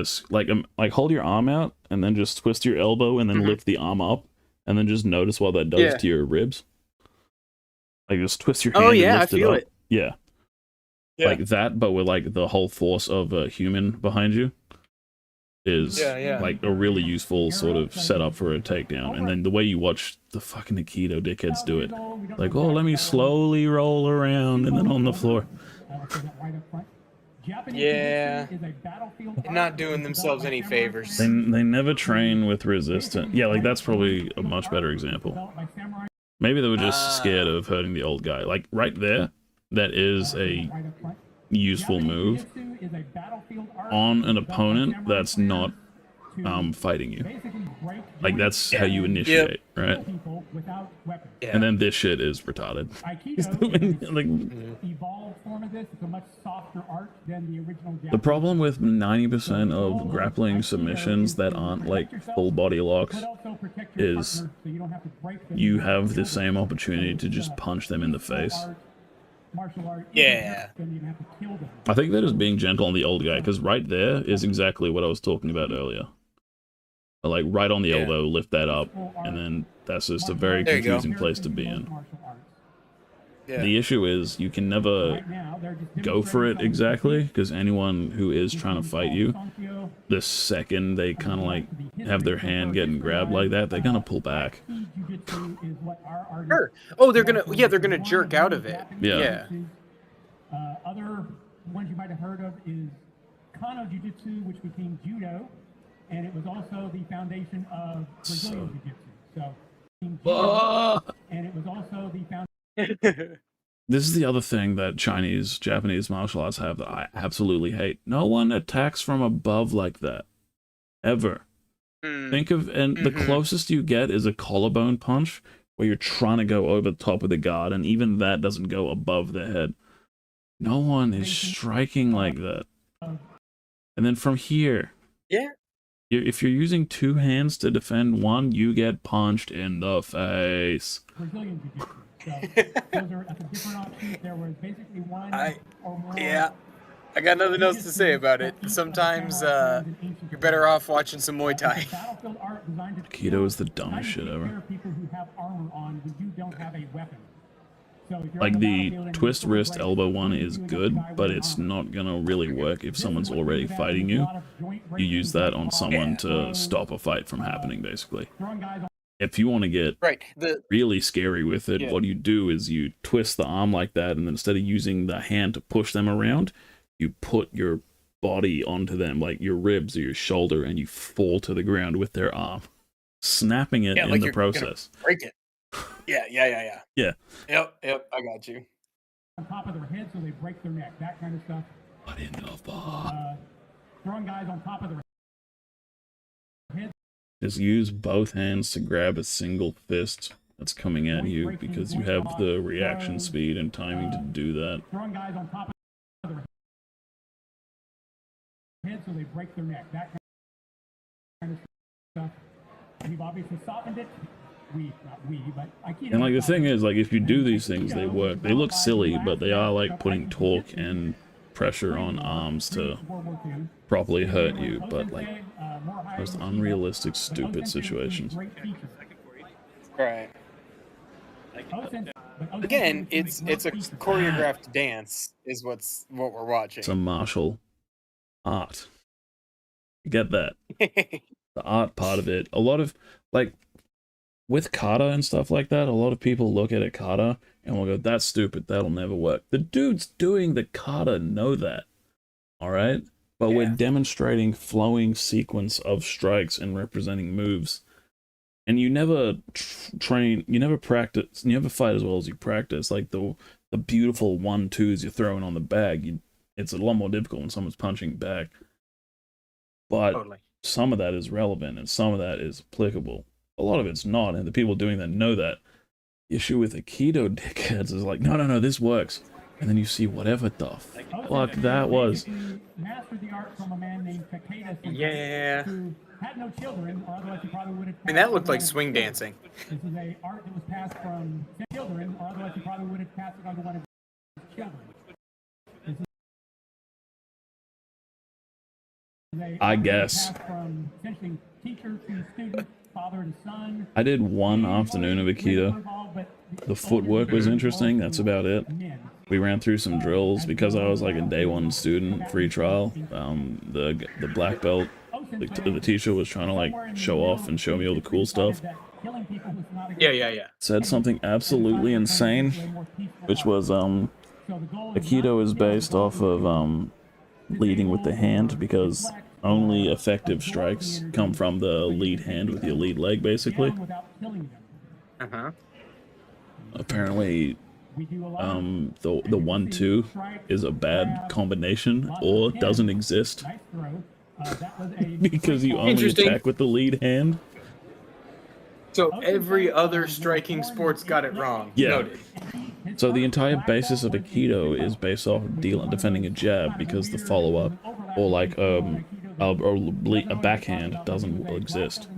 G: hold your arm out and then just twist your elbow and then lift the arm up and then just notice what that does to your ribs. Like, just twist your hand and lift it up. Yeah. Like that, but with like the whole force of a human behind you is like a really useful sort of setup for a takedown. And then the way you watch the fucking Aikido dickheads do it, like, oh, let me slowly roll around and then on the floor.
H: Yeah, not doing themselves any favors.
G: They never train with resistance. Yeah, like that's probably a much better example. Maybe they were just scared of hurting the old guy. Like right there, that is a useful move on an opponent that's not fighting you. Like that's how you initiate, right? And then this shit is retarded. The problem with 90% of grappling submissions that aren't like full body locks is you have the same opportunity to just punch them in the face.
H: Yeah.
G: I think that is being gentle on the old guy, because right there is exactly what I was talking about earlier. Like right on the elbow, lift that up, and then that's just a very confusing place to be in. The issue is you can never go for it exactly, because anyone who is trying to fight you, the second they kind of like have their hand getting grabbed like that, they're gonna pull back.
H: Sure. Oh, they're gonna jerk out of it.
G: Yeah.
I: Other ones you might have heard of is Kano Jiu-Jitsu, which became Judo, and it was also the foundation of Brazilian Jiu-Jitsu. So, and it was also the foundation.
G: This is the other thing that Japanese martial arts have that I absolutely hate. No one attacks from above like that. Ever. Think of, and the closest you get is a collarbone punch, where you're trying to go over the top of the guard, and even that doesn't go above the head. No one is striking like that. And then from here, if you're using two hands to defend one, you get punched in the face.
H: I got nothing else to say about it. Sometimes you're better off watching some Muay Thai.
G: Aikido is the dumbest shit ever. Like the twist wrist elbow one is good, but it's not gonna really work if someone's already fighting you. You use that on someone to stop a fight from happening, basically. If you want to get really scary with it, what you do is you twist the arm like that, and then instead of using the hand to push them around, you put your body onto them, like your ribs or your shoulder, and you fall to the ground with their arm, snapping it in the process.
H: Break it. Yeah.
G: Yeah.
H: Yep, I got you.
I: On top of their head so they break their neck, that kind of stuff.
G: What in the fuck?
I: Throwing guys on top of their head.
G: Just use both hands to grab a single fist that's coming at you, because you have the reaction speed and timing to do that.
I: Throwing guys on top of their head so they break their neck, that kind of stuff. We've obviously softened it.
G: And like the thing is, like if you do these things, they work. They look silly, but they are like putting torque and pressure on arms to properly hurt you, but like most unrealistic, stupid situations.
H: Right. Again, it's a choreographed dance is what we're watching.
G: It's a martial art. Get that. The art part of it. A lot of like with kata and stuff like that, a lot of people look at a kata and will go, that's stupid, that'll never work. The dudes doing the kata know that. Alright? but we're demonstrating flowing sequence of strikes and representing moves. And you never train, you never practice, you never fight as well as you practice. Like the beautiful 1-2s you're throwing on the bag, it's a lot more difficult when someone's punching back. But some of that is relevant and some of that is applicable. A lot of it's not, and the people doing that know that. The issue with Aikido dickheads is like, no, this works. And then you see whatever the fuck that was.
H: Yeah.
I: Had no children, or otherwise he probably would have.
H: I mean, that looked like swing dancing.
I: This is a art that was passed from children, or otherwise he probably would have passed it on to one of his children.
G: I guess.
I: From essentially teacher to student, father to son.
G: I did one afternoon of Aikido. The footwork was interesting, that's about it. We ran through some drills because I was like a day one student, free trial. The black belt, the teacher was trying to like show off and show me all the cool stuff.
H: Yeah.
G: Said something absolutely insane, which was Aikido is based off of leading with the hand because only effective strikes come from the lead hand with your lead leg, basically. Apparently, the 1-2 is a bad combination or doesn't exist because you only attack with the lead hand.
H: So every other striking sport's got it wrong.
G: Yeah.
H: Noted.
G: So the entire basis of Aikido is based off of defending a jab because the follow-up or like a backhand doesn't exist.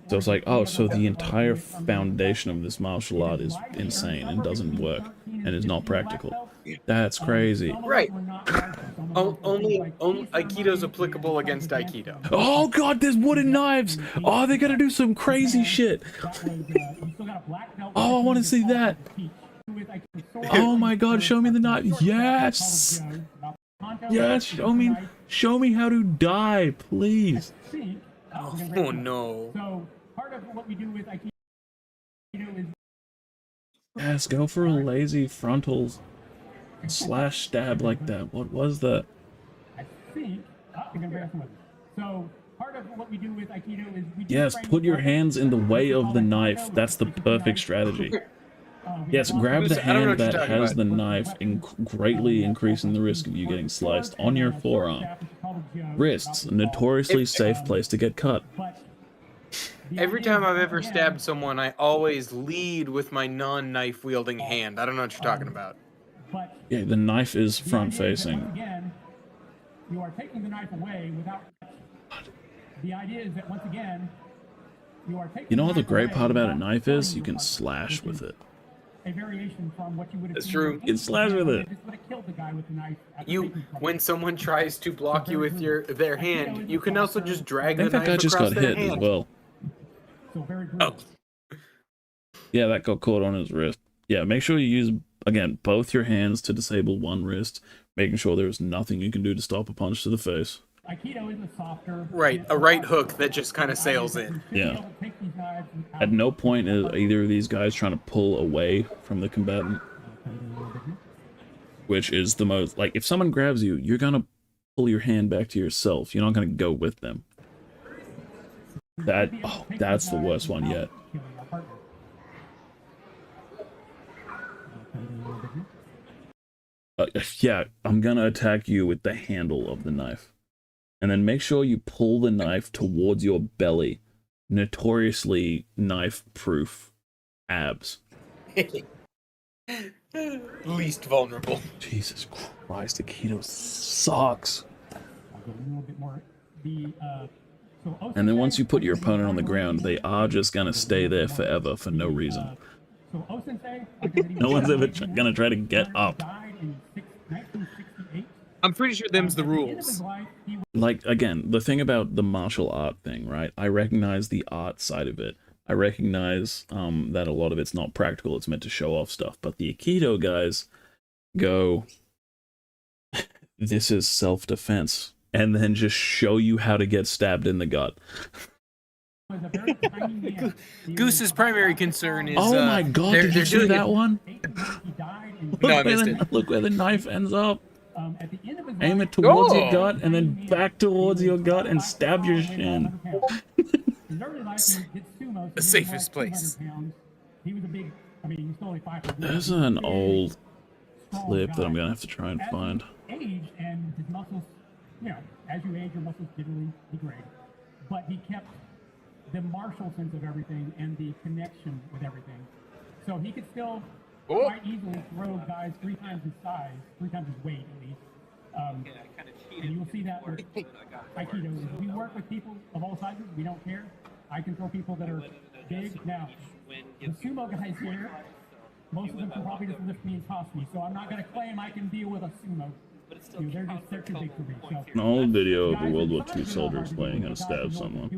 G: So it's like, oh, so the entire foundation of this martial art is insane and doesn't work and is not practical. That's crazy.
H: Right. Only Aikido's applicable against Aikido.
G: Oh god, there's wooden knives! Oh, they're gonna do some crazy shit! Oh, I want to see that! Oh my god, show me the knife! Yes! Yes, show me how to die, please!
H: Oh no.
I: So part of what we do with Aikido is
G: yes, go for a lazy frontal slash stab like that. What was that?
I: So part of what we do with Aikido is
G: yes, put your hands in the way of the knife. That's the perfect strategy. Yes, grab the hand that has the knife, greatly increasing the risk of you getting sliced on your forearm. Wrists, a notoriously safe place to get cut.
H: Every time I've ever stabbed someone, I always lead with my non-knife wielding hand. I don't know what you're talking about.
G: Yeah, the knife is front facing.
I: Again, you are taking the knife away without. The idea is that once again, you are taking.
G: You know what the great part about a knife is? You can slash with it.
I: A variation from what you would have.
H: That's true.
G: You can slash with it.
H: When someone tries to block you with their hand, you can also just drag the knife
G: that guy just
H: across
G: got
H: their
G: hit
H: hand.
G: as well.
H: Oh.
G: Yeah, that got caught on his wrist. Yeah, make sure you use, again, both your hands to disable one wrist, making sure there's nothing you can do to stop a punch to the face.
I: Aikido is a softer.
H: Right, a right hook that just kind of sails in.
G: Yeah. At no point is either of these guys trying to pull away from the combatant. Which is the most, like, if someone grabs you, you're gonna pull your hand back to yourself. You're not gonna go with them. That's the worst one yet. Yeah, I'm gonna attack you with the handle of the knife. And then make sure you pull the knife towards your belly. Notoriously knife-proof abs.
H: Least vulnerable.
G: Jesus Christ, Aikido sucks. And then once you put your opponent on the ground, they are just gonna stay there forever for no reason. No one's ever gonna try to get up.
K: I'm pretty sure them's the rules.
G: Like, again, the thing about the martial art thing, right? I recognize the art side of it. I recognize that a lot of it's not practical. It's meant to show off stuff. But the Aikido guys go, this is self-defense. And then just show you how to get stabbed in the gut.
H: Goose's primary concern is...
G: oh my god, did you see that one?
H: No, I missed it.
G: Look where the knife ends up.
I: At the end of his
G: Aim it towards your gut and then back towards your gut and stab your shin.
H: The safest place.
I: He was a big, I mean, he's only 5'4".
G: There's an old clip that I'm gonna have to try and find.
I: Age and his muscles, you know, as you age, your muscles generally degrade. But he kept the martial sense of everything and the connection with everything. So he could still quite easily throw guys 3 times his size, 3 times his weight at least. And you will see that with Aikido. We work with people of all sizes. We don't care. I can throw people that are big. Now, the sumo guys here, most of them can probably just lift me and toss me. So I'm not going to claim I can deal with a sumo. You know, they're too big for me. So,
G: An old video of a World War II soldier explaining how to stab someone.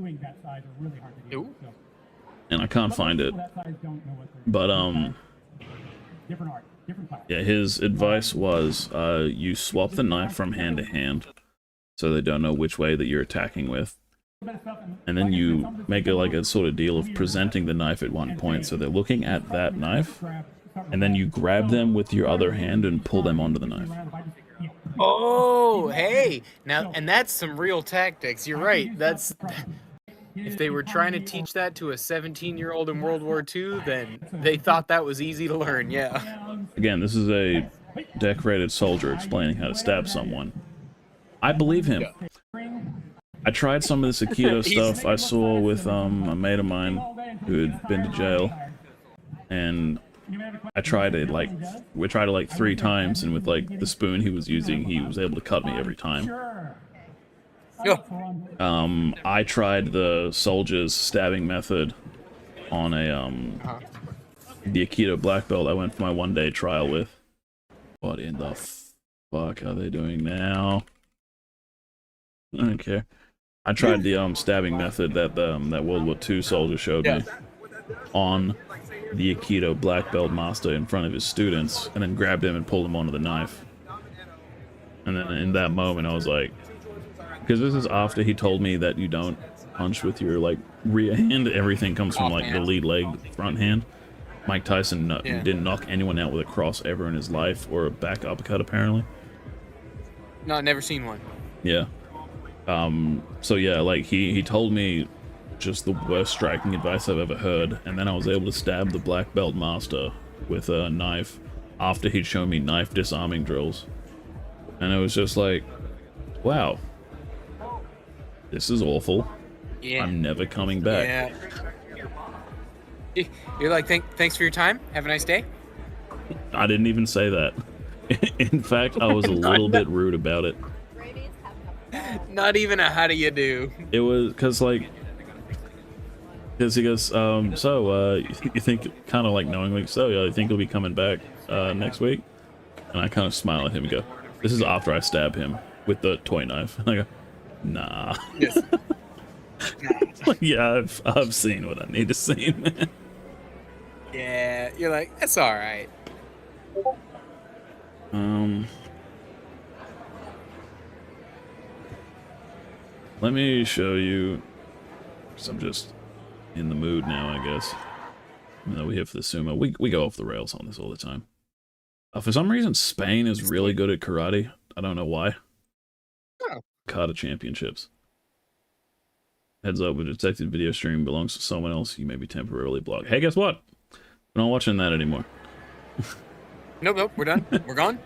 G: And I can't find it. But, yeah, his advice was, you swap the knife from hand to hand, so they don't know which way that you're attacking with. And then you make it like a sort of deal of presenting the knife at one point, so they're looking at that knife, and then you grab them with your other hand and pull them onto the knife.
H: Oh, hey! Now, and that's some real tactics. You're right. That's... If they were trying to teach that to a 17-year-old in World War II, then they thought that was easy to learn, yeah.
G: Again, this is a decorated soldier explaining how to stab someone. I believe him. I tried some of this Aikido stuff I saw with a mate of mine who had been to jail, and I tried it like, we tried it like 3 times, and with like the spoon he was using, he was able to cut me every time. I tried the soldier's stabbing method on a the Aikido black belt I went for my 1-day trial with. What in the fuck are they doing now? I don't care. I tried the stabbing method that that World War II soldier showed me on the Aikido black belt master in front of his students, and then grabbed him and pulled him onto the knife. And then in that moment I was like, because this is after he told me that you don't punch with your like rear hand, everything comes from like the lead leg front hand. Mike Tyson didn't knock anyone out with a cross ever in his life, or a back uppercut apparently.
H: No, never seen one.
G: Yeah. So yeah, like he told me just the worst striking advice I've ever heard, and then I was able to stab the black belt master with a knife after he'd shown me knife disarming drills. And it was just like, wow, this is awful.
H: Yeah.
G: I'm never coming back.
H: Yeah. You're like, thanks for your time. Have a nice day.
G: I didn't even say that. In fact, I was a little bit rude about it.
H: Not even a how do you do.
G: It was because he goes, you think, kind of like knowingly, so yeah, you think he'll be coming back next week? And I kind of smile at him and go, this is after I stab him with the toy knife. And I go, nah.
H: Yes.
G: Like, yeah, I've seen what I need to see, man.
H: Yeah, you're like, that's all right.
G: Let me show you, because I'm just in the mood now, I guess. Even though we hit for the sumo, we go off the rails on this all the time. For some reason, Spain is really good at karate. I don't know why.
H: Oh.
G: Kata championships. Heads up, a detected video stream belongs to someone else. You may be temporarily blocked. Hey, guess what? We're not watching that anymore.
H: Nope, we're done. We're gone.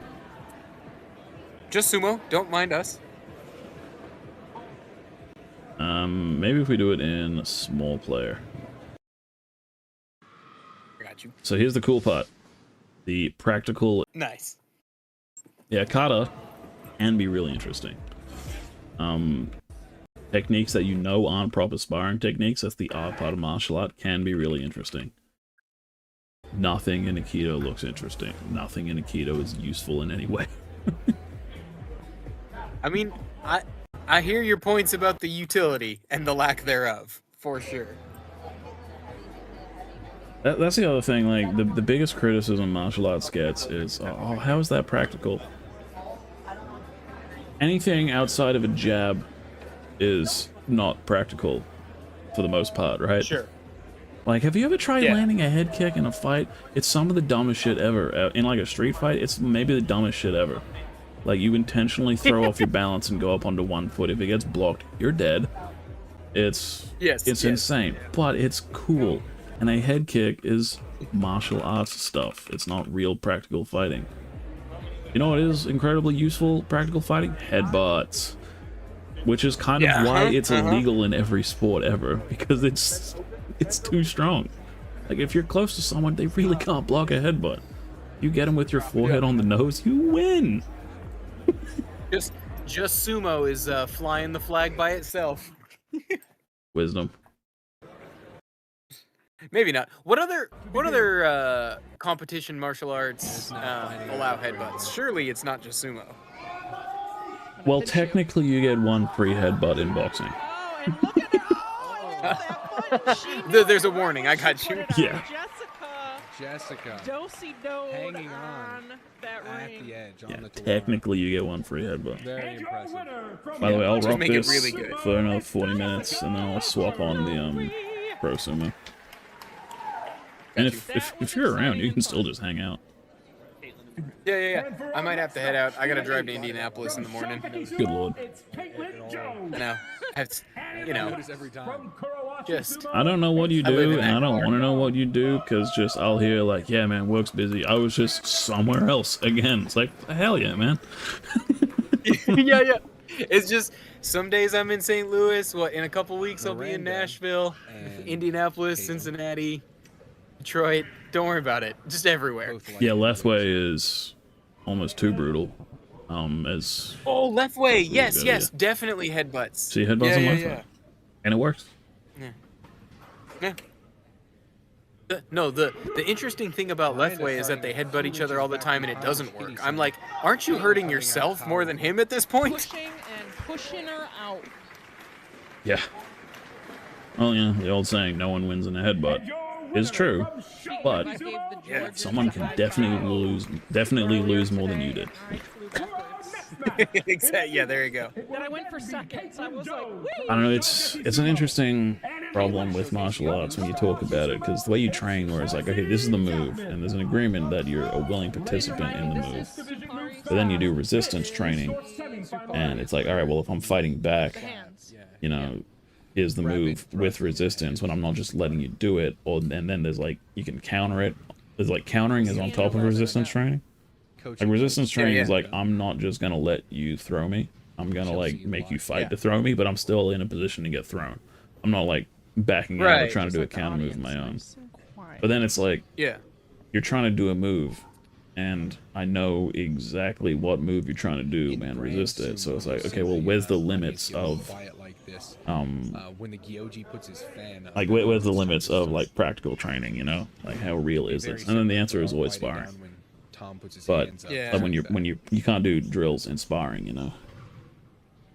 H: Just sumo. Don't mind us.
G: Maybe if we do it in a small player.
H: Got you.
G: So here's the cool part. The practical...
H: Nice.
G: Yeah, kata can be really interesting. Techniques that you know aren't proper sparring techniques, that's the art part of martial art, can be really interesting. Nothing in Aikido looks interesting. Nothing in Aikido is useful in any way.
H: I mean, I hear your points about the utility and the lack thereof, for sure.
G: That's the other thing, like, the biggest criticism martial arts gets is, oh, how is that practical? Anything outside of a jab is not practical, for the most part, right?
H: Sure.
G: Like, have you ever tried landing a head kick in a fight? It's some of the dumbest shit ever. In, like, a street fight, it's maybe the dumbest shit ever. Like, you intentionally throw off your balance and go up onto one foot. If it gets blocked, you're dead. It's insane, but it's cool. And a head kick is martial arts stuff. It's not real practical fighting. You know what is incredibly useful practical fighting? Headbutts. Which is kind of why it's illegal in every sport ever, because it's too strong. Like, if you're close to someone, they really can't block a headbutt. You get them with your forehead on the nose, you win.
H: Just Sumo is flying the flag by itself.
G: Wisdom.
H: Maybe not. What other competition martial arts allow headbutts? Surely it's not just Sumo.
G: Well, technically, you get one free headbutt in boxing.
H: There's a warning. I got you.
G: Yeah.
K: Jessica.
A: Hanging
K: on
A: that ring.
K: At the edge.
G: Yeah, technically, you get one free headbutt.
K: Very impressive.
G: By the way, I'll rock
H: make it
G: this
H: really good.
G: for another 40 minutes, and then I'll swap on the Pro Sumo. And if you're around, you can still just hang out.
H: Yeah. I might have to head out. I gotta drive to Indianapolis in the morning.
G: Good lord.
H: No, that's, just.
G: I don't know what you do, and I don't want to know what you do, because just I'll hear like, yeah, man, work's busy. I was just somewhere else again. It's like, hell yeah, man.
H: yeah. It's just some days I'm in St. Louis. In a couple weeks I'll be in Nashville, Indianapolis, Cincinnati, Detroit. Don't worry about it. Just everywhere.
G: Yeah, Lethway is almost too brutal.
H: Lethway. Yes. Definitely headbutts.
G: See headbutts on Lethway. And it works.
H: Yeah. The interesting thing about Lethway is that they headbutt each other all the time and it doesn't work. I'm like, aren't you hurting yourself more than him at this point?
A: Pushing her out.
G: Yeah. Well, yeah, the old saying, no one wins in a headbutt, is true, but someone can definitely lose more than you did.
H: Exactly. Yeah, there you go.
A: Then I went for seconds. I was like, whee!
G: I don't know, it's an interesting problem with martial arts when you talk about it, because the way you train, where it's like, okay, this is the move, and there's an agreement that you're a willing participant in the move. But then you do resistance training, and it's like, all right, well, if I'm fighting back, you know, is the move with resistance when I'm not just letting you do it, and then there's like, you can counter it. There's like countering is on top of resistance training. Like resistance training is like, I'm not just gonna let you throw me. I'm gonna like make you fight to throw me, but I'm still in a position to get thrown. I'm not like backing out or trying to do a counter move of my own. But then it's like, you're trying to do a move, and I know exactly what move you're trying to do, man. Resist it. So it's like, okay, well, where's the limits of
K: when the Gyoji puts his fan up,
G: like where's the limits of like practical training, you know, like how real is this? And then the answer is always sparring. But when you can't do drills in sparring, you know.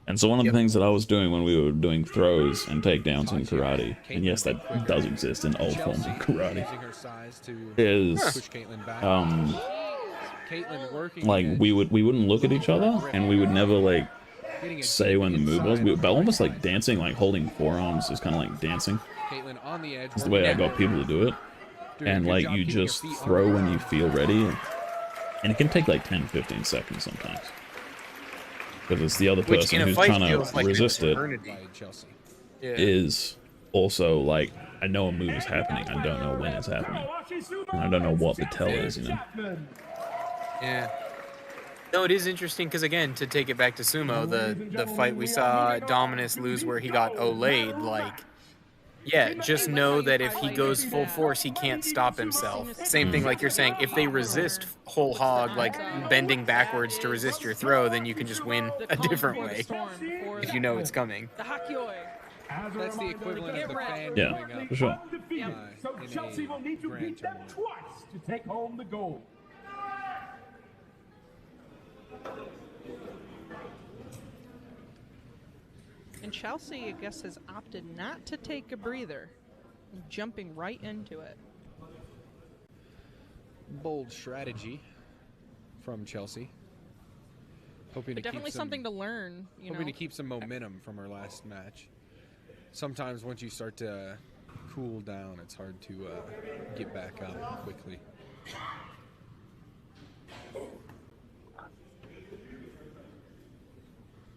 G: And so one of the things that I was doing when we were doing throws and takedowns in karate, and yes, that does exist in all forms of karate, is like we wouldn't look at each other, and we would never like say when the move was. But almost like dancing, like holding forearms is kind of like dancing. It's the way I got people to do it. And like you just throw when you feel ready, and it can take like 10-15 seconds sometimes. Because it's the other person who's trying to resist it is also like, I know a move is happening, I don't know when it's happening. And I don't know what the tell is, you know?
H: Yeah. No, it is interesting because, again, to take it back to Sumo, the fight we saw Dominus lose where he got Olayed, like, yeah, just know that if he goes full force, he can't stop himself. Same thing like you're saying, if they resist whole hog, like bending backwards to resist your throw, then you can just win a different way if you know it's coming.
K: That's the equivalent of the fan
G: going up. For sure.
I: So Chelsea will need to beat them twice to take home the gold.
A: And Chelsea, I guess, has opted not to take a breather, jumping right into it.
K: Bold strategy from Chelsea. Hoping
A: but
K: to
A: definitely
K: keep
A: something to learn.
K: Hoping to keep some momentum from her last match. Sometimes once you start to cool down, it's hard to get back up quickly.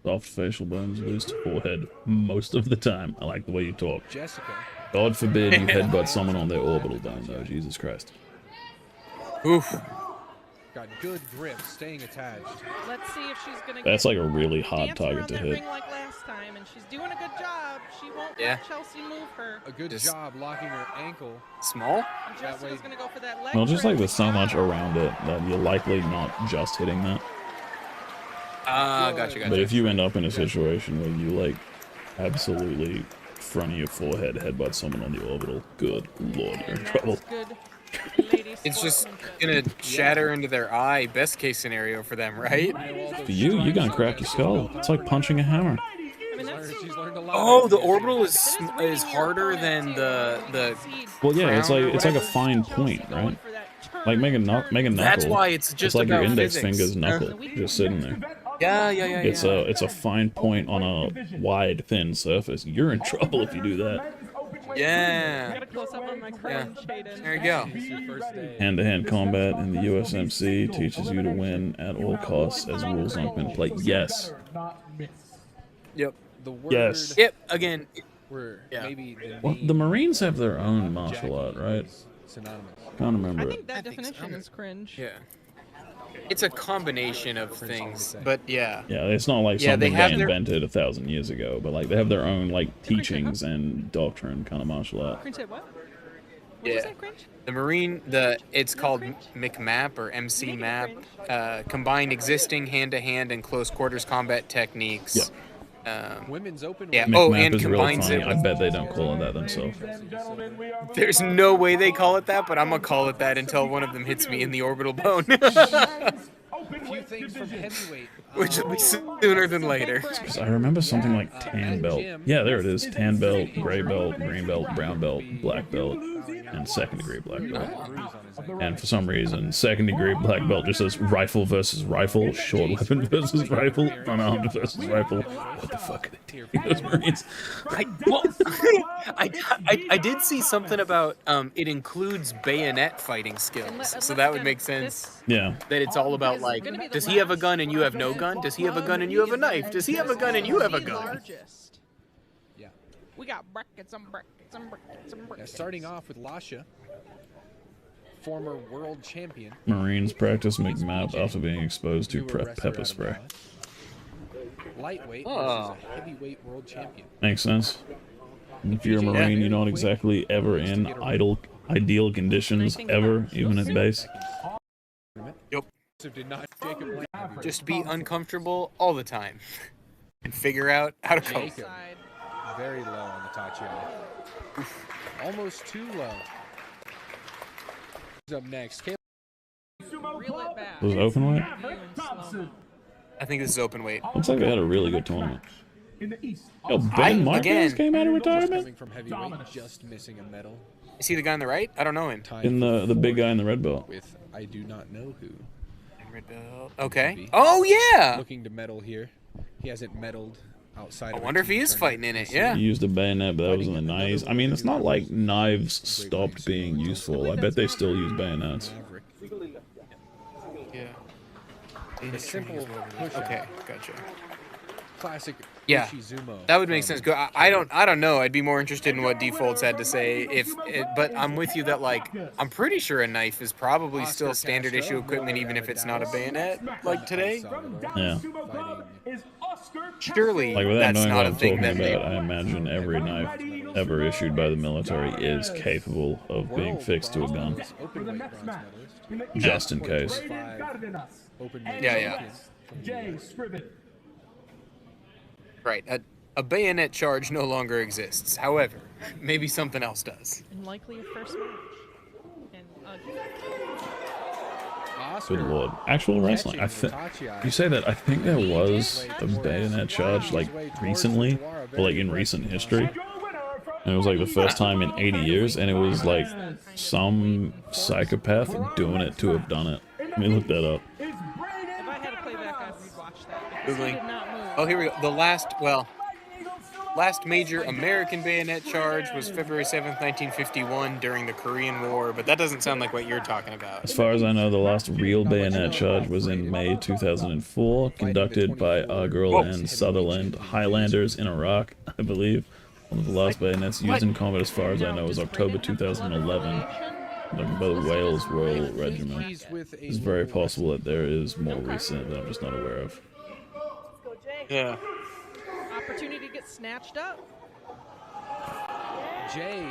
G: Soft facial bones, loose forehead most of the time. I like the way you talk.
K: Jessica.
G: God forbid you headbutt someone on their orbital bone, though. Jesus Christ.
H: Oof.
K: Got good grip, staying attached.
A: Let's see if she's gonna.
G: That's like a really hard target to hit.
A: Ring like last time, and she's doing a good job. She won't let Chelsea move her.
K: A good job locking her ankle.
H: Small.
A: Jessica's gonna go for that leg.
G: Well, just like there's so much around it that you're likely not just hitting that.
H: Gotcha.
G: But if you end up in a situation where you like absolutely front of your forehead headbutt someone on the orbital, good lord, you're in trouble.
H: It's just gonna shatter into their eye. Best case scenario for them, right?
G: For you, you're gonna crack your skull. It's like punching a hammer.
H: Oh, the orbital is harder than the.
G: Well, yeah, it's like a fine point, right? Like make a knuckle.
H: That's why it's just
G: like your
H: about
G: index
H: physics.
G: finger's knuckle, just sitting there.
H: Yeah.
G: It's a fine point on a wide, thin surface. You're in trouble if you do that.
H: Yeah. There you go.
G: Hand-to-hand combat in the USMC teaches you to win at all costs as rules aren't in play. Yes.
H: Yep.
G: Yes.
H: Yep. Again.
K: Maybe
G: Well, the Marines have their own martial art, right? Can't remember
A: I
G: it.
A: think that definition is cringe.
H: Yeah. It's a combination of things, but yeah.
G: Yeah, it's not like something they invented 1,000 years ago, but like they have their own like teachings and doctrine kind of martial art.
A: Cringe said what?
H: Yeah. The Marine, it's called MCMAP or MC map, combined existing hand-to-hand and close quarters combat techniques.
G: Yeah.
K: Women's open.
H: Yeah.
G: MCMAP
H: And
G: is
H: combines
G: really
H: it.
G: funny. I bet they don't call it that themselves.
H: There's no way they call it that, but I'm gonna call it that until one of them hits me in the orbital bone.
K: Few things from heavyweight.
H: Which will be sooner than later.
G: Because I remember something like tan belt. Yeah, there it is. Tan belt, gray belt, green belt, brown belt, black belt, and second degree black belt. And for some reason, second degree black belt just says rifle versus rifle, short weapon versus rifle, unarmed versus rifle. What the fuck are they doing, those Marines?
H: I did see something about it includes bayonet fighting skills, so that would make sense.
G: Yeah.
H: That it's all about like, does he have a gun and you have no gun? Does he have a gun and you have a knife? Does he have a gun and you have a gun?
K: Yeah.
A: We got brackets and brackets and brackets and brackets.
K: Starting off with Lasha, former world champion.
G: Marines practice MCMAP after being exposed to pepper spray.
K: Lightweight versus a heavyweight world champion.
G: Makes sense. If you're a Marine, you're not exactly ever in ideal conditions, ever, even at base.
H: Yep. Just be uncomfortable all the time. And figure out how to cope.
K: Very low on the Tachiai. Almost too low. Who's up next?
G: Was it open weight?
H: I think this is open weight.
G: Looks like they had a really good tournament. Yo, Ben Marquez came out of retirement?
K: Coming from heavyweight, just missing a medal.
H: Is he the guy on the right? I don't know him.
G: In the big guy in the red belt.
K: With I do not know who.
H: Red belt. Okay. Oh yeah.
K: Looking to medal here. He hasn't medaled outside.
H: I wonder if he is fighting in it. Yeah.
G: He used a bayonet, but that was in the knives. I mean, it's not like knives stopped being useful. I bet they still use bayonets.
H: Yeah.
K: A simple push.
H: Okay, gotcha.
K: Classic.
H: Yeah,
K: Sumo
H: that would make sense. I don't know. I'd be more interested in what Defaults had to say. But I'm with you that like I'm pretty sure a knife is probably still standard issue equipment, even if it's not a bayonet like today.
G: Yeah.
H: Surely
G: like without
H: that's
G: knowing
H: not
G: what
H: a
G: I'm
H: thing
G: talking
H: that
G: about, I imagine every knife ever issued by the military is capable of being fixed to a gun, just in case.
H: Yeah. Right. A bayonet charge no longer exists. However, maybe something else does.
A: And likely a first match.
G: Good lord. Actual wrestling. You say that, I think there was a bayonet charge, like, recently, or, like, in recent history. And it was, like, the first time in 80 years, and it was, like, some psychopath doing it to have done it. Let me look that up.
A: If
H: Googling. Oh, here we go. The last last major American bayonet charge was February 7th, 1951 during the Korean War, but that doesn't sound like what you're talking about.
G: As far as I know, the last real bayonet charge was in May 2004, conducted by Argyll and Sutherland Highlanders in Iraq, I believe. One of the last bayonets used in combat, as far as I know, was October 2011, by the Wales Royal Regiment. It's very possible that there is more recent that I'm just not aware of.
H: Yeah.
A: Opportunity to get snatched up.
K: Jay.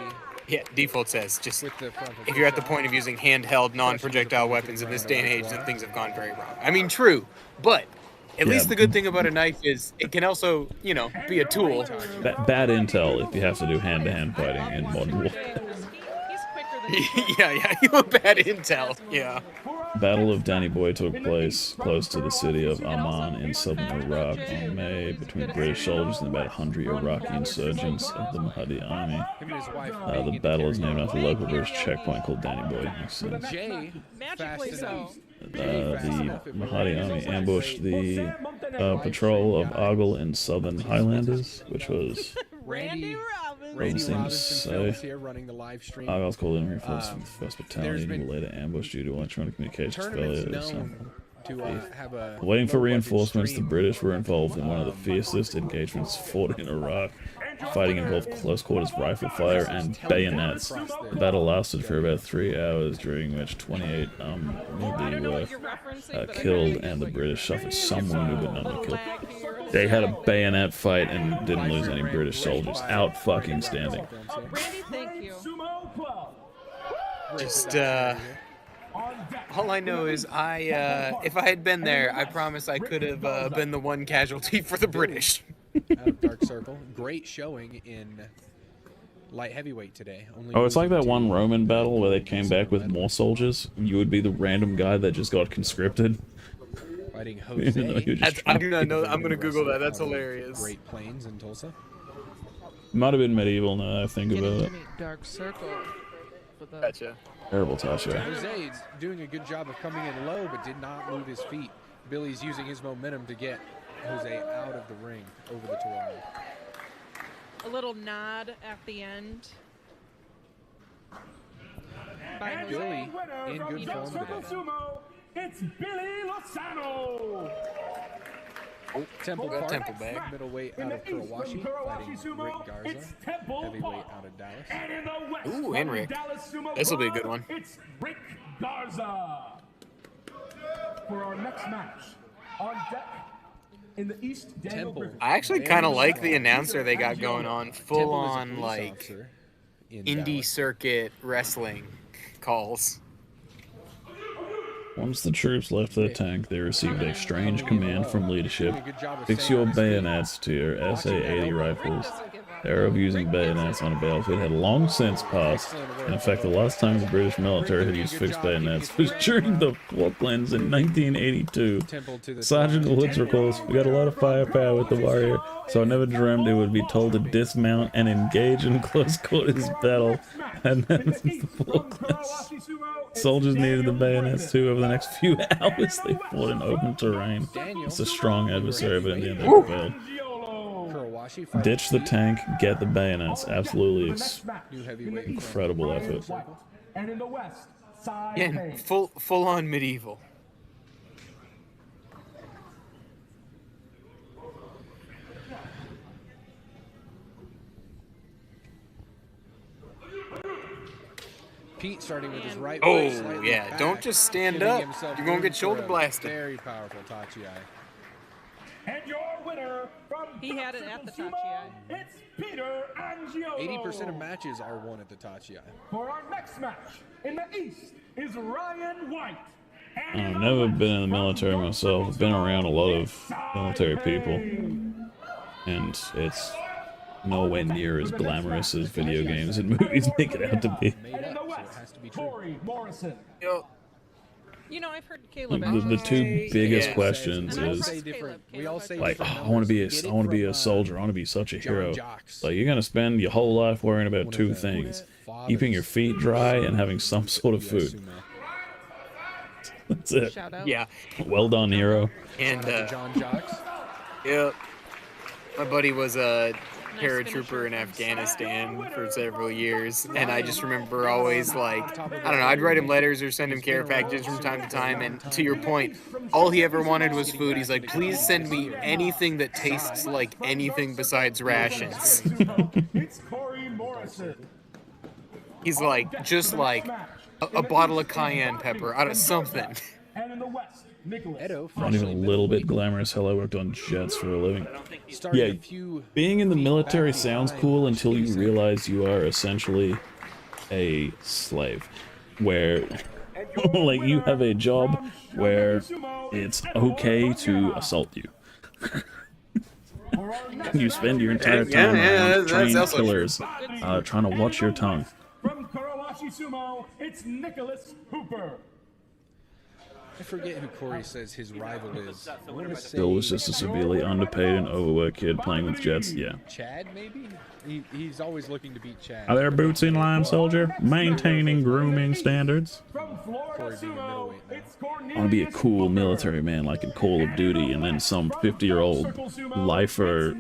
H: Yeah, default says just if you're at the point of using handheld, non-projectile weapons in this day and age, then things have gone very wrong. I mean, true, but at least the good thing about a knife is it can also, you know, be a tool.
G: Bad intel if you have to do hand-to-hand fighting in Modern Warfare.
H: yeah, you have bad intel. Yeah.
G: Battle of Danny Boy took place close to the city of Amman in southern Iraq on May between British soldiers and about 100 Iraqi insurgents of the Mahdi army. The battle is named after a local British checkpoint called Danny Boy. Makes sense. The Mahdi army ambushed the patrol of Argyll and Southern Highlanders, which was Argyll's called in reinforcements from the 1st Battalion, who later ambushed due to electronic communications failures. Waiting for reinforcements, the British were involved in one of the fiercest engagements fought in Iraq. Fighting involved close quarters rifle fire and bayonets. The battle lasted for about 3 hours, during which 28 were killed, and the British suffered some wounded but none were killed. They had a bayonet fight and didn't lose any British soldiers. Out fucking standing.
H: Just all I know is if I had been there, I promise I could have been the one casualty for the British.
K: Out of Dark Circle. Great showing in light heavyweight today.
G: It's like that one Roman battle where they came back with more soldiers. You would be the random guy that just got conscripted.
K: Fighting Jose.
H: I do not know. I'm going to Google that. That's hilarious.
K: Great Plains in Tulsa.
G: Might have been medieval now that I think about it.
A: Dark Circle.
H: Gotcha.
G: Terrible Tasha.
K: Jose's doing a good job of coming in low, but did not move his feet. Billy's using his momentum to get Jose out of the ring over the Toronto.
A: A little nod at the end. By
K: Billy in good form today.
I: Sumo, it's Billy Lozano.
K: Temple Park,
H: Temple back.
K: middleweight out of Kurawashi, fighting Rick Garza, heavyweight out of Dallas.
H: Ooh, and Rick. This will be a good one.
I: It's Rick Garza. For our next match, on deck in the East Temple.
H: I actually kind of like the announcer they got going on. Full on, like, indie circuit wrestling calls.
G: Once the troops left their tank, they received a strange command from leadership. Fix your bayonets to your SA-80 rifles. The era of using bayonets on a battlefield had long since passed, and in fact the last time the British military had used fixed bayonets was during the Falklands in 1982. Sergeant Woods recalls, "We got a lot of firepower with the Warrior, so I never dreamed it would be told to dismount and engage in close quarters battle, and then since the Falklands. Soldiers needed the bayonets too. Over the next few hours they fought in open terrain. It's a strong adversary, but in the end they prevailed. Ditch the tank, get the bayonets. Absolutely incredible effort.
I: And in the west,
H: Yeah, full on medieval.
K: Pete starting with his right
H: Oh,
K: foot
H: yeah.
K: back,
H: Don't just stand up. You're going to get shoulder blasted.
K: Very powerful Tachi-ai.
I: And your winner from
A: He had it at the Tachi-ai.
I: It's Peter Angiolo.
K: 80% of matches are won at the Tachi-ai.
I: For our next match in the East is Ryan White.
G: I've never been in the military myself. I've been around a lot of military people, and it's nowhere near as glamorous as video games and movies make it out to be.
A: You know, I've heard Caleb.
G: The two biggest questions is like, oh, I want to be a soldier. I want to be such a hero. Like, you're gonna spend your whole life worrying about two things: keeping your feet dry and having some sort of food. That's it.
H: Yeah.
G: Well done, hero.
H: And
K: John Jocks.
H: Yep. My buddy was paratrooper in Afghanistan for several years, and I just remember always like, I don't know, I'd write him letters or send him care packages from time to time, and to your point, all he ever wanted was food. He's like, please send me anything that tastes like anything besides rations. He's like, just like a bottle of cayenne pepper out of something.
G: Not even a little bit glamorous. Hell, I worked on jets for a living. Yeah, being in the military sounds cool until you realize you are essentially a slave. Where, like, you have a job where it's okay to assault you. You spend your entire time training killers, trying to watch your tongue.
I: From Karawashi Sumo, it's Nicholas Hooper.
K: I forget who Corey says his rival is.
G: Bill was just a severely underpaid and overworked kid playing with jets. Yeah.
K: Chad, maybe? He's always looking to beat Chad.
G: Are there boots in line, soldier? Maintaining grooming standards.
K: Corey being a middleweight now.
G: I want to be a cool military man like in Call of Duty, and then some 50-year-old lifer,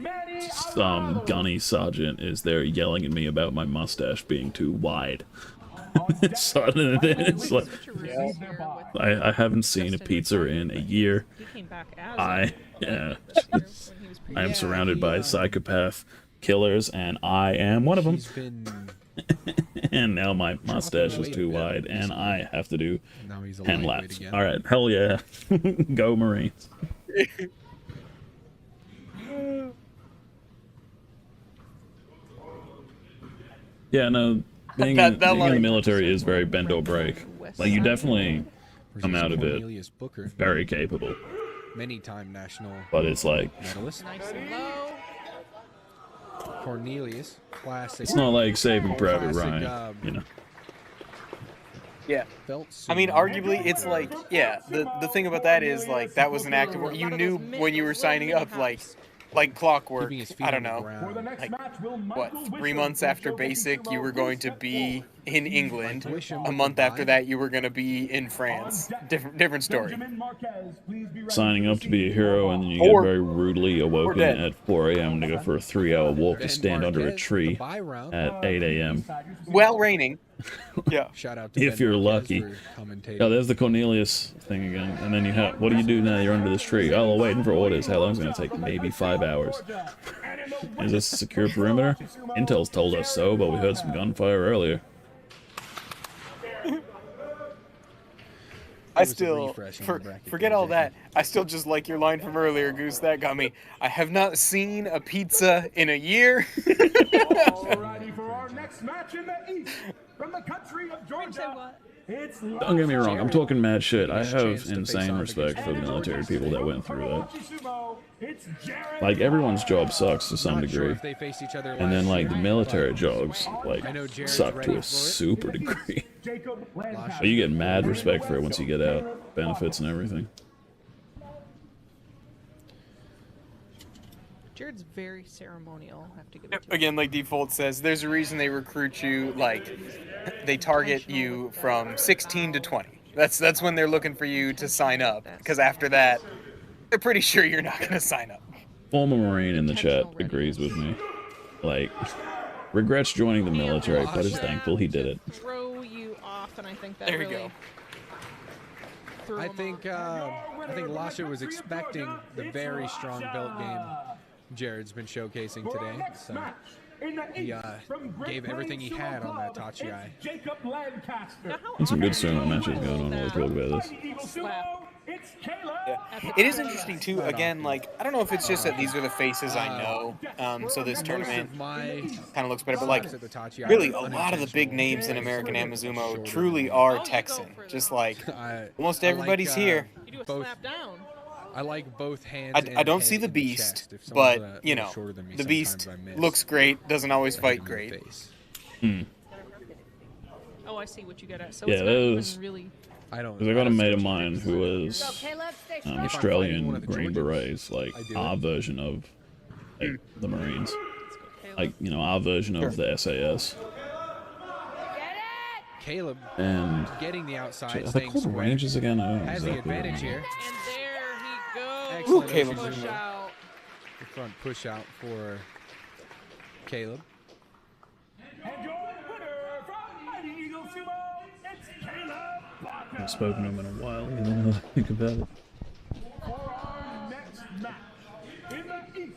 G: gunny sergeant is there yelling at me about my mustache being too wide. So it's like, I haven't seen a pizza in a year. I am surrounded by psychopath killers, and I am one of them. And now my mustache is too wide, and I have to do 10 laps. All right, hell yeah, go Marines. Yeah, no. Being in the military is very bend or break. Like, you definitely come out of it very capable.
K: Many-time national.
G: But it's like,
K: medalist. Nice and low. Cornelius, classic.
G: It's not like Saving Private Ryan, you know.
H: Yeah. I mean, arguably, it's like, yeah, the thing about that is, like, that was an act of, you knew when you were signing up, like clockwork, I don't know, like, what, 3 months after basic, you were going to be in England. A month after that, you were going to be in France. Different story.
G: Signing up to be a hero, and then you get very rudely awoken at 4 a.m. to go for a 3-hour walk to stand under a tree at 8 a.m.
H: Well, raining. Yeah.
K: Shout out to
G: If you're lucky. Oh, there's the Cornelius thing again. And then you have, what do you do now? You're under this tree. Oh, we're waiting for orders. How long is it going to take? Maybe 5 hours. Is this a secure perimeter? Intel's told us so, but we heard some gunfire earlier.
H: I still, forget all that. I still just like your line from earlier, Goose. That got me. I have not seen a pizza in a year.
I: Alrighty, for our next match in the East, from the country of Georgia, it's
G: Don't get me wrong, I'm talking mad shit. I have insane respect for military people that went through that. Like, everyone's job sucks to some degree. And then, like, the military jobs, like, suck to a super degree. But you get mad respect for it once you get out. Benefits and everything.
A: Jared's very ceremonial. I have to give it to
H: Again, like Default says, there's a reason they recruit you, like, they target you from 16 to 20. That's when they're looking for you to sign up, because after that, they're pretty sure you're not going to sign up.
G: Former Marine in the chat agrees with me. Like, regrets joining the military, but is thankful he did it.
A: Throw you off, and I think that
H: there
A: really
H: you go.
K: I think Lasha was expecting the very strong belt game Jared's been showcasing today, so he gave everything he had on that Tachiai.
G: There's some good sumo matches going on while we talk about this.
H: Yeah. It is interesting too, again, like, I don't know if it's just that these are the faces I know, so this tournament kind of looks better, but like, really, a lot of the big names in American Amazumo truly are Texan, just like, almost everybody's here.
K: I like both hands.
H: I don't see the Beast, but, you know, the Beast looks great, doesn't always fight great.
A: Oh, I see what you get at. So
G: yeah,
A: it's not really...
G: I got a mate of mine who was Australian Green Berets, like our version of like, the Marines. Like, you know, our version of the SAS.
K: Caleb
G: and
K: getting the outside.
G: Are they called Rangers again? I don't know
K: has
G: exactly
K: the advantage here.
A: And there he goes.
K: Excellent
H: Caleb.
K: push out. The front push out for Caleb.
I: And your winner from Mighty Eagle Sumo, it's Caleb Barker.
G: I haven't spoken to him in a while. You don't know how to think about it.
I: For our next match, in the East,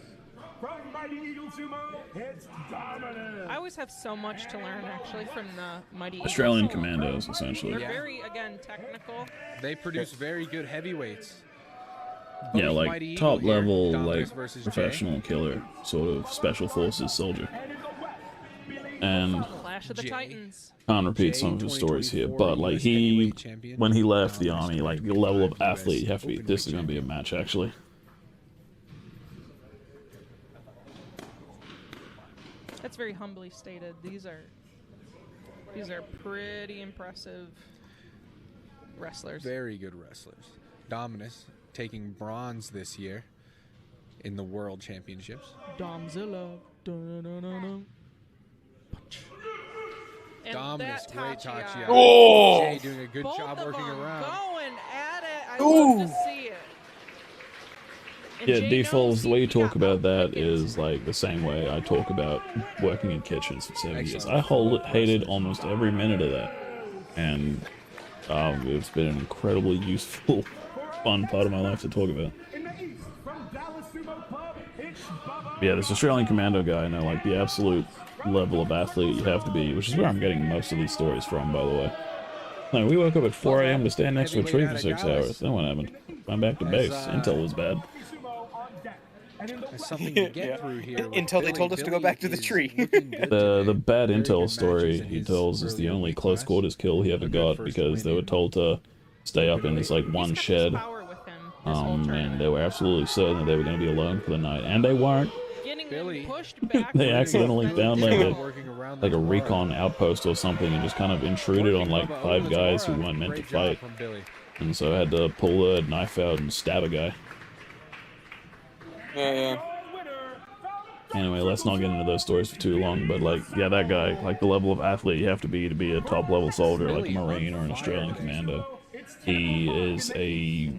I: from Mighty Eagle Sumo, it's Dominant.
A: I always have so much to learn, actually, from the Mighty
G: Australian
A: Eagles.
G: Commandos, essentially.
A: They're very, again, technical.
K: They produce very good heavyweights.
G: Yeah,
K: Both
G: like
K: Mighty Eagle
G: top
K: here,
G: level,
K: Dominus
G: like
K: versus
G: professional killer, sort of special forces soldier. And
A: Clash of the Titans.
G: can't repeat some of his stories here, but like when he left the army, like the level of athlete you have to be. This is going to be a match, actually.
A: That's very humbly stated. These are pretty impressive wrestlers.
K: Very good wrestlers. Dominus taking bronze this year in the World Championships.
A: Domzilla. Dun-dun-dun-dun-dun. And
K: Dominus,
A: that
K: great
A: Tachi
K: Tachi.
G: Oh!
K: Jay doing a good
A: Both
K: job
A: of
K: working
A: them
K: around.
A: going at it. I love to see it. And
G: Yeah,
A: Jay
G: defaults,
A: knows
G: the way you
A: he got
G: talk about that
A: outworked.
G: is like the same way I talk about working in kitchens for 7 years. I hated almost every minute of that. And it's been an incredibly useful, fun part of my life to talk about. Yeah, this Australian Commando guy, I know, like, the absolute level of athlete you have to be, which is where I'm getting most of these stories from, by the way. Like, we woke up at 4 a.m. to stand next to a tree for 6 hours. Then what happened? I'm back to base. Intel was bad.
K: There's something to get through here.
H: Until they told us to go back to the tree.
G: The bad Intel story he tells is the only close quarters kill he ever got because they were told to stay up in this, like, one shed. And they were absolutely certain that they were going to be alone for the night. And they weren't. They accidentally found like a recon outpost or something and just kind of intruded on like 5 guys who weren't meant to fight. And so I had to pull a knife out and stab a guy. Anyway, let's not get into those stories for too long, but like, yeah, that guy, like the level of athlete you have to be a top level soldier, like a Marine or an Australian Commando. He is a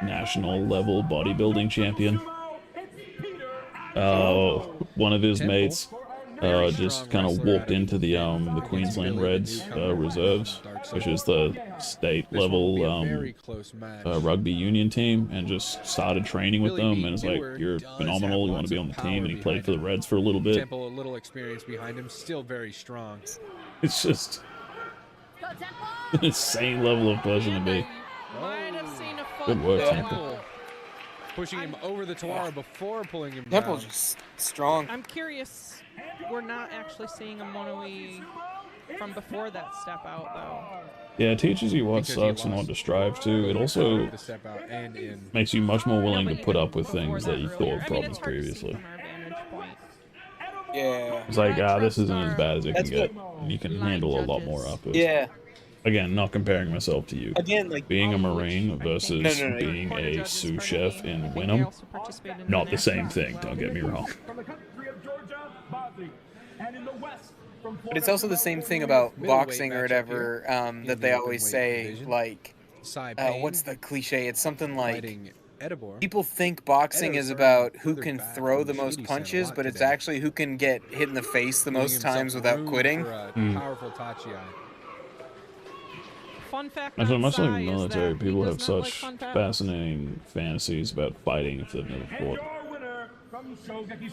G: national level bodybuilding champion. One of his mates just kind of walked into the Queensland Reds reserves, which is the state level rugby union team, and just started training with them. And it's like, you're phenomenal, you want to be on the team. And he played for the Reds for a little bit.
K: Temple, a little experience behind him, still very strong.
G: It's just an insane level of person to be. Good work, Temple.
K: Pushing him over the Tawara before pulling him down.
H: Temple's just strong.
A: I'm curious. We're not actually seeing a Monoe from before that step out, though.
G: Yeah, it teaches you what sucks and what to strive to. It also makes you much more willing to put up with things that you thought were problems previously.
H: Yeah.
G: It's like, this isn't as bad as it can get. You can handle a lot more up.
H: Yeah.
G: Again, not comparing myself to you.
H: Again, like
G: being a Marine versus being a sous chef in Wynnum, not the same thing, don't get me wrong.
H: But it's also the same thing about boxing or whatever that they always say, like, what's the cliche? It's something like, people think boxing is about who can throw the most punches, but it's actually who can get hit in the face the most times without quitting.
K: Powerful Tachi.
A: Fun fact
G: Much like
A: Sai
G: military,
A: is that
G: people
A: he
G: have
A: does not
G: such
A: like
G: fascinating fantasies about fighting if they've never fought.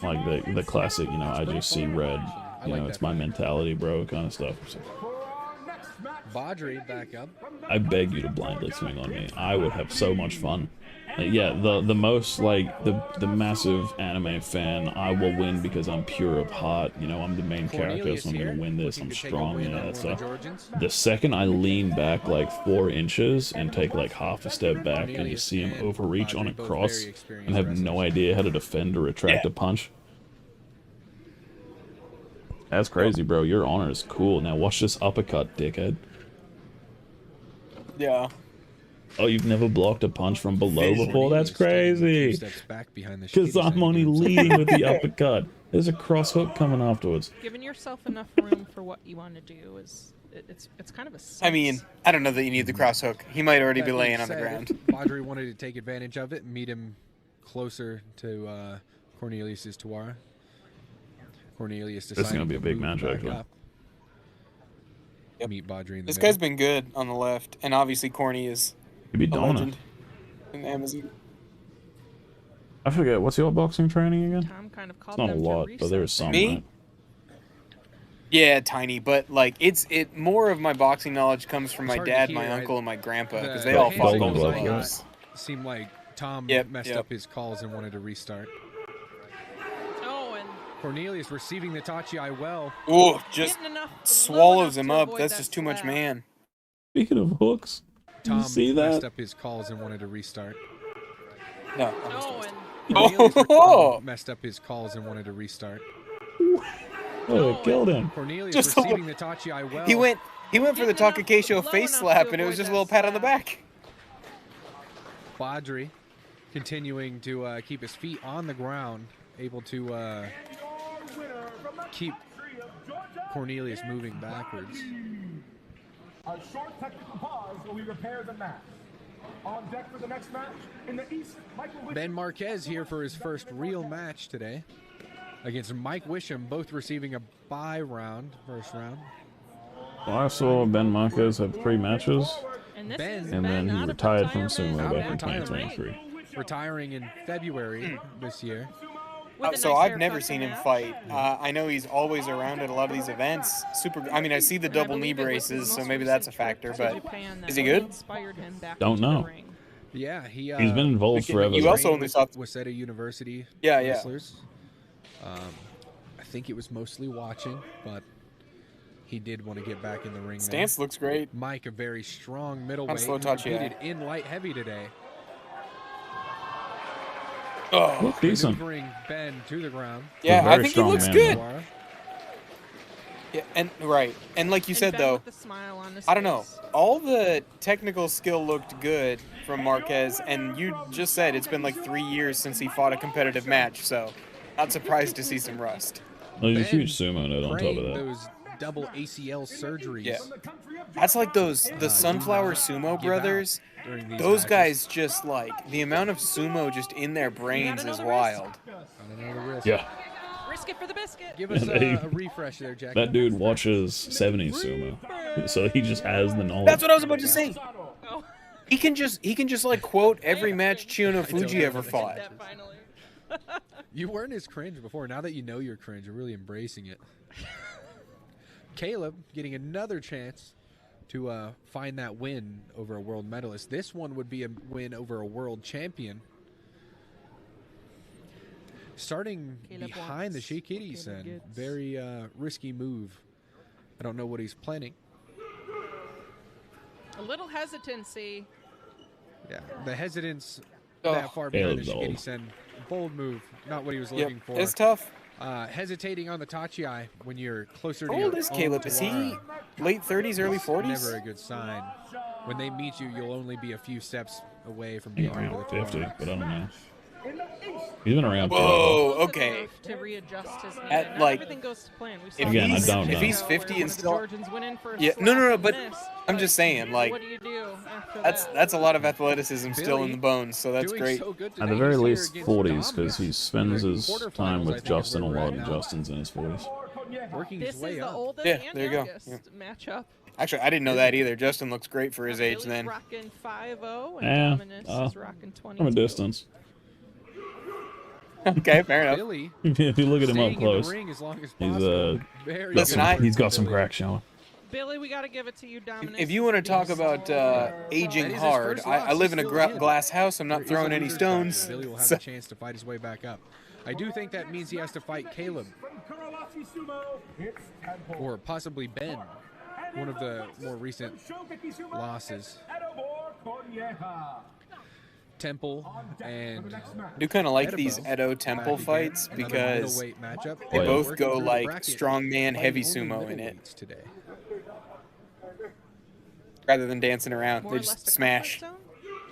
G: Like the classic, you know, I just see red, you know, it's my mentality, bro, kind of stuff. So,
K: Baudry back up.
G: I beg you to blindly swing on me. I would have so much fun. Yeah, the most, like, the massive anime fan, I will win because I'm pure of heart. You know, I'm the main character, so I'm going to win this. I'm strong and that stuff. The second I lean back, like, 4 inches and take, like, half a step back and you see him overreach on a cross and have no idea how to defend or retract a punch. That's crazy, bro. Your honor is cool. Now watch this uppercut, dickhead.
H: Yeah.
G: Oh, you've never blocked a punch from below before? That's crazy. Because I'm only leading with the uppercut. There's a cross hook coming afterwards.
A: Giving yourself enough room for what you want to do is it's kind of a sense.
H: I mean, I don't know that you need the cross hook. He might already be laying on the ground.
K: Baudry wanted to take advantage of it, meet him closer to Cornelius's Tawara. Cornelius
G: This is going to be a big
K: move
G: match,
K: back
G: actually.
K: up. Meet Baudry in the
H: This
K: middle.
H: guy's been good on the left, and obviously Corny is
G: He'd be
H: a
G: dominant.
H: legend in Amazon.
G: I forget, what's your boxing training again?
A: Tom kind of
G: It's
A: called
G: not a
A: them to
G: lot, but there's
A: reset
G: some,
H: Me?
G: right?
H: Yeah, tiny, but like it more of my boxing knowledge comes from
K: It's
H: my
K: hard to
H: dad,
K: hear,
H: my uncle, and my grandpa because
K: The
H: they all
K: hand
H: fought
K: signals
H: both
K: I
H: of
K: got
H: those.
K: seemed like Tom messed up his calls and wanted to restart.
A: Oh, and
H: Cornelius
K: receiving the Tachi well.
H: Ooh, just swallows him up. That's just too much man.
G: Speaking of hooks, did you
K: Tom
G: see
K: messed
G: that?
K: up his calls and wanted to restart.
H: No.
K: Cornelius
H: Oh.
K: messed up his calls and wanted to restart.
G: Oh, it killed him.
K: Cornelius
H: Just a
K: receiving the Tachi well.
H: He went for the Takakeisho face slap, and it was just a little pat on the back.
K: Baudry continuing to keep his feet on the ground, able to keep Cornelius moving backwards.
I: A short technical pause while we repair the match. On deck for the next match in the East, Michael
K: Ben Marquez here for his first real match today against Mike Wisham, both receiving a bye round, first round.
G: Well, I saw Ben Marquez have 3 matches,
K: Ben,
G: and then he retired from sumo back in
K: retirement.
G: 2023.
K: Retiring in February this year.
H: So I've never seen him fight. I know he's always around at a lot of these events. I mean, I see the double knee braces, so maybe that's a factor. But is he good?
G: Don't know.
K: Yeah, he's
G: been involved forever.
H: You also only saw
K: Waseda University
H: Yeah.
K: wrestlers. I think it was mostly watching, but he did want to get back in the ring.
H: Stance looks great.
K: Mike, a very strong middleweight,
H: slow
K: who
H: touch, yeah.
K: competed in light heavy today.
H: Oh,
G: look decent.
K: Maneuvering Ben to the ground.
H: Yeah, I think he
G: strong
H: looks
G: man,
H: good.
G: though.
H: Yeah, and like you said though, I don't know. All the technical skill looked good from Marquez, and you just said it's been like 3 years since he fought a competitive match, so not surprised to see some rust.
G: Well, he's a huge sumo nut on top of that.
K: Those double ACL surgeries.
H: Yeah, that's like the Sunflower Sumo brothers. Those guys just like the amount of sumo just in their brains is wild.
G: Yeah.
A: Risk it for the biscuit.
K: Give us a refresh there, Jack.
G: That dude watches 70s sumo, so he just has the knowledge.
H: That's what I was about to say. He can just like quote every match Chiyono Fuji ever fought.
K: You weren't as cringe before. Now that you know you're cringe, you're really embracing it. Caleb getting another chance to find that win over a world medalist. This one would be a win over a world champion. Starting behind the Shikiri-sen. Very risky move. I don't know what he's planning.
A: A little hesitancy.
K: Yeah, the hesitance that far behind the Shikiri-sen. Bold move, not what he was looking for.
H: It's tough.
K: Hesitating on the Tachi when you're closer to
H: How
K: your
H: old is Caleb? Is he
K: Tuara.
H: late 30s, early
K: It's
H: 40s?
K: Never a good sign. When they meet you, you'll only be a few steps away from being
G: Around
K: able to
G: 50,
K: Tuara.
G: but I don't know. He's been around
H: Whoa,
G: forever.
H: okay.
A: To readjust his hand.
H: At,
A: Not
H: like,
A: everything goes to plan. We saw
G: Again, I don't know.
H: If he's 50 and still,
A: yeah,
H: no, but I'm just saying, like,
A: what do you do after
H: that's a lot of athleticism still in the bones, so that's great.
K: So good
G: At the very least, 40s, because he spends his time with Justin a lot, and Justin's in his 40s.
K: Working
A: This
K: his way
A: is the
K: up.
A: oldest
H: Yeah,
A: and
H: there you go.
A: youngest matchup.
H: Actually, I didn't know that either. Justin looks great for his age
A: Billy's
H: then.
A: rocking 5-0 and
G: Yeah,
A: Dominus is rocking 20.
G: from a distance.
H: Okay, fair enough.
K: Billy,
G: If you look at him up
K: staying in the
G: close,
K: ring as long as
G: he's
K: possible. Very
H: Listen,
K: good
G: he's got
K: for
G: some
K: Billy.
G: crack showing.
A: Billy, we got to give it to you, Dominus.
H: If you want to talk about aging
K: That is his
H: hard,
K: first
H: I
K: loss.
H: live in a
K: He's still in.
H: glass house. I'm
K: There
H: not
K: is
H: throwing
K: a
H: any
K: loser's
H: stones.
K: bracket. Billy will have
H: So-
K: a chance to fight his way back up. I do think that means he has to fight Caleb or possibly Ben, one of the more recent losses. Temple and
H: I do kind of like these
K: Edibo
H: Edo Temple
K: back
H: fights
K: again. Another
H: because
K: middleweight matchup.
H: they
G: Oh, yeah.
H: both
K: Working
H: go
K: through the
H: like
K: bracket,
H: strongman, heavy
K: fighting
H: sumo
K: only
H: in it,
K: middleweights today.
H: rather than dancing around.
A: More
H: They
A: or less
H: just
A: the
H: smash.
A: comfort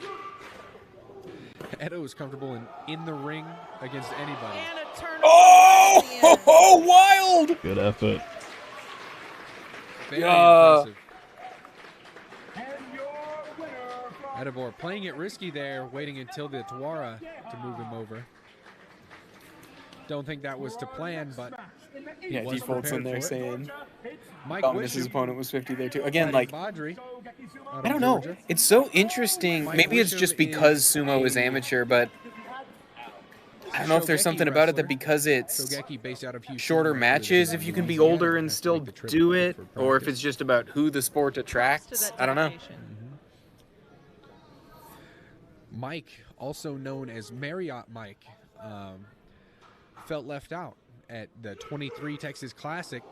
A: zone?
K: Edo is comfortable in the ring against anybody.
A: And a turn.
H: Oh, wild!
G: Good effort.
K: Very
H: Yeah.
K: impressive. Edibor playing it risky there, waiting until the Tuara to move him over. Don't think that was to plan, but
H: yeah, defaults in there saying
K: Mike
H: Dominus's opponent was 50 there too. Again, like,
K: Baudry,
H: I don't know. It's so interesting. Maybe it's just because sumo is amateur, but I don't know if there's something about it that because it's shorter matches, if you can be older and still do it, or if it's just about who the sport attracts. I don't know.
K: Mike, also known as Marriott Mike, felt left out at the 23 Texas Classic.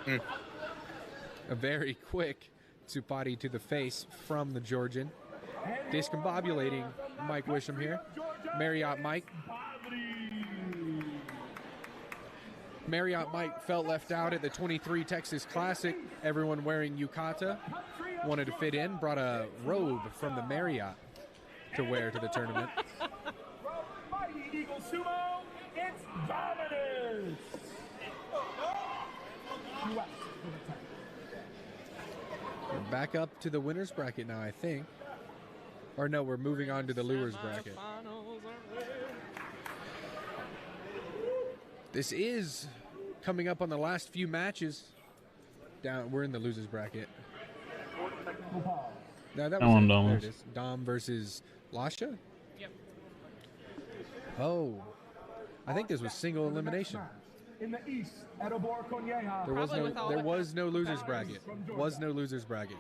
K: A very quick Tsupati to the face from the Georgian. Discombobulating Mike Wisham here. Marriott Mike. Marriott Mike felt left out at the 23 Texas Classic. Everyone wearing yukata. Wanted to fit in. Brought a robe from the Marriott to wear to the tournament.
I: Sumo, it's Dominus.
K: We're back up to the winner's bracket now, I think. Or no, we're moving on to the losers bracket. This is coming up on the last few matches. We're in the losers bracket. No, that was it. There it is. Dom versus Lasha?
A: Yep.
K: Oh. I think this was single elimination.
I: In the East,
K: there was no losers bracket. Was no losers bracket.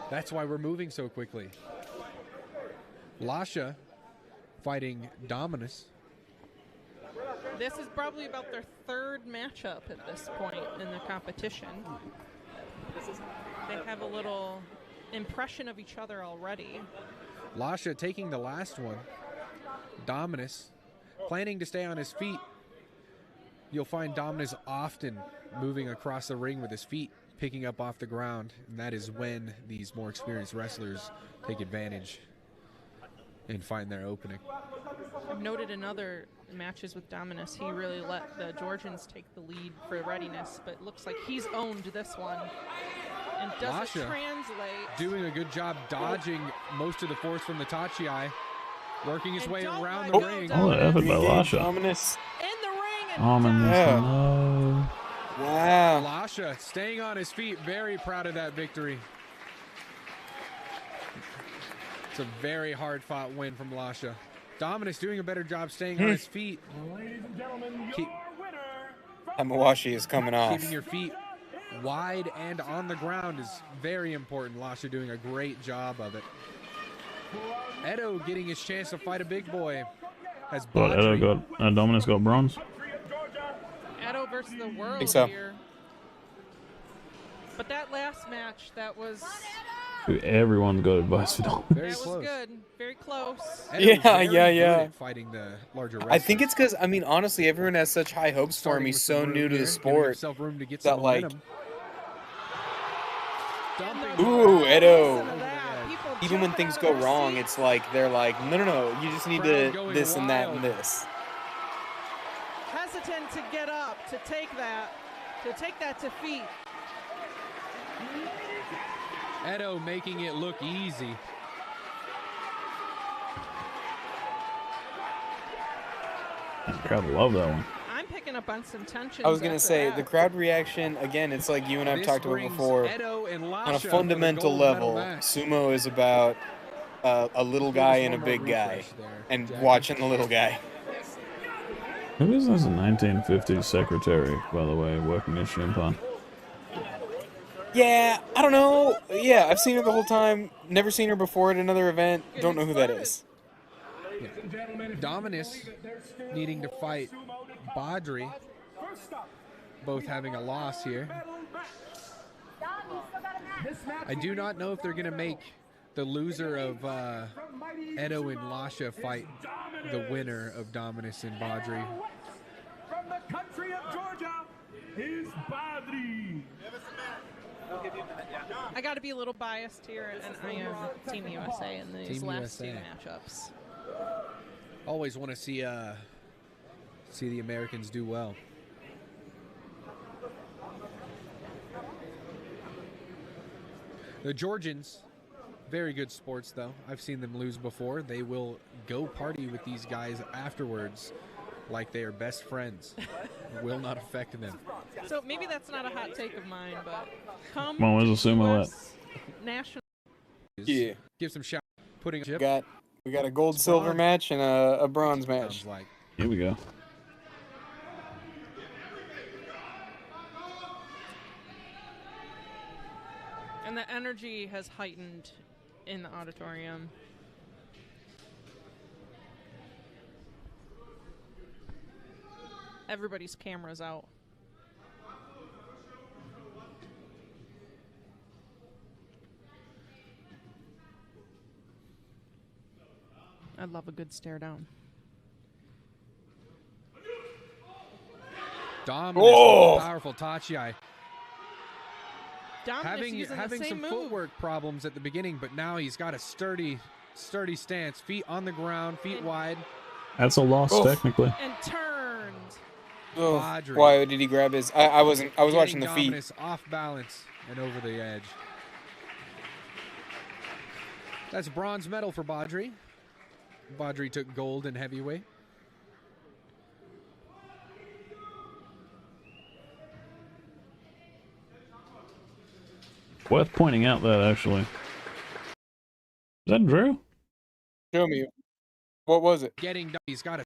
K: That's why we're moving so quickly. Lasha fighting Dominus.
A: This is probably about their third matchup at this point in the competition. They have a little impression of each other already.
K: Lasha taking the last one. Dominus planning to stay on his feet. You'll find Dominus often moving across the ring with his feet, picking up off the ground, and that is when these more experienced wrestlers take advantage and find their opening.
A: I've noted in other matches with Dominus, he really let the Georgians take the lead for readiness, but it looks like he's owned this one. And does it translate?
K: Doing a good job dodging most of the force from the Tachi, working his way around the ring.
G: Oh, effort by Lasha.
H: Dominus.
A: In the ring.
G: No.
H: Wow.
K: Lasha staying on his feet, very proud of that victory. It's a very hard-fought win from Lasha. Dominus doing a better job staying on his feet.
I: Ladies and gentlemen, your winner.
H: Hamawashi is coming off.
K: Keeping your feet wide and on the ground is very important. Lasha doing a great job of it. Edo getting his chance to fight a big boy. As
G: Dominus got bronze.
A: Edo versus the world here. But that last match, that was...
G: Everyone's got advice for Dominus.
A: That was good. Very close.
H: Yeah.
K: Fighting the larger
H: I think it's because, I mean, honestly, everyone has such high hopes for him. He's so new to the sport that, like... Ooh, Edo. Even when things go wrong, it's like, they're like, no, you just need to this and that and this.
A: Hesitant to get up, to take that defeat.
K: Edo making it look easy.
G: The crowd love that one.
A: I'm picking up on some tension.
H: I was going to say, the crowd reaction, again, it's like you and I've talked about before. On a fundamental level, sumo is about a little guy and a big guy, and watching the little guy.
G: Who is this 1950s secretary, by the way, working at Shimpan?
H: Yeah, I don't know. Yeah, I've seen her the whole time. Never seen her before at another event. Don't know who that is.
K: Yeah. Dominus needing to fight Baudry. Both having a loss here. I do not know if they're going to make the loser of Edo and Lasha fight the winner of Dominus and Baudry.
I: From the country of Georgia is Baudry.
A: I got to be a little biased here, and I am Team USA in these last two matchups.
K: Always want to see the Americans do well. The Georgians Very good sports, though. I've seen them lose before. They will go party with these guys afterwards like they are best friends. It will not affect them.
A: So maybe that's not a hot take of mine, but come
G: Well, where's the sumo at?
A: national.
H: Yeah.
K: Give some shout. Putting
H: We got a gold silver match and a bronze match.
K: like.
G: Here we go.
A: And the energy has heightened in the auditorium. Everybody's camera's out. I love a good stare down.
K: Dominant,
H: Oh!
K: powerful Tachi. Having some footwork problems at the beginning, but now he's got a sturdy stance. Feet on the ground, feet wide.
G: That's a loss, technically.
A: And turned.
H: Oh,
K: Badri.
H: why did he grab his? I was watching the feet.
K: Dominus off balance and over the edge. That's bronze medal for Badri. Badri took gold in heavyweight.
G: Worth pointing out that, actually. Is that Drew?
H: Show me. What was it?
K: He's got a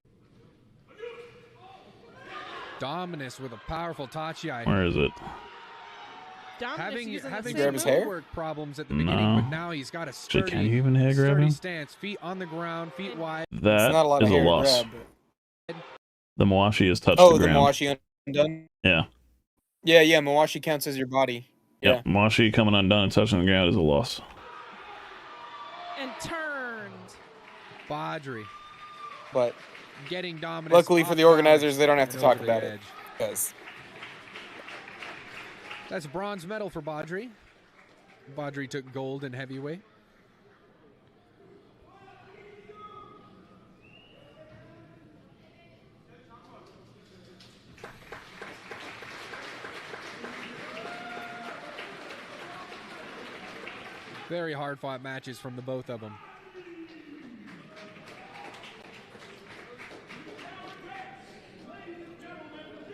K: Dominus with a powerful Tachi.
G: Where is it?
K: Having
H: grab his hair?
K: footwork problems at the beginning, but now he's got a
G: Shit, can you even hair grab him?
K: stance. Feet on the ground, feet wide.
G: That
H: not a lot
G: is
H: of
G: a
H: hair to
G: loss.
H: grab,
G: The Mawashi has touched
H: Oh,
G: the
H: the
G: ground.
H: Mawashi undone?
G: Yeah.
H: Yeah, Mawashi counts as your body. Yeah.
G: Yep. Mawashi coming undone and touching the ground is a loss.
A: And turned.
K: Badri
H: But
K: getting Dominus.
H: luckily for the organizers, they don't have to
K: and
H: talk
K: over the
H: about it.
K: edge.
H: Because
K: That's bronze medal for Badri. Badri took gold in heavyweight. Very hard-fought matches from the both of them.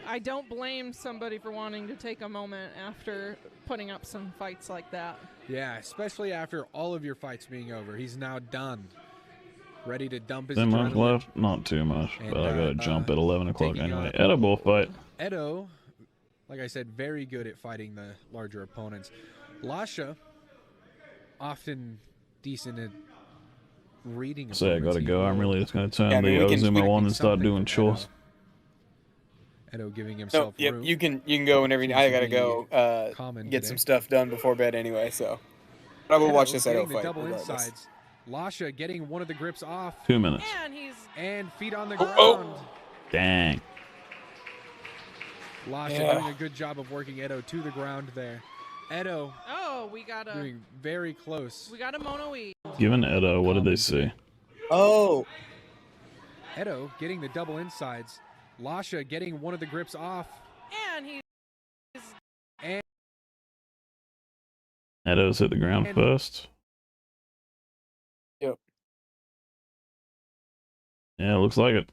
A: I don't blame somebody for wanting to take a moment after putting up some fights like that.
K: Yeah, especially after all of your fights being over. He's now done. Ready to dump his
G: That much
K: adrenaline.
G: left? Not too much,
K: And,
G: but I gotta jump at 11 o'clock
K: taking
G: anyway.
K: on-
G: Edible fight.
K: Edo, like I said, very good at fighting the larger opponents. Lasha, often decent at reading.
G: Say I gotta
K: opponents.
G: go.
K: He
G: I'm
K: will
G: really just gonna turn
H: Yeah, I mean,
G: the
H: we can-
G: Ozuma on and start
K: something
G: doing
K: from
G: chores.
K: Edo giving
H: no,
K: himself
H: yep,
K: room.
H: you can go whenever
K: Seems
H: I
K: to
H: gotta
K: be
H: go
K: common
H: get
K: today.
H: some stuff done before bed anyway. So but I will
K: Edo
H: watch this Edo
K: getting the
H: fight.
K: double
H: regardless.
K: insides. Lasha getting one of the grips off
G: 2 minutes.
K: and feet on the ground.
H: Oh.
G: Dang.
K: Lasha
H: Yeah.
K: doing a good job of working Edo to the ground there. Edo
A: Oh, we got a
K: doing very close.
A: mono E.
G: Given Edo, what did they see?
H: Oh,
K: Edo getting the double insides. Lasha getting one of the grips off.
A: And he's
G: Edo's hit the ground
K: And-
G: first.
H: Yep.
G: Yeah, looks like it.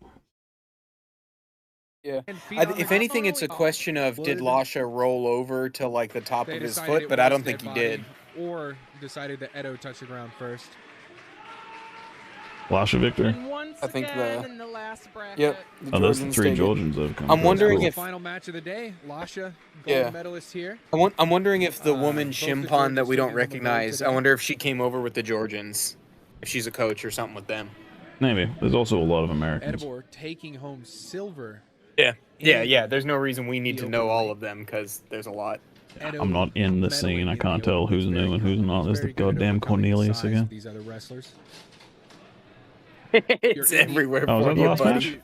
H: yeah.
K: And feet on
H: If
K: the
H: anything,
K: ground.
H: it's a question of did
K: Would-
H: Lasha roll over to like the top
K: They
H: of his
K: decided
H: foot,
K: it
H: but I
K: was
H: don't think
K: dead
H: he
K: body,
H: did.
K: Or decided that Edo touched the ground first.
G: Lasha victory.
A: and once
H: I think
A: again
H: the-
A: in the last bracket.
H: Yep.
G: Oh, there's the
H: Georgians
G: 3
H: take it.
G: Georgians that have come.
H: I'm
G: That's
H: wondering
G: cool.
H: if-
K: Final match of the day. Lasha, gold
H: Yeah.
K: medalist here.
H: I'm wondering if the woman
K: both the
H: Shimpan that
K: Georgians
H: we don't
K: taking home the gold
H: recognize, I
K: today.
H: wonder if she came over with the Georgians, if she's a coach or something with them.
G: Maybe. There's also a lot of Americans.
K: Edibor taking home silver.
H: Yeah. Yeah,
K: in
H: yeah. There's no reason we need
K: the
H: to
K: open
H: know all
K: weight.
H: of them because there's a lot.
K: Edo
G: I'm not in the
K: medaling
G: scene. I
K: in
G: can't
K: the
G: tell
K: open
G: who's
K: is
G: new
K: very
G: and who's
K: good.
G: not.
K: He's
G: There's the
K: very good at
G: goddamn
K: overcoming the
G: Cornelius
K: size
G: again.
K: of These other wrestlers.
H: It's
K: You're-
H: everywhere
G: Oh, was
H: for
G: that the
H: you,
G: last
H: buddy.
G: match?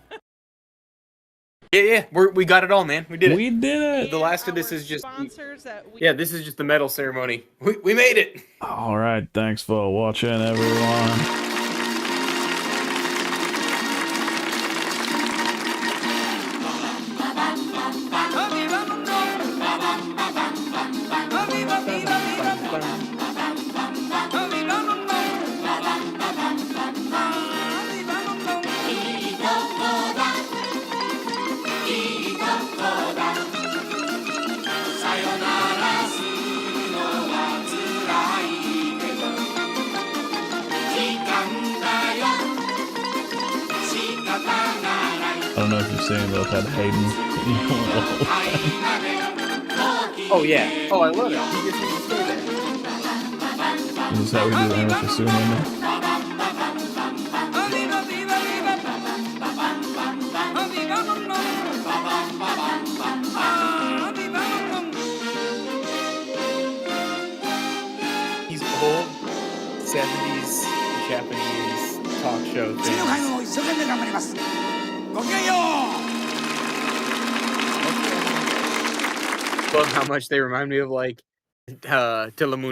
H: Yeah. We got it all, man. We did it.
G: We did it!
H: The last of
A: And
H: this
A: our
H: is just
A: sponsors that we
H: yeah. This is just the medal ceremony. We made it.
G: Alright, thanks for watching, everyone.
L: Viva, viva, viva.
G: I don't know if you've seen, but I've had Hayden.
H: Oh yeah. Oh, I love it. He gets me to stay there.
G: This is how we do amateur sumo now.
H: These old 70s Japanese talk show things. Love how much they remind me of like Telemundo.